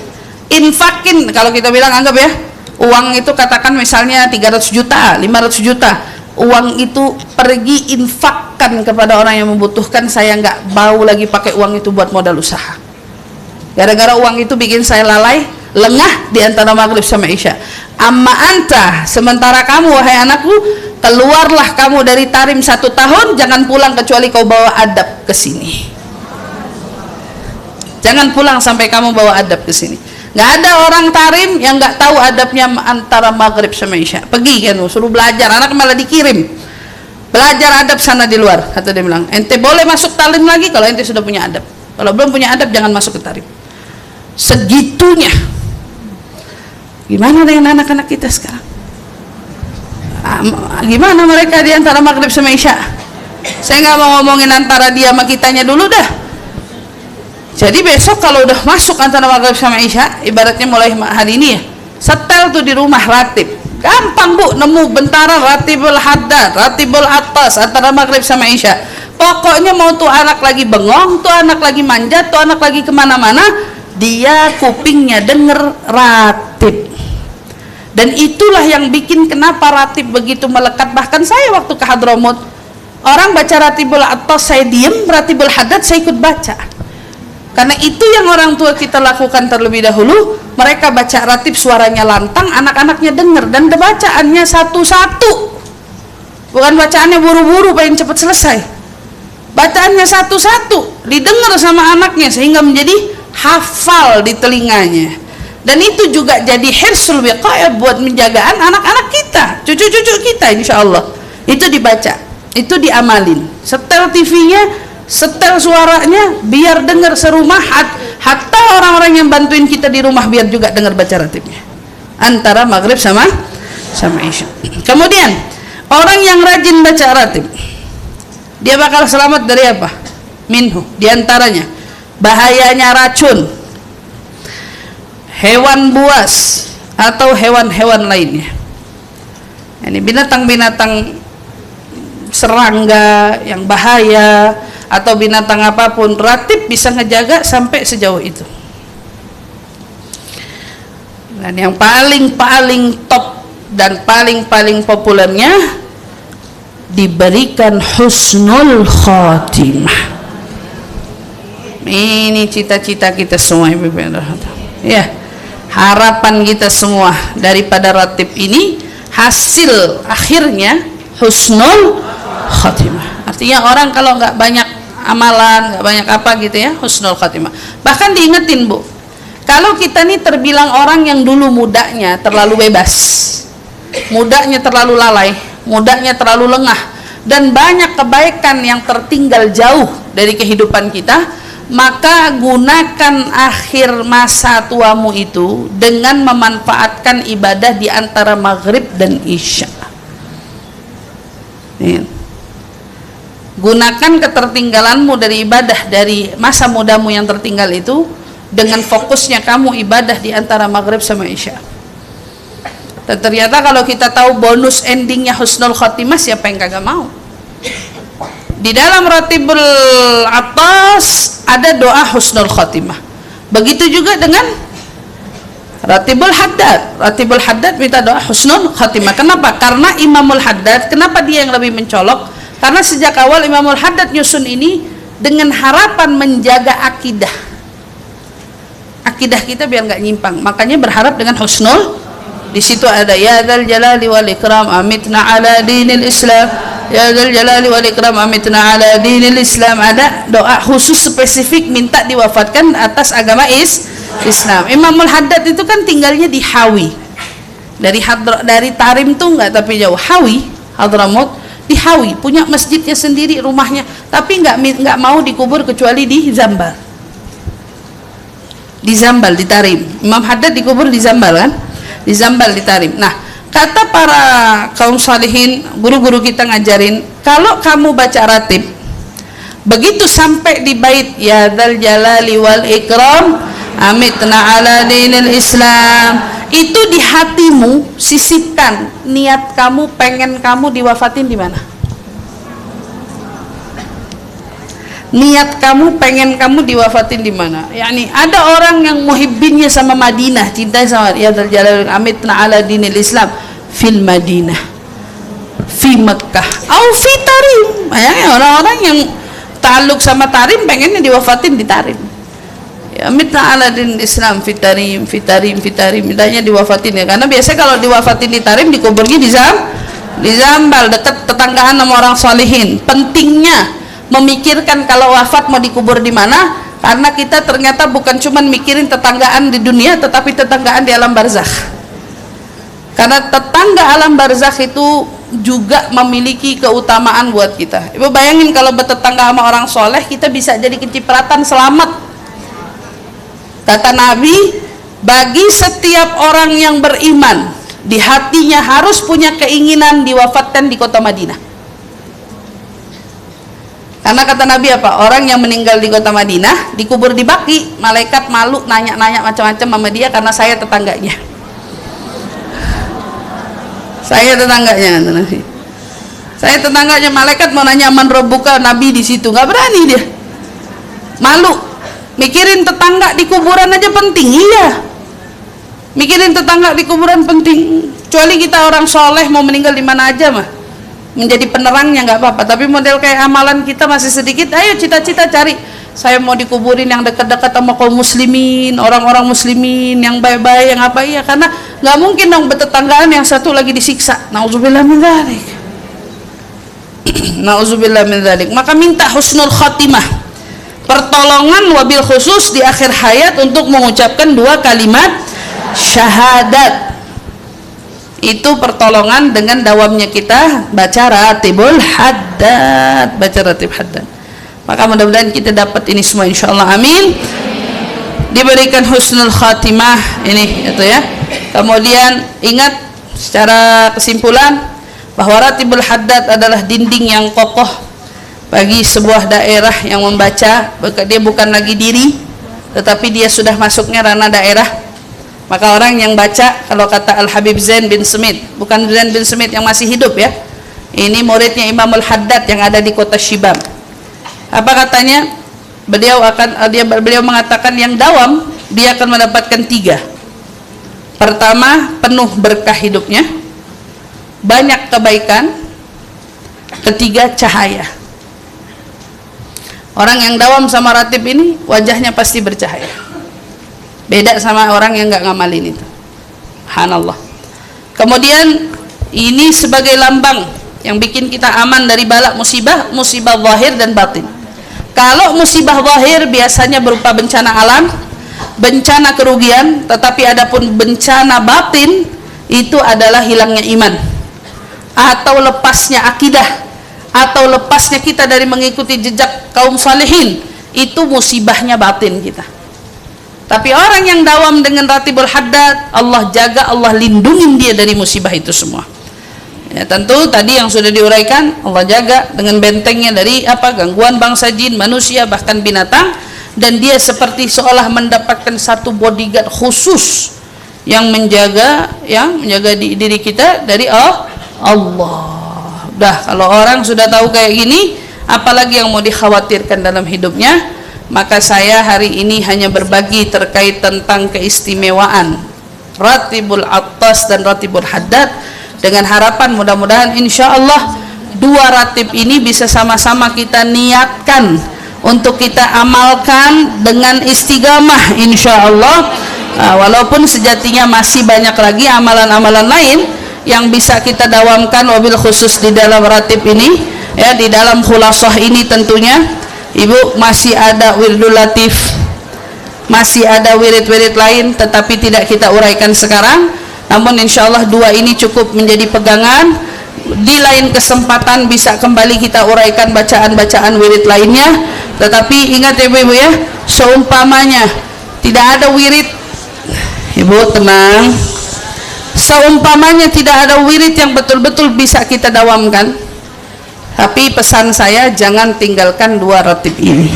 infakin, kalau kita bilang anggap ya, uang itu katakan misalnya 300 juta, 500 juta, uang itu pergi infakkan kepada orang yang membutuhkan. Saya nggak mau lagi pakai uang itu buat modal usaha. Gara-gara uang itu bikin saya lalai, lengah di antara maghrib sama isya. Amma anta, sementara kamu wahai anakku, keluarlah kamu dari Tarim 1 tahun, jangan pulang kecuali kau bawa adab ke sini. Jangan pulang sampai kamu bawa adab ke sini. Nggak ada orang Tarim yang nggak tahu adabnya antara maghrib sama isya. Pergi kan, suruh belajar, anak malah dikirim belajar adab sana di luar. Kata dia bilang, ente boleh masuk Tarim lagi kalau ente sudah punya adab. Kalau belum punya adab jangan masuk ke Tarim. Segitunya. Gimana dengan anak-anak kita sekarang? Gimana mereka di antara maghrib sama isya? Saya nggak mau ngomongin antara dia sama kitanya dulu dah. Jadi besok kalau udah masuk antara maghrib sama isya, ibaratnya mulai hari ini ya, setel tuh di rumah ratib. Gampang bu, nemu bentaran ratibul haddad, ratibul atas antara maghrib sama isya. Pokoknya mau tuh anak lagi bengong, tuh anak lagi manjat, tuh anak lagi kemana-mana, dia kupingnya denger ratib. Dan itulah yang bikin kenapa ratib begitu melekat. Bahkan saya waktu ke Hadramut, orang baca ratibul atas saya diem, ratibul haddad saya ikut baca. Karena itu yang orang tua kita lakukan terlebih dahulu. Mereka baca ratib suaranya lantang, anak-anaknya dengar, dan bacaannya satu-satu, bukan bacaannya buru-buru pengen cepat selesai. Bacaannya satu-satu didengar sama anaknya sehingga menjadi hafal di telinganya. Dan itu juga jadi hirsul wiqayah buat menjaga anak-anak kita, cucu-cucu kita, insya Allah. Itu dibaca, itu diamalin. Setel TV-nya, setel suaranya, biar dengar serumah. hatta orang-orang yang bantuin kita di rumah biar juga dengar baca ratibnya antara maghrib sama isya. Kemudian orang yang rajin baca ratib, dia bakal selamat dari apa? Minhu, diantaranya bahayanya racun, hewan buas atau hewan-hewan lainnya. Ini binatang-binatang serangga yang bahaya atau binatang apapun, ratib bisa ngejaga sampai sejauh itu. Dan yang paling top dan paling populernya, diberikan husnul khatimah. Ini cita-cita kita semua, ya, harapan kita semua daripada ratib ini, hasil akhirnya husnul khatimah. Artinya orang kalau nggak banyak amalan, nggak banyak apa gitu ya, husnul khatimah. Bahkan diingetin, Bu, kalau kita nih terbilang orang yang dulu mudanya terlalu bebas, mudanya terlalu lalai, mudanya terlalu lengah, dan banyak kebaikan yang tertinggal jauh dari kehidupan kita, maka gunakan akhir masa tuamu itu dengan memanfaatkan ibadah di antara maghrib dan isya. Gunakan ketertinggalanmu dari ibadah dari masa mudamu yang tertinggal itu dengan fokusnya kamu ibadah di antara maghrib sama isya. Dan ternyata kalau kita tahu bonus endingnya husnul khotimah, siapa yang kagak mau? Di dalam ratibul atas ada doa husnul khotimah. Begitu juga dengan ratibul haddad. Ratibul haddad minta doa husnul khotimah. Kenapa? Karena Imamul Haddad, kenapa dia yang lebih mencolok? Karena sejak awal Imamul Haddad nyusun ini dengan harapan menjaga akidah kita biar nggak nyimpang. Makanya berharap dengan husnul. Di situ ada ya dzal jalali wal ikram amitna ala dinil Islam, ya dzal jalali wal ikram amitna ala dinil Islam. Ada doa khusus spesifik minta diwafatkan atas agama Islam. Imamul Haddad itu kan tinggalnya di Hawi, dari Tarim tuh nggak tapi jauh, Hawi, Hadramut, di Hawi, punya masjidnya sendiri, rumahnya, tapi nggak mau dikubur kecuali di Zambal. Di Zambal, di Tarim. Imam Haddad dikubur di Zambal kan? Di Zambal, di Tarim. Nah, kata para kaum salihin, guru-guru kita ngajarin, kalau kamu baca ratib, begitu sampai di bait ya dzal jalali wal ikram amitna ala dinil Islam, itu di hatimu sisipkan niat kamu pengen kamu diwafatin di mana. Niat kamu pengen kamu diwafatin di mana? Yani ada orang yang muhibbinnya sama Madinah, cinta sama ya dzal jalali amitna ala dinil Islam fil Madinah, fi Makkah, au fi Tarim. Orang-orang yang taluk sama Tarim pengennya diwafatin di Tarim. Ya amitna ala dinil Islam fi Tarim, fi Tarim, fi Tarim. Mintanya diwafatin ya, karena biasa kalau diwafatin di Tarim dikuburnya di Zambal, dekat tetanggaan sama orang salihin. Pentingnya memikirkan kalau wafat mau dikubur di mana, karena kita ternyata bukan cuma mikirin tetanggaan di dunia, tetapi tetanggaan di alam barzakh. Karena tetangga alam barzakh itu juga memiliki keutamaan buat kita. Ibu bayangin kalau bertetangga sama orang soleh, kita bisa jadi kecipratan selamat. Kata Nabi, bagi setiap orang yang beriman, di hatinya harus punya keinginan diwafatkan di kota Madinah. Karena kata Nabi apa? Orang yang meninggal di kota Madinah dikubur di Baqi, malaikat malu nanya-nanya macam-macam sama dia karena saya tetangganya. Saya tetangganya, Nabi. Saya tetangganya, malaikat mau nanya man rabbuka, Nabi di situ nggak berani dia. Malu. Mikirin tetangga di kuburan aja penting, iya. Mikirin tetangga di kuburan penting. Kecuali kita orang soleh mau meninggal di mana aja mah, menjadi penerangnya nggak apa-apa, tapi model kayak amalan kita masih sedikit, ayo cita-cita cari, saya mau dikuburin yang dekat-dekat sama kaum muslimin, orang-orang muslimin yang baik-baik, yang apa, iya, karena nggak mungkin dong bertetanggaan yang satu lagi disiksa. Nauzubillah min dzalik. Nauzubillah min dzalik. Maka minta husnul khatimah, pertolongan wabil khusus di akhir hayat untuk mengucapkan 2 kalimat syahadat. Itu pertolongan dengan dawamnya kita baca ratibul haddad, baca ratib haddad. Maka mudah-mudahan kita dapat ini semua insyaallah, amin. diberikan husnul khatimah ini itu ya. Kemudian ingat secara kesimpulan bahwa Ratibul Haddad adalah dinding yang kokoh bagi sebuah daerah yang membaca. Dia bukan lagi diri, tetapi dia sudah masuknya ranah daerah. Maka orang yang baca, kalau kata Al-Habib Zain bin Smith, bukan Zain bin Smith yang masih hidup ya, ini muridnya Imamul Haddad yang ada di kota Shibam. Apa katanya? Beliau mengatakan yang dawam dia akan mendapatkan 3. Pertama, penuh berkah hidupnya, banyak kebaikan. Ketiga, cahaya. Orang yang dawam sama ratib ini wajahnya pasti bercahaya. Beda sama orang yang nggak ngamalin itu. Subhanallah. Kemudian ini sebagai lambang yang bikin kita aman dari balak musibah, musibah zahir dan batin. Kalau musibah zahir biasanya berupa bencana alam, bencana kerugian, tetapi adapun bencana batin itu adalah hilangnya iman atau lepasnya akidah atau lepasnya kita dari mengikuti jejak kaum salihin. Itu musibahnya batin kita. Tapi orang yang dawam dengan Ratibul Haddad, Allah jaga, Allah lindungi dia dari musibah itu semua. Ya, tentu tadi yang sudah diuraikan, Allah jaga dengan bentengnya dari gangguan bangsa jin, manusia, bahkan binatang. Dan dia seperti seolah mendapatkan satu bodyguard khusus yang menjaga diri kita dari Allah. Dah, kalau orang sudah tahu kayak gini, apalagi yang mau dikhawatirkan dalam hidupnya. Maka saya hari ini hanya berbagi terkait tentang keistimewaan Ratibul Attas dan Ratibul Haddad, dengan harapan mudah-mudahan insya Allah 2 ratib ini bisa sama-sama kita niatkan untuk kita amalkan dengan istiqamah insya Allah. Walaupun sejatinya masih banyak lagi amalan-amalan lain yang bisa kita dawamkan, wabil khusus di dalam ratib ini ya, di dalam khulasah ini tentunya Ibu masih ada wirdul latif, masih ada wirid-wirid lain, tetapi tidak kita uraikan sekarang. Namun insya Allah 2 ini cukup menjadi pegangan. Di lain kesempatan bisa kembali kita uraikan bacaan-bacaan wirid lainnya. Tetapi ingat ya Ibu ya, seumpamanya tidak ada wirid, Ibu tenang, seumpamanya tidak ada wirid yang betul-betul bisa kita dawamkan, tapi pesan saya jangan tinggalkan 2 ratib ini.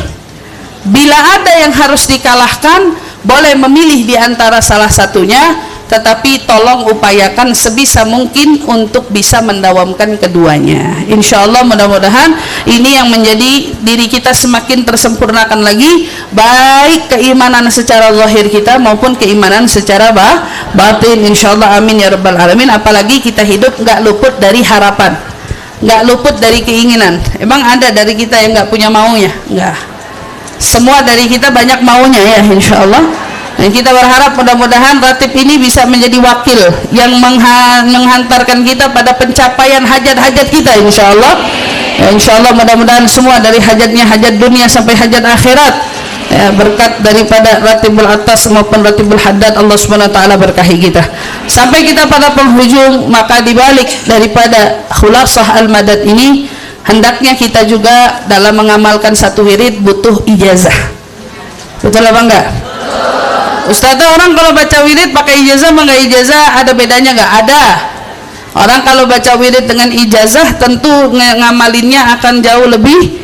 Bila ada yang harus dikalahkan, boleh memilih di antara salah satunya, tetapi tolong upayakan sebisa mungkin untuk bisa mendawamkan keduanya. Insya Allah mudah-mudahan ini yang menjadi diri kita semakin tersempurnakan lagi, baik keimanan secara zahir kita maupun keimanan secara batin. Insya Allah, amin ya rabbal alamin. Apalagi kita hidup nggak luput dari harapan, nggak luput dari keinginan. Emang ada dari kita yang nggak punya maunya? Nggak. Semua dari kita banyak maunya ya insya Allah. Dan kita berharap mudah-mudahan ratib ini bisa menjadi wakil yang menghantarkan kita pada pencapaian hajat-hajat kita insya Allah. Ya, insya Allah mudah-mudahan semua dari hajatnya, hajat dunia sampai hajat akhirat ya, berkat daripada Ratibul Attas maupun Ratibul Haddad, Allah SWT berkahi kita sampai kita pada penghujung. Maka dibalik daripada khulasah al-madad ini, hendaknya kita juga dalam mengamalkan satu wirid butuh ijazah. Betul apa enggak? Ustazah, orang kalau baca wirid pakai ijazah apa enggak ijazah, ada bedanya enggak? Ada. Orang kalau baca wirid dengan ijazah tentu ngamalinnya akan jauh lebih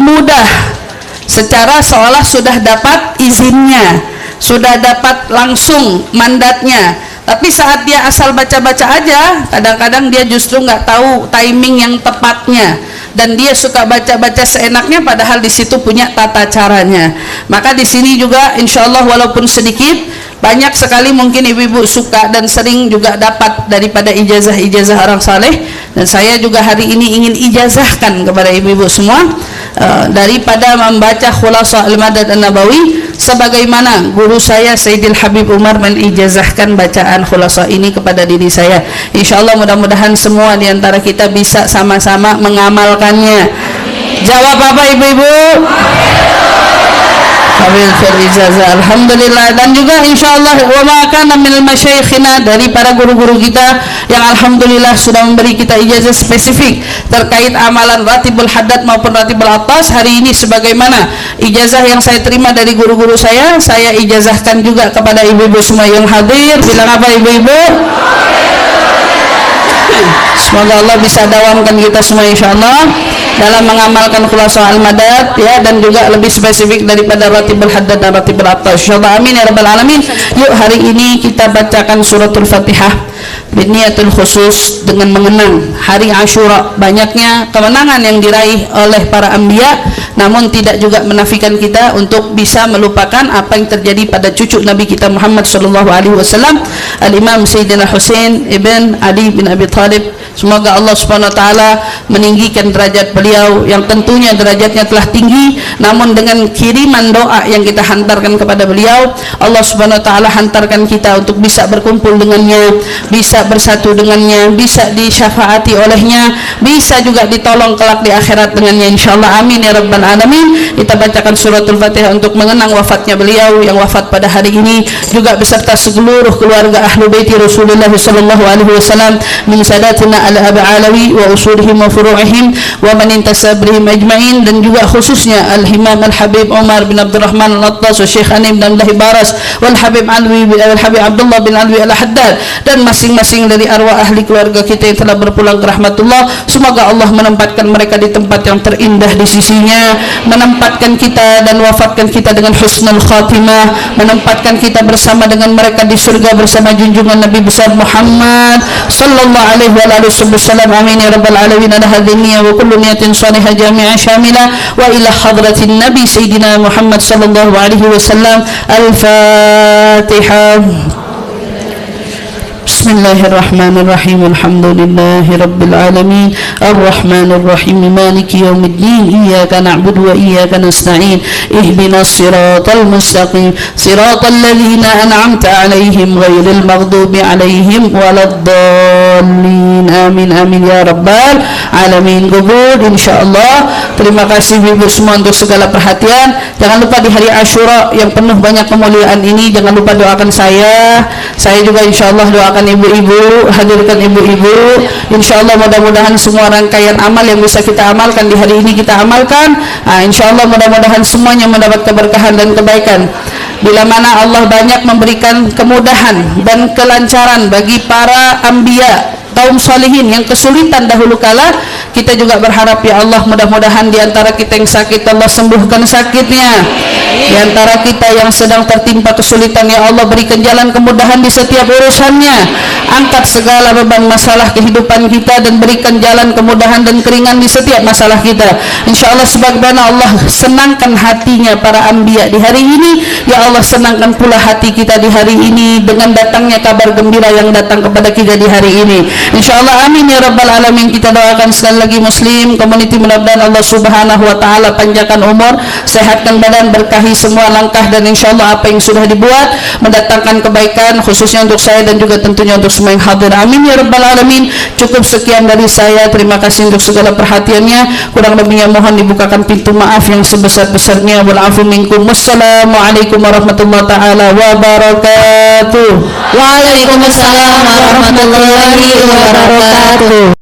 mudah, secara seolah sudah dapat izinnya, sudah dapat langsung mandatnya. Tapi saat dia asal baca-baca aja, kadang-kadang dia justru nggak tahu timing yang tepatnya, dan dia suka baca-baca seenaknya padahal di situ punya tata caranya. Maka di sini juga insya Allah walaupun sedikit, banyak sekali mungkin ibu-ibu suka dan sering juga dapat daripada ijazah-ijazah orang saleh. Dan saya juga hari ini ingin ijazahkan kepada ibu-ibu semua daripada membaca Khulasah Al-Madad An-Nabawi, sebagaimana guru saya Sayyidil Habib Umar menijazahkan bacaan Khulasah ini kepada diri saya. Insya Allah mudah-mudahan semua diantara kita bisa sama-sama mengamalkannya. Jawab apa ibu-ibu? Qabil fil ijazah. Alhamdulillah. Dan juga insyaallah wa ma kana minal masyayikhina, dari para guru-guru kita yang alhamdulillah sudah memberi kita ijazah spesifik terkait amalan ratibul haddad maupun ratibul atas. Hari ini sebagaimana ijazah yang saya terima dari guru-guru saya ijazahkan juga kepada ibu-ibu semua yang hadir. Bilang apa ibu-ibu? Semoga Allah bisa dawamkan kita semua insyaallah dalam mengamalkan khulasa al-madad ya, dan juga lebih spesifik daripada ratibul haddad dan ratibul atas insyaallah. Amin ya rabbal alamin. Yuk hari ini kita bacakan suratul Fatihah biniatul khusus dengan mengenang hari Asyura. Banyaknya kemenangan yang diraih oleh para anbiya, namun tidak juga menafikan kita untuk bisa melupakan apa yang terjadi pada cucu Nabi kita Muhammad sallallahu alaihi wasallam, Al-Imam Sayyidina Husain ibn Ali bin Abi Thalib. Semoga Allah Subhanahu wa taala meninggikan derajat beliau yang tentunya derajatnya telah tinggi, namun dengan kiriman doa yang kita hantarkan kepada beliau, Allah Subhanahu wa taala hantarkan kita untuk bisa berkumpul dengannya, bisa bersatu dengannya, bisa disyafaati olehnya, bisa juga ditolong kelak di akhirat dengannya insyaallah. Amin ya rabbal alamin. Kita bacakan suratul Fatihah untuk mengenang wafatnya beliau yang wafat pada hari ini, juga beserta seluruh keluarga ahlu baiti Rasulullah sallallahu alaihi wasallam min sadatina al-Abi Alawi wa usulihim wa furu'ihim wa man intasab bihim ajma'in, dan juga khususnya al-Imam al-Habib Umar bin Abdurrahman al-Attas wa Syekh Anim dan Abdullah Baras wal Habib Alwi wal Habib Abdullah bin Alwi al-Haddad, dan masing-masing dari arwah ahli keluarga kita yang telah berpulang ke rahmatullah. Semoga Allah menempatkan mereka di tempat yang terindah di sisinya, menempatkan kita dan wafatkan kita dengan husnul khatimah, menempatkan kita bersama dengan mereka di surga bersama junjungan Nabi besar Muhammad sallallahu alaihi wasallam. Amin ya rabbal alamin. Ala hadhihi niyyah wa kullu niyatin salihah jami'ah syamilah wa ila hadratin Nabi Sayyidina Muhammad sallallahu alaihi wasallam. Al-Fatihah. Bismillahirrahmanirrahim. Alhamdulillahi rabbil alamin. Arrahmanir rahim. Maliki yaumiddin. Iyyaka na'budu wa iyyaka nasta'in. Ihdinas siratal mustaqim. Siratal ladzina an'amta 'alaihim ghairil maghdubi 'alaihim waladdallin. Amin amin ya rabbal alamin. Gubur insyaallah. Terima kasih ibu semua untuk segala perhatian. Jangan lupa di hari Asyura yang penuh banyak kemuliaan ini, jangan lupa doakan saya juga insyaallah doakan ibu-ibu, hadirkan ibu-ibu. Insyaallah mudah-mudahan semua rangkaian amal yang bisa kita amalkan di hari ini kita amalkan. Insyaallah mudah-mudahan semuanya mendapat keberkahan dan kebaikan. Bila mana Allah banyak memberikan kemudahan dan kelancaran bagi para anbiya, kaum salihin yang kesulitan dahulu kala, kita juga berharap ya Allah mudah-mudahan di antara kita yang sakit Allah sembuhkan sakitnya, di antara kita yang sedang tertimpa kesulitan ya Allah berikan jalan kemudahan di setiap urusannya, angkat segala beban masalah kehidupan kita dan berikan jalan kemudahan dan keringan di setiap masalah kita insyaallah. Sebagaimana Allah senangkan hatinya para anbiya di hari ini, ya Allah senangkan pula hati kita di hari ini dengan datangnya kabar gembira yang datang kepada kita di hari ini insyaallah. Amin ya rabbal alamin. Kita doakan sekali lagi muslim community, mudah-mudahan Allah subhanahu wa ta'ala panjangkan umur, sehatkan badan, berkahi semua langkah, dan insyaallah apa yang sudah dibuat mendatangkan kebaikan khususnya untuk saya dan juga tentunya untuk semua yang hadir. Amin ya rabbal alamin. Cukup sekian dari saya, terima kasih untuk segala perhatiannya, kurang lebihnya mohon dibukakan pintu maaf yang sebesar-besarnya. Walafu minkum. Wassalamualaikum warahmatullahi taala wabarakatuh. Waalaikumsalam warahmatullahi wabarakatuh.